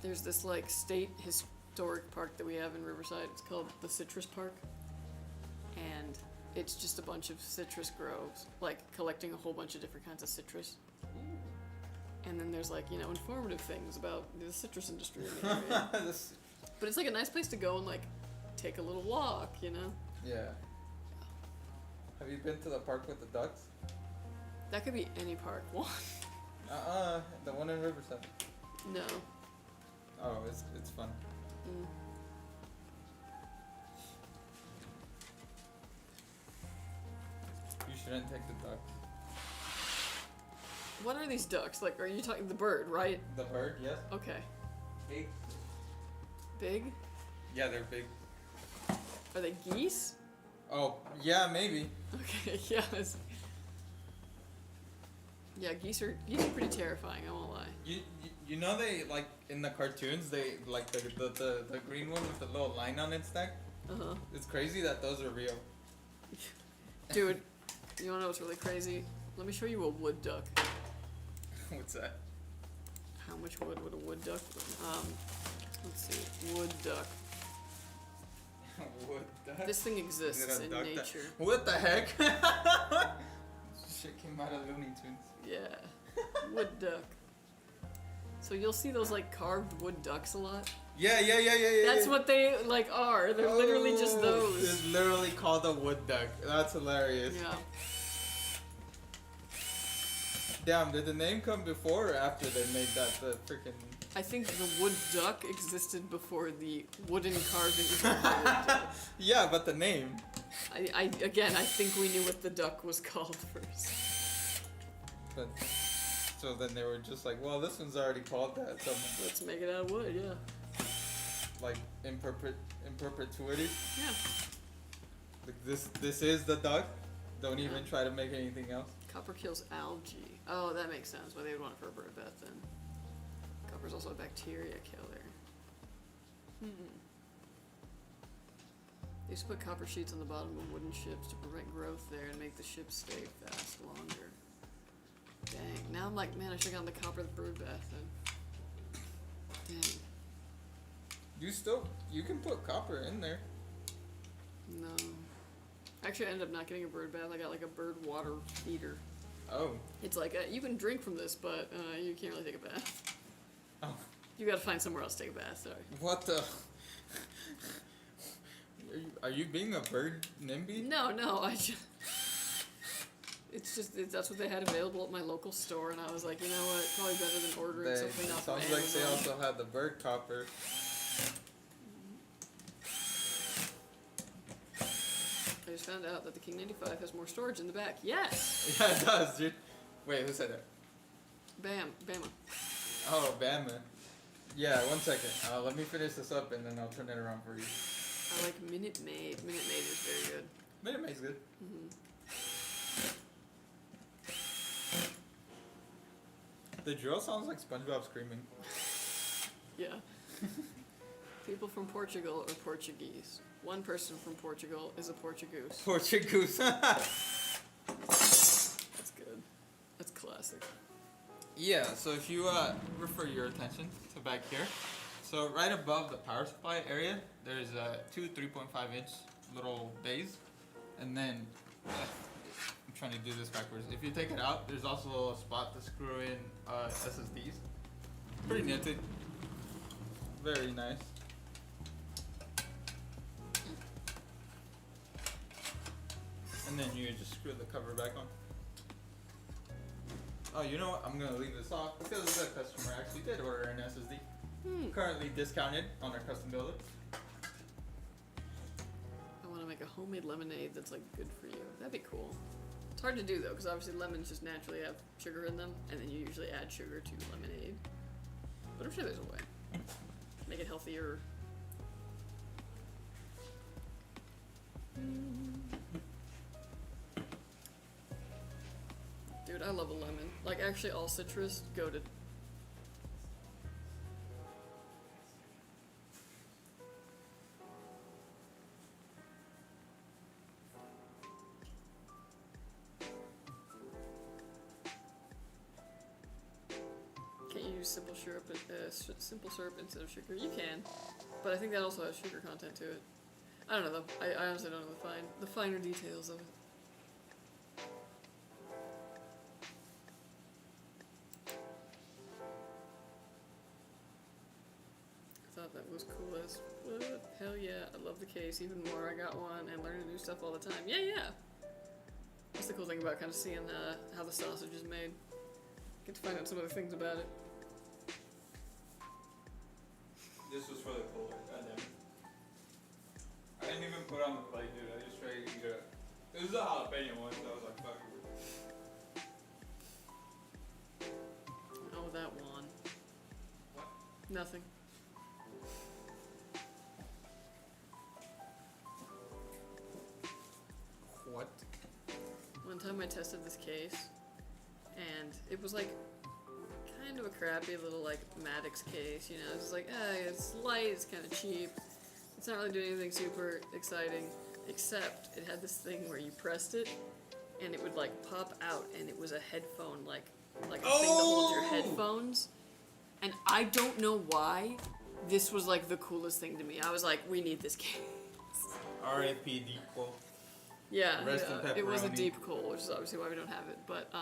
A: there's this, like, state historic park that we have in Riverside. It's called the Citrus Park. And it's just a bunch of citrus groves, like, collecting a whole bunch of different kinds of citrus. And then there's, like, you know, informative things about the citrus industry in the area. But it's, like, a nice place to go and, like, take a little walk, you know?
B: Yeah. Have you been to the park with the ducks?
A: That could be any park. One.
B: The one in Riverside.
A: No.
B: Oh, it's fun.
A: Mm.
B: You shouldn't take the ducks.
A: What are these ducks? Like, are you talking the bird, right?
B: The bird, yes.
A: Okay.
B: Big.
A: Big?
B: Yeah, they're big.
A: Are they geese?
B: Oh, yeah, maybe.
A: Okay, yes. Yeah, geese are pretty terrifying, I won't lie.
B: You know they, like, in the cartoons, they, like, the green one with the little line on its neck?
A: Uh-huh.
B: It's crazy that those are real.
A: Dude, you wanna know what's really crazy? Let me show you a wood duck.
B: What's that?
A: How much wood would a wood duck? Let's see, wood duck.
B: Wood duck?
A: This thing exists
B: Is it a
A: in
B: duck
A: nature.
B: What the heck? Shit came out of Looney Tunes.
A: Yeah. Wood duck. So you'll see those like carved wood ducks a lot.
B: Yeah.
A: That's what they like are. They're literally just those.
B: It's literally called a wood duck. That's hilarious.
A: Yeah.
B: Damn, did the name come before or after they made that the freaking?
A: I think the wood duck existed before the wooden carvings of the wood duck.
B: Yeah, but the name.
A: I think we knew what the duck was called first.
B: But so then they were just like, well, this one's already called that. So
A: Let's make it out of wood, yeah.
B: like in perpetuity.
A: Yeah.
B: Like this is the duck. Don't even try to make anything else.
A: Copper kills algae. Oh, that makes sense. Why they would want it for a bird bath then. Copper's also a bacteria killer. They used to put copper sheets on the bottom of wooden ships to prevent growth there and make the ships stay fast longer. Dang. Now I'm like, man, I should've gotten the copper bird bath then. Dang.
B: You can put copper in there.
A: No. Actually, I ended up not getting a bird bath. I got like a bird water heater.
B: Oh.
A: It's like, you can drink from this, but you can't really take a bath.
B: Oh.
A: You gotta find somewhere else to take a bath, sorry.
B: What the? Are you being a bird NIMBY?
A: No, I just... that's what they had available at my local store, and I was like, you know what, probably better than ordering something off of
B: Sounds like they
A: Amazon.
B: also had the bird copper.
A: I just found out that the King 95 has more storage in the back. Yes!
B: Yeah, it does, dude. Wait, who said that?
A: Bama.
B: Oh, Bama. Yeah, 1 second. Let me finish this up and then I'll turn it around for you.
A: I like Minute Maid. Minute Maid is very good.
B: Minute Maid's good. The drill sounds like SpongeBob screaming.
A: Yeah. People from Portugal are Portuguese. One person from Portugal is a Portugoose.
B: Portugoose.
A: That's good. That's classic.
B: Yeah, so if you refer your attention to back here, so right above the power supply area, there's two 3.5-inch little bays, and then I'm trying to do this backwards. If you take it out, there's also a spot to screw in SSDs. Pretty nifty. Very nice. And then you just screw the cover back on. Oh, you know what? I'm gonna leave this off because the customer actually did order an SSD. Currently discounted on our custom builder.
A: I want to make a homemade lemonade that's like good for you. That'd be cool. It's hard to do though, because obviously lemons just naturally have sugar in them, and then you usually add sugar to lemonade. But I'm sure there's a way. Make it healthier. Dude, I love a lemon. Like, actually, all citrus go to. Can't you use simple syrup, simple syrup instead of sugar? You can, but I think that also has sugar content to it. I don't know though. I honestly don't know the finer details of it. Thought that was cool as what? Hell yeah, I love the case even more. I got one and learn new stuff all the time. Yeah. That's the cool thing about kind of seeing how the sausage is made. Get to find out some other things about it.
B: This was for the cooler, goddamn. I didn't even put on the plate, dude. I just tried to eat it. This is a jalapeno one, so I was like, fuck it.
A: Oh, that one.
B: What?
A: Nothing.
B: What?
A: One time I tested this case, and it was like kind of a crappy little like Maddox case, you know. It's like, it's light, it's kind of cheap. It's not really doing anything super exciting, except it had this thing where you pressed it, and it would like pop out, and it was a headphone, like a thing to hold your headphones. And I don't know why this was like the coolest thing to me. I was like, we need this case.
B: R.A.P. Deep Cool.
A: Yeah,
B: Rest in
A: it was a
B: pepperoni.
A: deep coal, which is obviously why we don't have it. But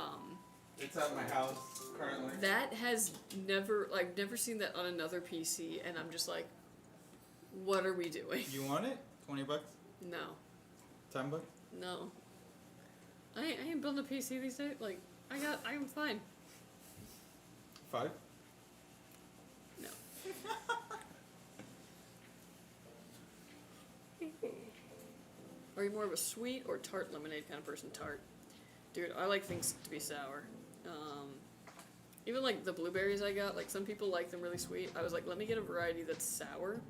B: It's at my house currently.
A: that has never, I've never seen that on another PC, and I'm just like, what are we doing?
B: You want it? $20?
A: No,
B: $10?
A: no. I ain't building a PC these days. Like, I'm fine.
B: 5?
A: No. Are you more of a sweet or tart lemonade kind of person? Tart. Dude, I like things to be sour. Even like the blueberries I got, like some people like them really sweet. I was like, let me get a variety that's sour,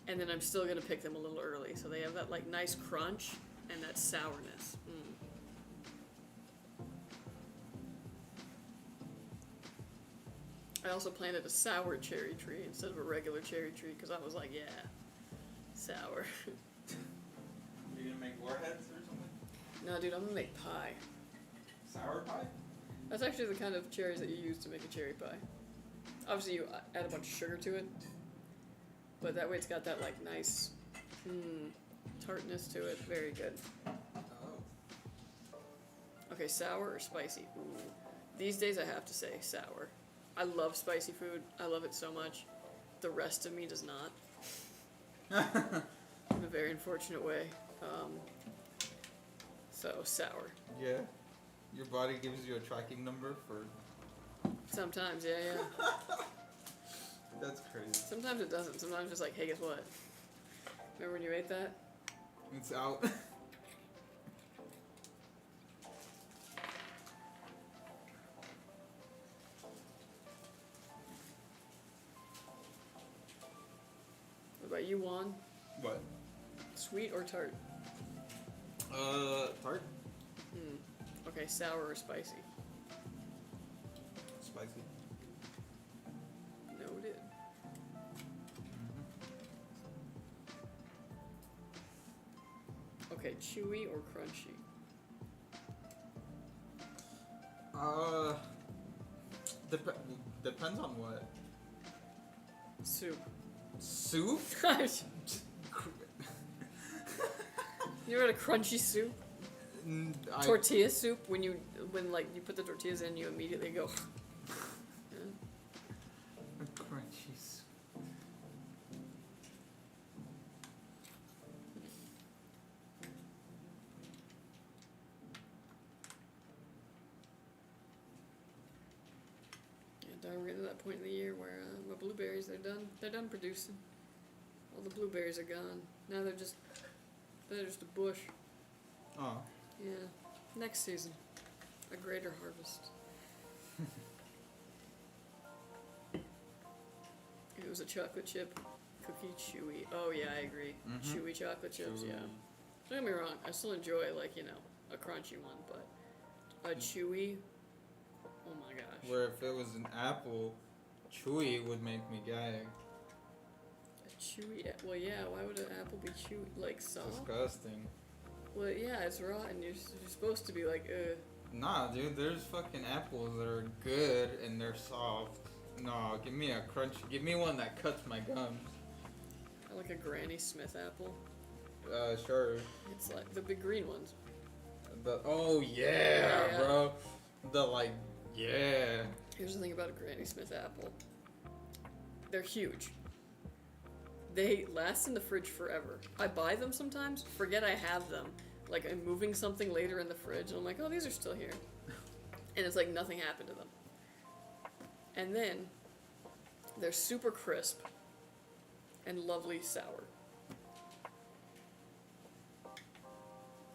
A: and then I'm still gonna pick them a little early, so they have that like nice crunch and that sourness. I also planted a sour cherry tree instead of a regular cherry tree because I was like, yeah, sour.
B: You gonna make warheads or something?
A: No, dude, I'm gonna make pie.
B: Sour pie?
A: That's actually the kind of cherries that you use to make a cherry pie. Obviously, you add a bunch of sugar to it, but that way it's got that like nice tartness to it. Very good.
B: Oh.
A: Okay, sour or spicy? Ooh. These days I have to say sour. I love spicy food. I love it so much. The rest of me does not. In a very unfortunate way. So sour.
B: Yeah. Your body gives you a tracking number for...
A: Sometimes, yeah.
B: That's crazy.
A: Sometimes it doesn't. Sometimes it's like, hey, guess what? Remember when you ate that?
B: It's out.
A: What about you, Juan?
B: What?
A: Sweet or tart?
B: Tart?
A: Okay, sour or spicy?
B: Spicy.
A: Noted. Okay, chewy or crunchy?
B: Depends on what.
A: Soup.
B: Soup?
A: You ever had a crunchy soup? Tortilla soup, when you put the tortillas in, you immediately go. Yeah.
B: Crunchy soup.
A: And we're getting to that point in the year where my blueberries, they're done producing. All the blueberries are gone. Now they're just a bush.
B: Oh.
A: Yeah. Next season, a greater harvest. It was a chocolate chip cookie, chewy. Oh yeah, I agree. Chewy chocolate chips,
B: Chewy.
A: yeah. Don't get me wrong, I still enjoy like, a crunchy one, but a chewy, oh my gosh.
B: Where if it was an apple, chewy would make me gag.
A: A chewy, well yeah, why would an apple be chewy? Like soft?
B: Disgusting.
A: Well yeah, it's raw and you're supposed to be like,
B: Nah, dude, there's fucking apples that are good and they're soft. No, give me a crunch. Give me one that cuts my gums.
A: I like a Granny Smith apple.
B: Sure.
A: It's like the big green ones.
B: Oh yeah, bro. Yeah.
A: Here's the thing about a Granny Smith apple. They're huge. They last in the fridge forever. I buy them sometimes, forget I have them. Like I'm moving something later in the fridge and I'm like, oh, these are still here. And it's like nothing happened to them. And then they're super crisp and lovely sour.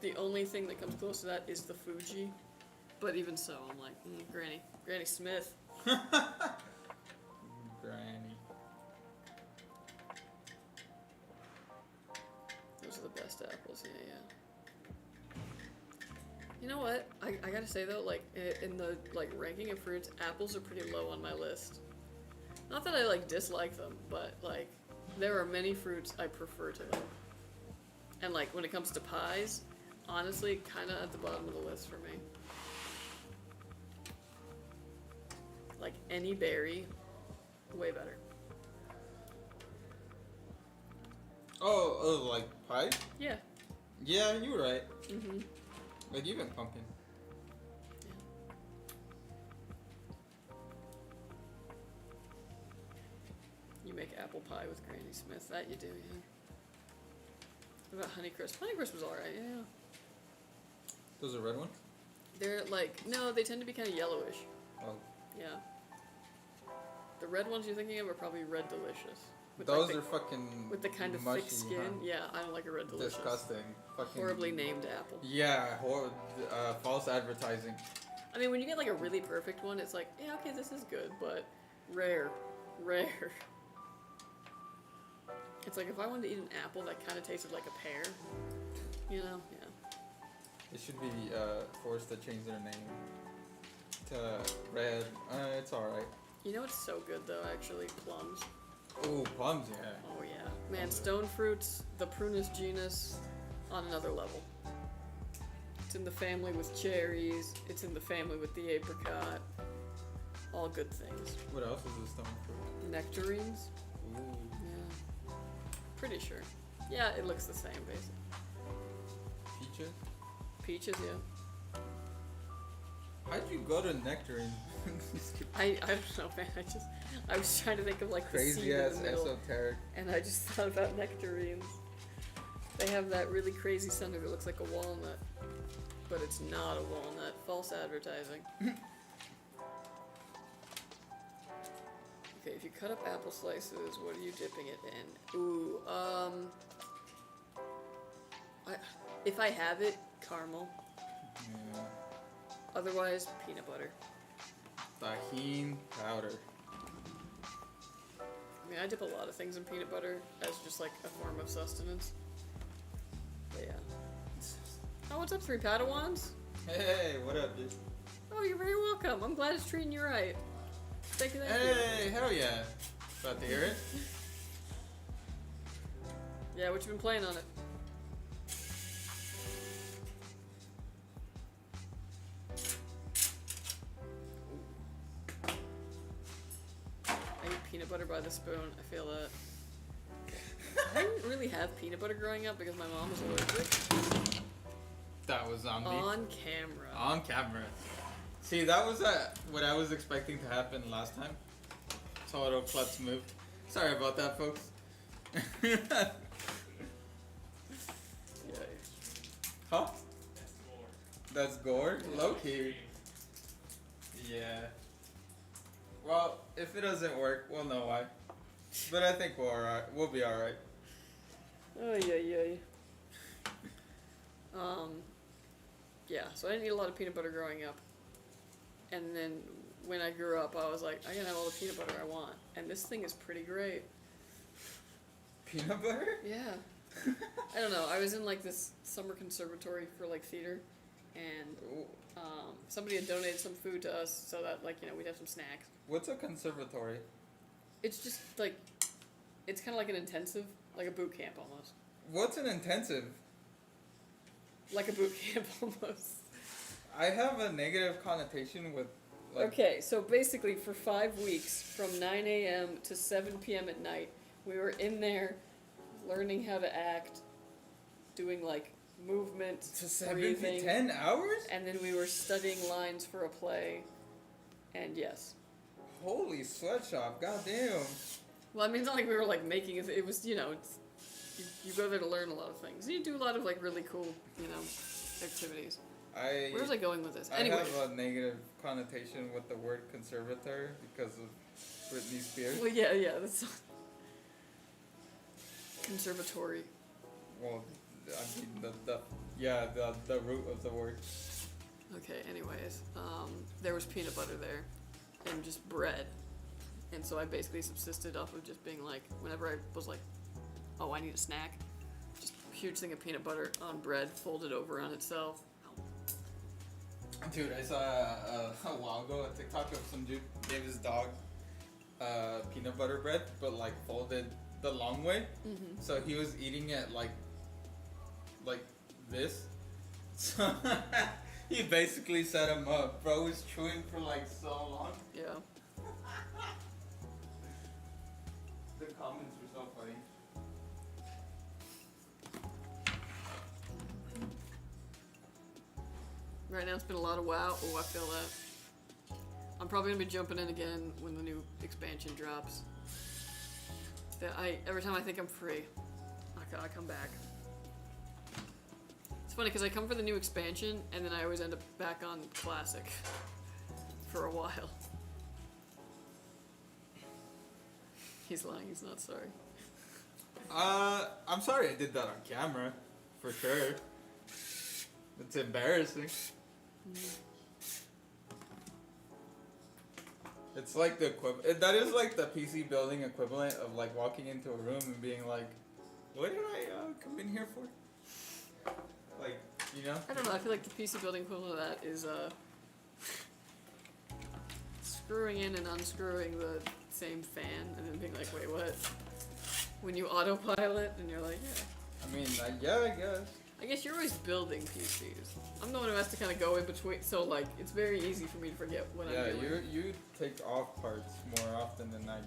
A: The only thing that comes close to that is the Fuji. But even so, I'm like, Granny Smith.
B: Granny.
A: Those are the best apples, yeah. You know what? I gotta say though, like in the ranking of fruits, apples are pretty low on my list. Not that I dislike them, but there are many fruits I prefer to them. And when it comes to pies, honestly, kind of at the bottom of the list for me. Any berry, way better.
B: Oh, like pie?
A: Yeah.
B: Yeah, you were right.
A: Mm-hmm.
B: Like even pumpkin.
A: You make apple pie with Granny Smith. That you do, yeah. What about Honeycrisp? Honeycrisp was alright, yeah.
B: Those are red ones?
A: They're like, no, they tend to be kind of yellowish.
B: Oh.
A: Yeah. The red ones you're thinking of are probably Red Delicious. With
B: Those
A: like
B: are fucking
A: with the kind of
B: mushy,
A: thick skin.
B: huh?
A: Yeah, I don't like a Red Delicious.
B: Disgusting. Fucking
A: Horribly named apple.
B: Yeah, false advertising.
A: I mean, when you get like a really perfect one, it's like, yeah, okay, this is good, but rare. It's like if I wanted to eat an apple that kind of tasted like a pear, you know, yeah.
B: It should be forced to change their name to red. It's alright.
A: You know what's so good though, actually? Plums.
B: Ooh, plums, yeah.
A: Oh yeah. Man, stone fruits, the Prunus genus, on another level. It's in the family with cherries, it's in the family with the apricot. All good things.
B: What else is a stone fruit?
A: Nectarines?
B: Ooh.
A: Yeah. Pretty sure. Yeah, it looks the same, basically.
B: Peaches?
A: Peaches, yeah.
B: How'd you go to nectarine?
A: I don't know, man. I was trying to think of like the
B: Crazy
A: seed in
B: ass
A: the middle,
B: esoteric.
A: and I just thought about nectarines. They have that really crazy center that looks like a walnut, but it's not a walnut. False advertising. Okay, if you cut up apple slices, what are you dipping it in? Ooh, if I have it, caramel.
B: Yeah.
A: Otherwise, peanut butter.
B: Tahine powder.
A: I mean, I dip a lot of things in peanut butter as just like a form of sustenance. But yeah. Oh, what's up, 3 Padawans?
B: Hey, what up, dude?
A: Oh, you're very welcome. I'm glad it's treating you right. Thank you, thank you.
B: Hey, hell yeah. About to hear it?
A: Yeah, what you been playing on it? I eat peanut butter by the spoon. I feel that. I didn't really have peanut butter growing up because my mom was allergic.
B: That was zombie.
A: On camera.
B: On camera. See, that was what I was expecting to happen last time. Total klutz move. Sorry about that, folks.
A: Yeah.
B: Huh?
C: That's gore.
B: That's gore? Low key. Yeah. Well, if it doesn't work, we'll know why. But I think we're alright. We'll be alright.
A: Oh, yeah. Yeah, so I didn't eat a lot of peanut butter growing up. And then when I grew up, I was like, I can have all the peanut butter I want. And this thing is pretty great.
B: Peanut butter?
A: Yeah. I don't know. I was in like this summer conservatory for like theater. And somebody had donated some food to us so that like, you know, we'd have some snacks.
B: What's a conservatory?
A: It's just like, it's kind of like an intensive, like a boot camp almost.
B: What's an intensive?
A: Like a boot camp almost.
B: I have a negative connotation with like...
A: Okay, so basically for 5 weeks, from 9 a.m. to 7 p.m. at night, we were in there learning how to act, doing like movement,
B: To 7
A: breathing,
B: to 10 hours?
A: and then we were studying lines for a play, and yes.
B: Holy sweatshop, goddamn.
A: Well, I mean, it's not like we were like making it, it was, you know, it's, you go there to learn a lot of things. You do a lot of like really cool, you know, activities. Where was I going with this? Anyway.
B: I have a negative connotation with the word conservator because of Britney Spears.
A: Well, yeah, that's conservatory.
B: Well, I mean, the root of the word.
A: Okay, anyways, there was peanut butter there, and just bread. And so I basically subsisted off of just being like, whenever I was like, oh, I need a snack, just a huge thing of peanut butter on bread, folded over on itself.
B: Dude, I saw a while ago a TikTok of some dude gave his dog peanut butter bread, but like folded the long way.
A: Mm-hmm.
B: So he was eating it like this. So he basically set him up. Bro was chewing for like so long.
A: Yeah.
B: The comments were so funny.
A: Right now it's been a lot of WoW. Oh, I feel that. I'm probably gonna be jumping in again when the new expansion drops. Every time I think I'm free, I come back. It's funny because I come for the new expansion and then I always end up back on Classic for a while. He's lying, he's not sorry.
B: I'm sorry I did that on camera, for sure. It's embarrassing. It's like the that is like the PC building equivalent of like walking into a room and being like, what did I come in here for? Like, you know?
A: I don't know, I feel like the PC building equivalent of that is screwing in and unscrewing the same fan and then being like, wait, what? When you autopilot and you're like, yeah.
B: I mean, yeah, I guess.
A: I guess you're always building PCs. I'm the one who has to kind of go in between, so like, it's very easy for me to forget what I'm doing.
B: Yeah, you take off parts more often than I do.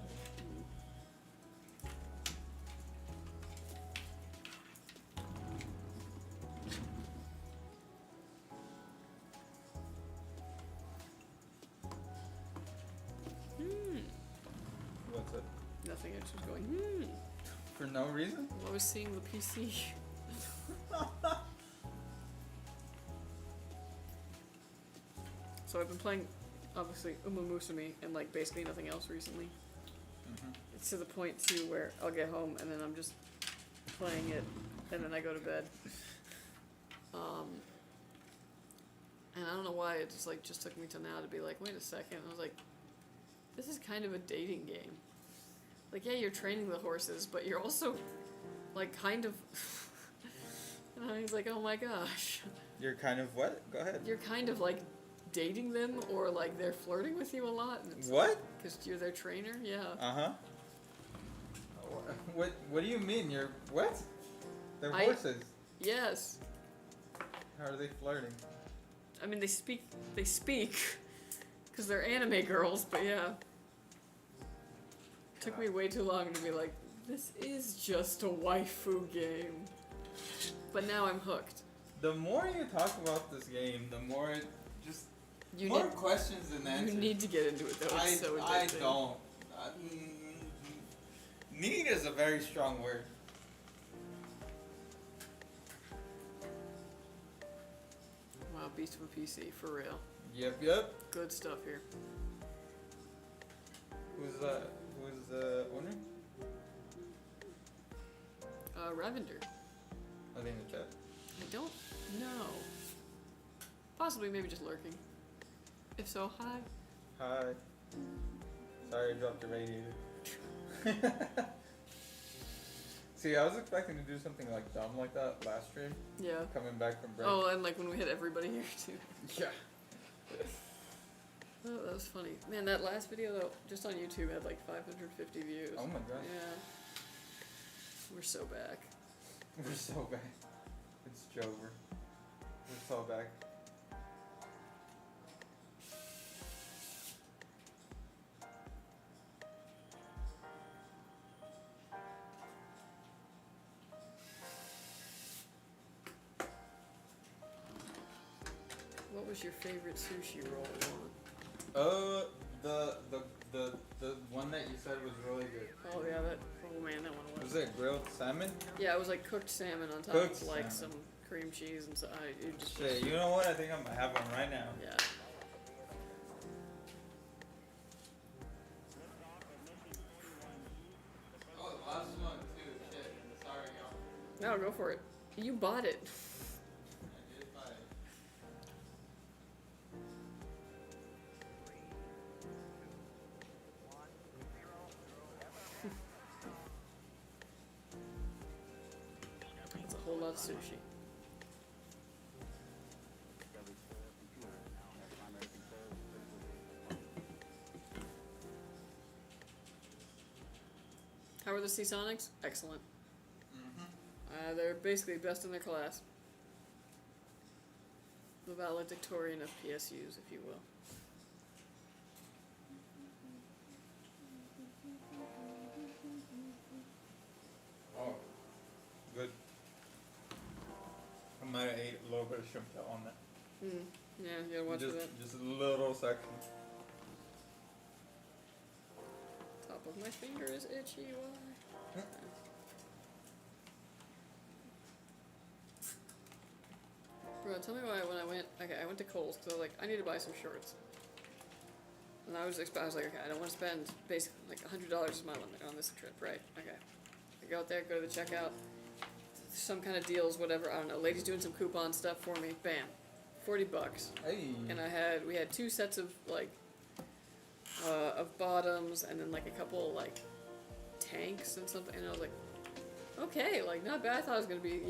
B: What's it?
A: Nothing, I just was going,
B: For no reason?
A: I was seeing the PC. So I've been playing, obviously, Musume and like basically nothing else recently. It's to the point too where I'll get home and then I'm just playing it and then I go to bed. And I don't know why it just took me till now to be like, wait a second. I was like, this is kind of a dating game. Like, yeah, you're training the horses, but you're also like kind of. And I was like, oh my gosh.
B: You're kind of what? Go ahead.
A: You're kind of like dating them, or like they're flirting with you a lot.
B: What?
A: Because you're their trainer, yeah.
B: Uh-huh. What do you mean? You're what? They're horses.
A: Yes.
B: How are they flirting?
A: I mean, they speak, because they're anime girls, but yeah. Took me way too long to be like, this is just a waifu game. But now I'm hooked.
B: The more you talk about this game, the more it just
A: You
B: more
A: need,
B: questions than answers.
A: You need to get into it though. It's so addicting.
B: I don't. Need is a very strong word.
A: Wow, beast of a PC for real.
B: Yep.
A: Good stuff here.
B: Who's the owner?
A: Ravinder.
B: Are they in the chat?
A: I don't know. Possibly, maybe just lurking. If so, hi.
B: Hi. Sorry I dropped the radiator. See, I was expecting to do something like dumb like that last stream.
A: Yeah.
B: Coming back from break.
A: Oh, and like when we hit everybody here too.
B: Yeah.
A: Oh, that was funny. Man, that last video though, just on YouTube had like 550 views.
B: Oh my god.
A: Yeah. We're so back.
B: We're so back. It's Jover. We're so back.
A: What was your favorite sushi roll one?
B: The one that you said was really good.
A: Oh yeah, oh man, that one was.
B: Was it grilled salmon?
A: Yeah, it was like cooked salmon on top
B: Cooked
A: of like
B: salmon.
A: some cream cheese and so it just.
B: Shit, you know what? I think I'm gonna have one right now.
A: Yeah.
B: Oh, the last one too. Shit. Sorry, y'all.
A: No, go for it. You bought it.
B: I did buy it.
A: It's a whole lot of sushi. How are the Seasonics? Excellent. They're basically best in their class. The valedictorian of PSUs, if you will.
B: Oh, good. I might have ate a little bit of shrimp tail on that.
A: Yeah, you gotta watch for that.
B: Just a little section.
A: Top of my finger is itchy. Why? Bro, tell me why when I went. Okay, I went to Kohl's because I was like, I need to buy some shorts. And I was like, okay, I don't want to spend basically like $100 is my limit on this trip, right? Okay. I go out there, go to the checkout, some kind of deals, whatever. I don't know. Lady's doing some coupon stuff for me. Bam, $40.
B: Hey.
A: And we had 2 sets of like of bottoms, and then like a couple like tanks and something. And I was like, okay, like not bad. I thought it was gonna be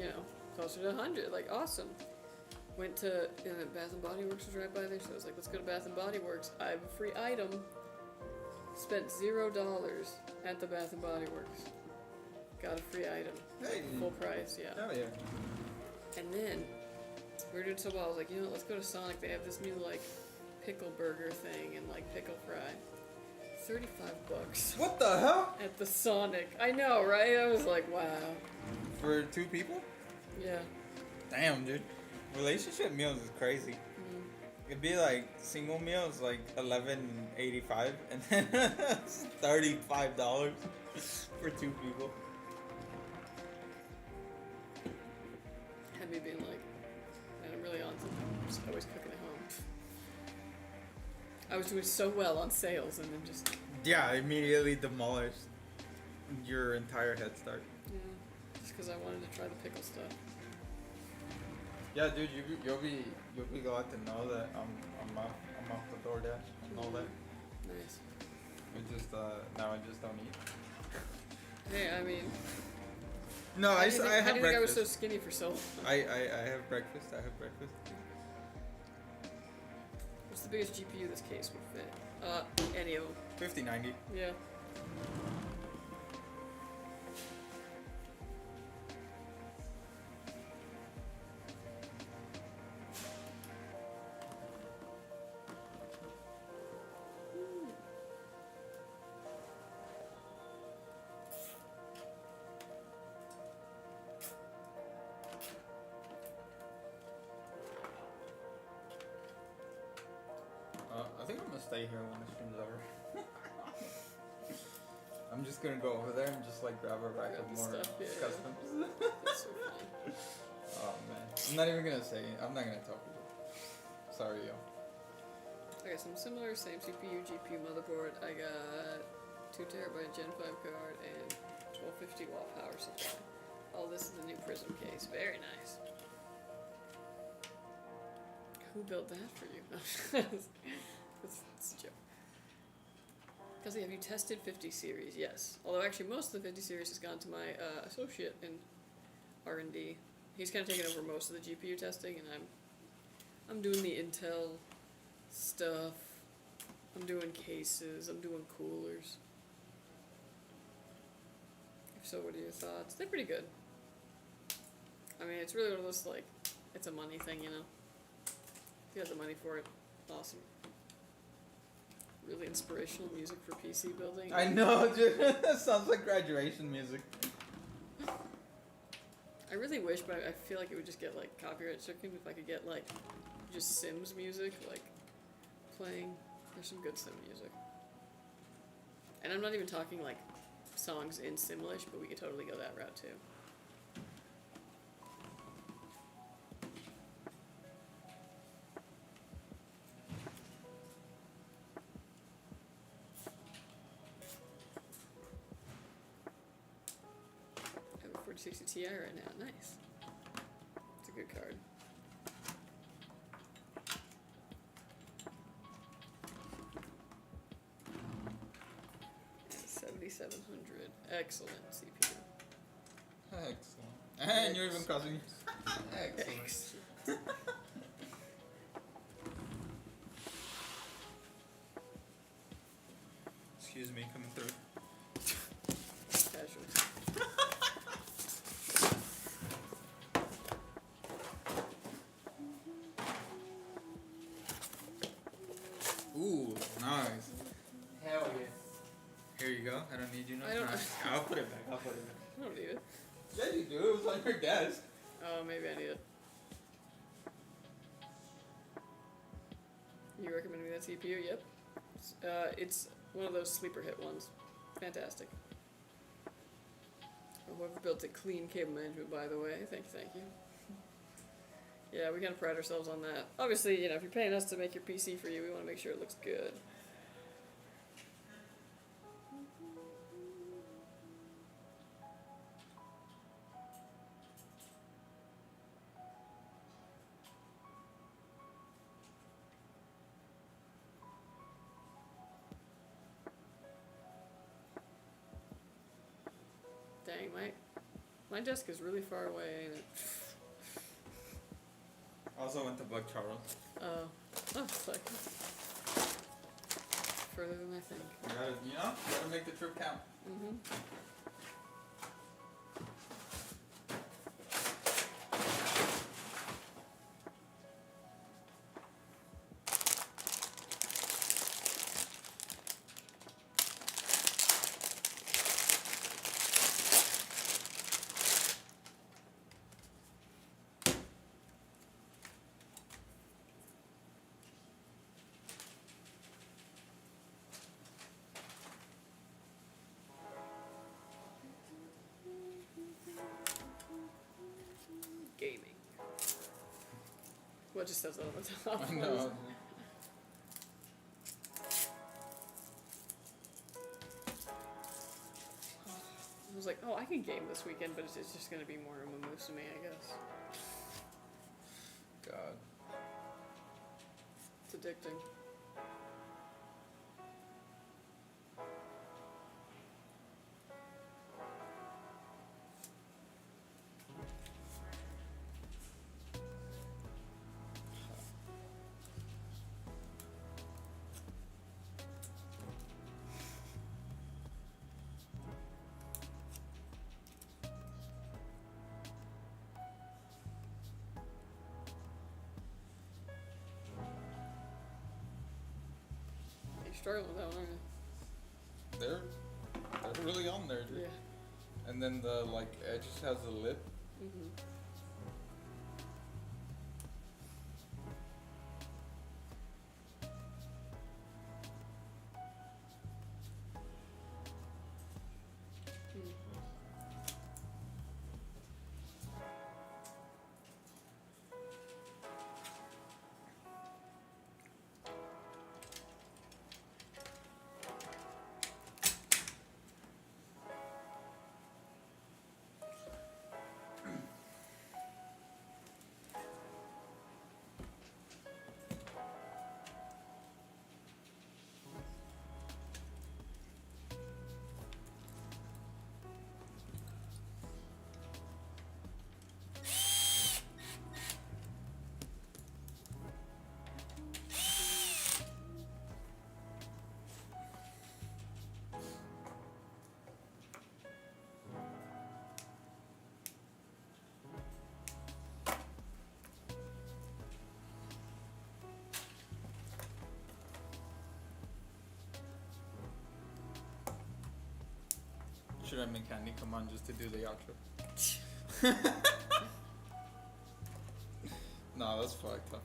A: closer to 100. Like awesome. Went to Bath and Body Works was right by there, so I was like, let's go to Bath and Body Works. I have a free item. Spent $0 at the Bath and Body Works. Got a free item.
B: Hey.
A: Full price, yeah.
B: Oh yeah.
A: And then we were doing so well. I was like, let's go to Sonic. They have this new like pickle burger thing and like pickle fry. $35
B: What the hell?
A: at the Sonic. I know, right? I was like, wow.
B: For 2 people?
A: Yeah.
B: Damn, dude. Relationship meals is crazy. It'd be like single meals like $11.85 and then it's $35 for 2 people.
A: Had me being like, man, I'm really on something. I'm just always cooking at home. I was doing so well on sales and then just
B: Yeah, immediately demolished your entire head start.
A: just because I wanted to try the pickle stuff.
B: Yeah, dude, you'll be glad to know that I'm off the DoorDash and all that.
A: Nice.
B: We just now I just don't eat.
A: Hey, I mean,
B: No, I have
A: how do you think
B: breakfast.
A: I was so skinny for so long?
B: I have breakfast. I have breakfast.
A: What's the biggest GPU this case would fit? Any of them.
B: 5090.
A: Yeah.
B: I think I'm gonna stay here when the stream's over. I'm just gonna go over there and just like grab a rack
A: Grab
B: of
A: the
B: more
A: stuff, yeah,
B: customs.
A: That's so funny.
B: Oh man, I'm not even gonna say. I'm not gonna tell people. Sorry, yo.
A: Okay, some similar, same CPU, GPU, motherboard. I got 2TB Gen 5 card and 1250 watt power supply. All this is the new Prism case. Very nice. Who built that for you? That's a joke. Because have you tested 50 series? Yes. Although actually most of the 50 series has gone to my associate in R&D. He's kind of taken over most of the GPU testing, and I'm doing the Intel stuff. I'm doing cases. I'm doing coolers. If so, what are your thoughts? They're pretty good. I mean, it's really one of those, like, it's a money thing, you know? If you have the money for it, awesome. Really inspirational music for PC building.
B: I know, dude. That sounds like graduation music.
A: I really wish, but I feel like it would just get, like, copyright stricken if I could get, like, just Sims music, like, playing. There's some good Sim music. And I'm not even talking, like, songs in Simlish, but we could totally go that route, too. I have a 4060 Ti right now. Nice. It's a good card. And 7700. Excellent CPU.
B: Excellent. And you're even causing. Excellent.
A: Excellent.
B: Excuse me, coming through.
A: Casual.
B: Ooh, nice.
C: Hell yeah.
B: Here you go. I don't need you no
A: I don't-
B: time. I'll put it back. I'll put it back.
A: I don't need it.
B: Yeah, you do. It was on your desk.
A: Oh, maybe I need it. recommended me that CPU. Yep. It's one of those sleeper hit ones. Fantastic. Whoever built it, clean cable management, by the way. Thank you. Yeah, we gotta pride ourselves on that. Obviously, you know, if you're paying us to make your PC for you, we want to make sure it looks good. Dang, my desk is really far away, ain't it?
B: I also went to Buck Charles.
A: Oh, fuck. Further than I think.
B: You gotta make the trip count.
A: Mm-hmm. Gaming. What just says that on the top?
B: I know.
A: I was like, oh, I can game this weekend, but it's just gonna be more of a moose to me, I guess.
B: God.
A: It's addicting. Struggling with that one, aren't
B: They're really on there, dude.
A: you?
B: And then the edge just has a lip.
A: Yeah. Mm-hmm.
B: Should I make Candy come on just to do the outro? Nah, that's fucked up.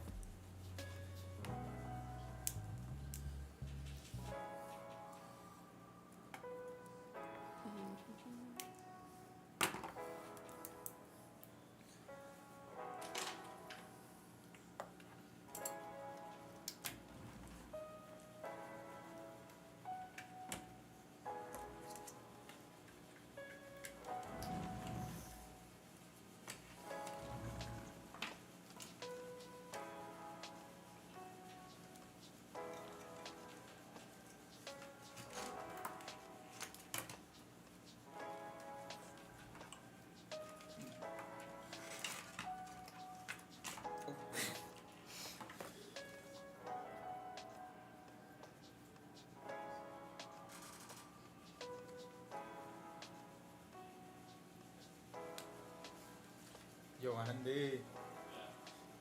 B: Yo, Andy.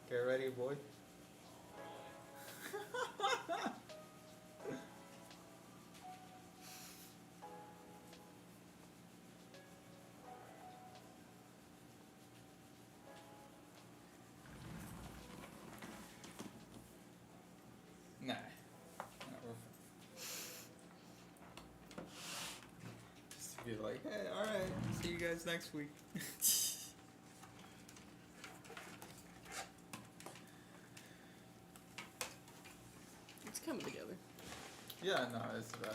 B: Get ready, boy. Nah. like, hey, all right, see you guys next week.
A: It's coming together.
B: Yeah, no, it's bad.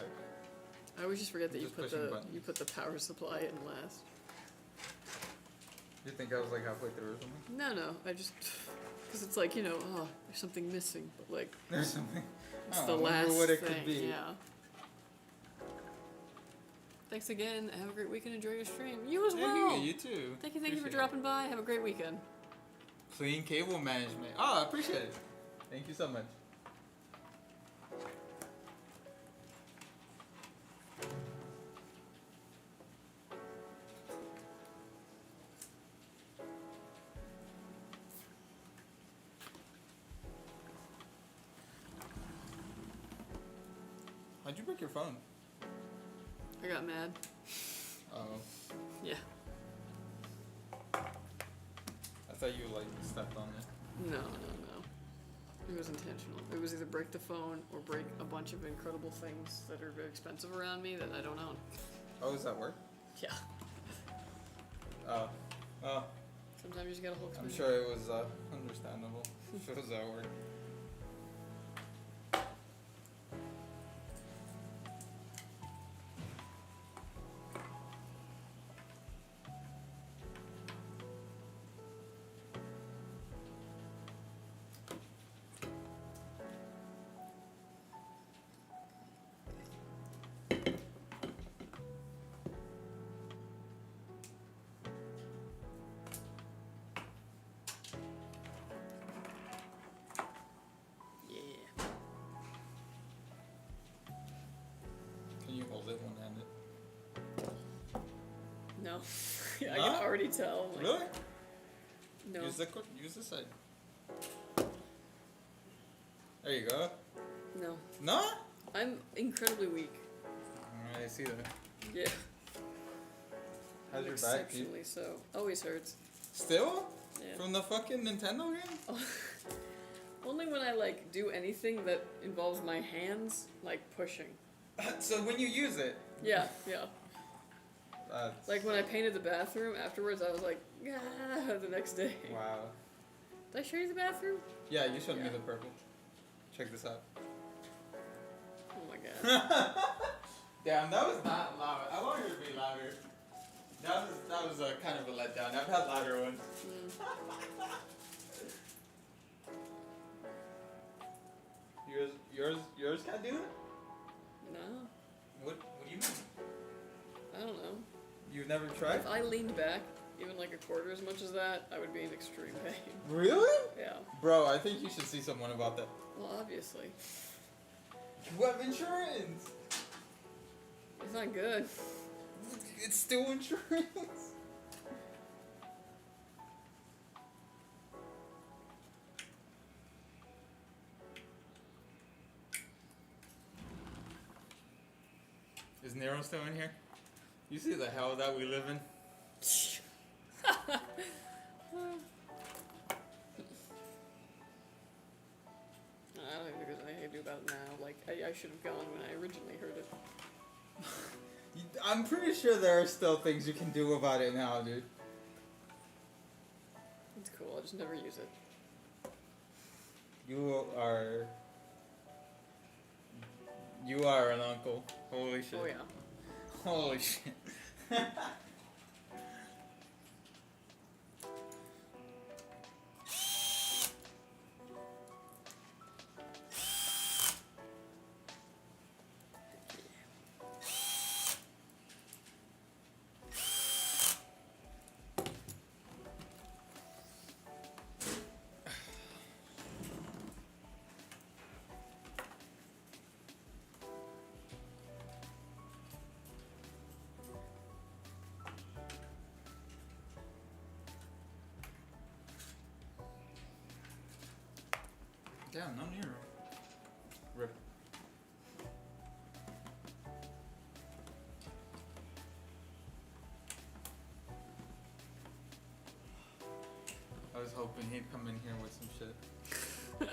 A: I always just forget that
B: Just pushing buttons.
A: you put the power supply in last.
B: You think I was like halfway through or something?
A: No, I just because it's like, you know, oh, there's something missing, but like
B: There's something.
A: it's
B: I
A: the
B: wonder
A: last
B: what it
A: thing.
B: could be.
A: Yeah. Thanks again. Have a great weekend. Enjoy your stream. You as well.
B: You too.
A: Thank you for
B: Appreciate
A: dropping by. Have a great weekend.
B: it. Clean cable management. Oh, I appreciate it. Thank you so much. How'd you break your phone?
A: I got mad.
B: Oh,
A: Yeah.
B: I thought you like stepped on it.
A: No. It was intentional. It was either break the phone or break a bunch of incredible things that are very expensive around me that I don't own.
B: Oh, does that work?
A: Yeah.
B: Oh,
A: Sometimes you just gotta hold.
B: I'm sure it was understandable. If it was at work.
A: Yeah.
B: Can you hold it one-handed?
A: No. I
B: Nah?
A: can already tell. Like,
B: Really?
A: No.
B: Use this side. There you go.
A: No.
B: No?
A: I'm incredibly weak.
B: Alright, I see that.
A: Yeah.
B: How's
A: I'm
B: your back, dude?
A: exceptionally so. Always hurts.
B: Still?
A: Yeah.
B: From the fucking Nintendo game?
A: Only when I like do anything that involves my hands, like pushing.
B: So when you use it,
A: Yeah.
B: that's...
A: Like when I painted the bathroom afterwards, I was like, ah, the next day.
B: Wow.
A: Did I show you the bathroom?
B: Yeah, you showed me
A: Yeah.
B: the purple. Check this out.
A: Oh my god.
B: Damn, that was not loud. I wanted it to be louder. That was a kind of a letdown. I've had louder ones. Yours can't do it?
A: No,
B: What do you mean?
A: I don't know.
B: You've never tried?
A: If I leaned back even like a quarter as much as that, I would be in extreme pain.
B: Really?
A: Yeah.
B: Bro, I think you should see someone about that.
A: Well, obviously.
B: You have insurance.
A: It's not good.
B: It's still insurance. Is Nero still in here? You see the hell that we live in?
A: I don't think there's anything to do about it now. Like, I should have gone when I originally heard it.
B: I'm pretty sure there are still things you can do about it now, dude.
A: It's cool, I'll just never use it.
B: You are an uncle. Holy shit.
A: Oh yeah.
B: Holy shit. Damn, no Nero. Rip. I was hoping he'd come in here with some shit.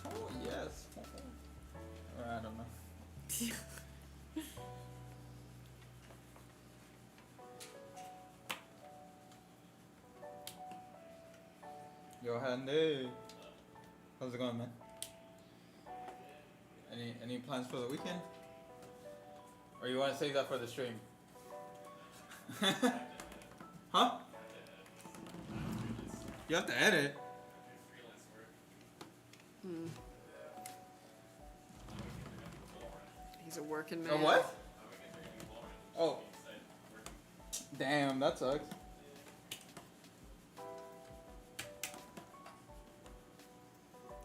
B: Oh, yes. Or I don't know. Johanny. How's it going, man? Any plans for the weekend? Or you want to save that for the stream? Huh? You have to edit.
C: Freelance work.
A: Hmm. He's a working man.
B: A what? Oh.
C: Working.
B: Damn, that sucks.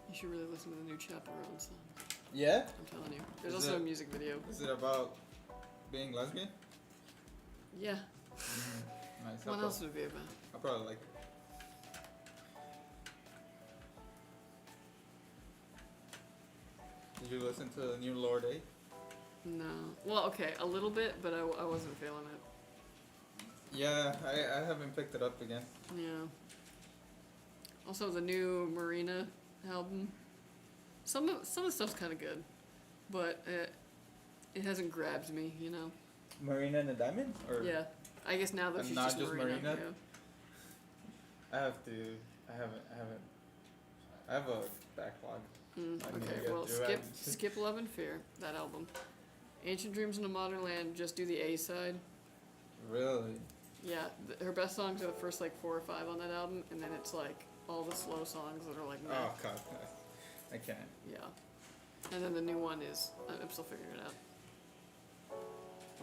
A: You should really listen to the new Chaperone song.
B: Yeah?
A: I'm telling you. There's
B: Is
A: also
B: it-
A: a music video.
B: Is it about being lesbian?
A: Yeah.
B: Nice.
A: What else would it be about?
B: I probably like it. Did you listen to the new Lord 8?
A: No. Well, okay, a little bit, but I wasn't feeling it.
B: Yeah, I haven't picked it up again.
A: Yeah. Also, the new Marina album. Some of the stuff's kind of good, but it hasn't grabbed me, you know.
B: Marina and the Diamond? Or
A: Yeah. I guess now that
B: And
A: she's
B: not
A: just
B: just
A: Marina.
B: Marina?
A: Yeah.
B: I have a backlog. I need to
A: Okay,
B: get
A: well,
B: through it.
A: skip Love and Fear, that album. Ancient Dreams in a Modern Land, just do the A side.
B: Really?
A: Yeah, her best songs are the first like 4 or 5 on that album, and then it's like all the slow songs that are like meh.
B: Oh god, I can't.
A: Yeah. And then the new one is, I'm still figuring it out.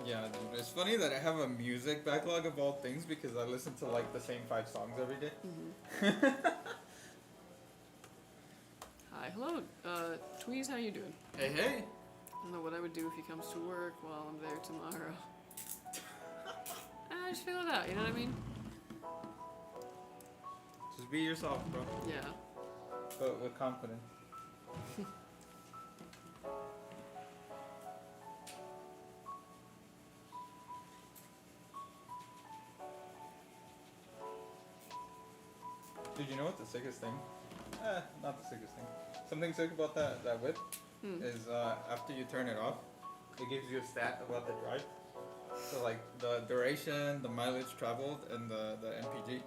B: Yeah, dude, it's funny that I have a music backlog of all things because I listen to like the same 5 songs every day.
A: Hi, hello, Tweez, how you doing?
B: Hey, hey!
A: I don't know what I would do if he comes to work while I'm there tomorrow. I just feel it out, you know what I mean?
B: Just be yourself, bro.
A: Yeah.
B: But with confidence. Dude, you know what the sickest thing? Not the sickest thing. Something sick about that whip is after you turn it off, it gives you a stat about the drive. So like the duration, the mileage traveled, and the MPG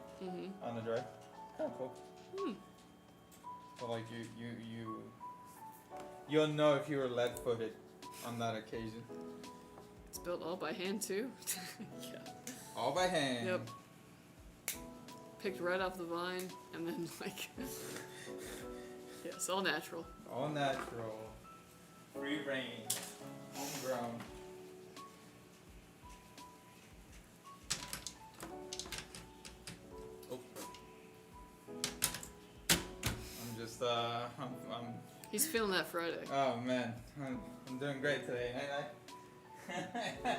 B: on the drive. Kind of cool. So like you'll know if you were lead-footed on that occasion.
A: It's built all by hand too. Yeah.
B: All by hand.
A: Yep. Picked right off the vine, and then like, yeah, it's all natural.
B: All natural. Free range. Homegrown. Oh. I'm just I'm
A: He's feeling that Friday.
B: oh man. I'm doing great today, ain't I?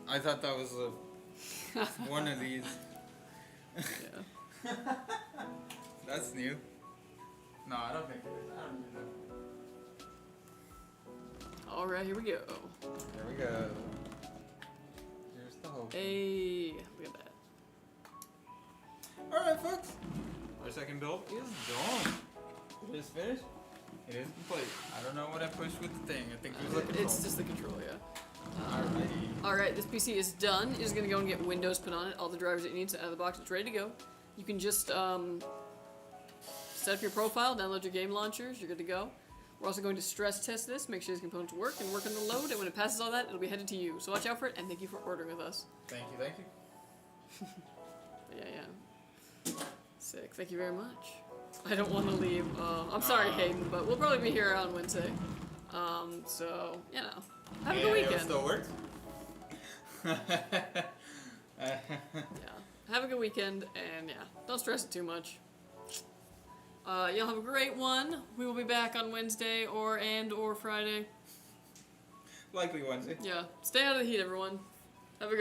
B: I thought that was one of these.
A: Yeah.
B: That's new. No, I don't think it is. I don't even know.
A: All right, here we go.
B: There we go. Here's the hope.
A: Hey, look at that.
B: Alright, folks. Our second build is done. It is finished. It is complete. I don't know what I pushed with the thing. I think it was like
A: It's just the control, yeah.
B: Alrighty.
A: Alright, this PC is done. You're just gonna go and get Windows put on it. All the drivers it needs out of the box. It's ready to go. You can just set up your profile, download your game launchers. You're good to go. We're also going to stress test this, make sure these components work and work on the load. And when it passes all that, it'll be headed to you. So watch out for it, and thank you for ordering with us.
B: Thank you.
A: Yeah. Sick. Thank you very much. I don't want to leave. I'm sorry, Hayden, but we'll probably be here on Wednesday. So, you know, have a good
B: It
A: weekend.
B: still works.
A: Yeah. Have a good weekend, and yeah, don't stress it too much. You'll have a great one. We will be back on Wednesday or Friday.
B: Likely Wednesday.
A: Yeah. Stay out of the heat, everyone. Have a good one.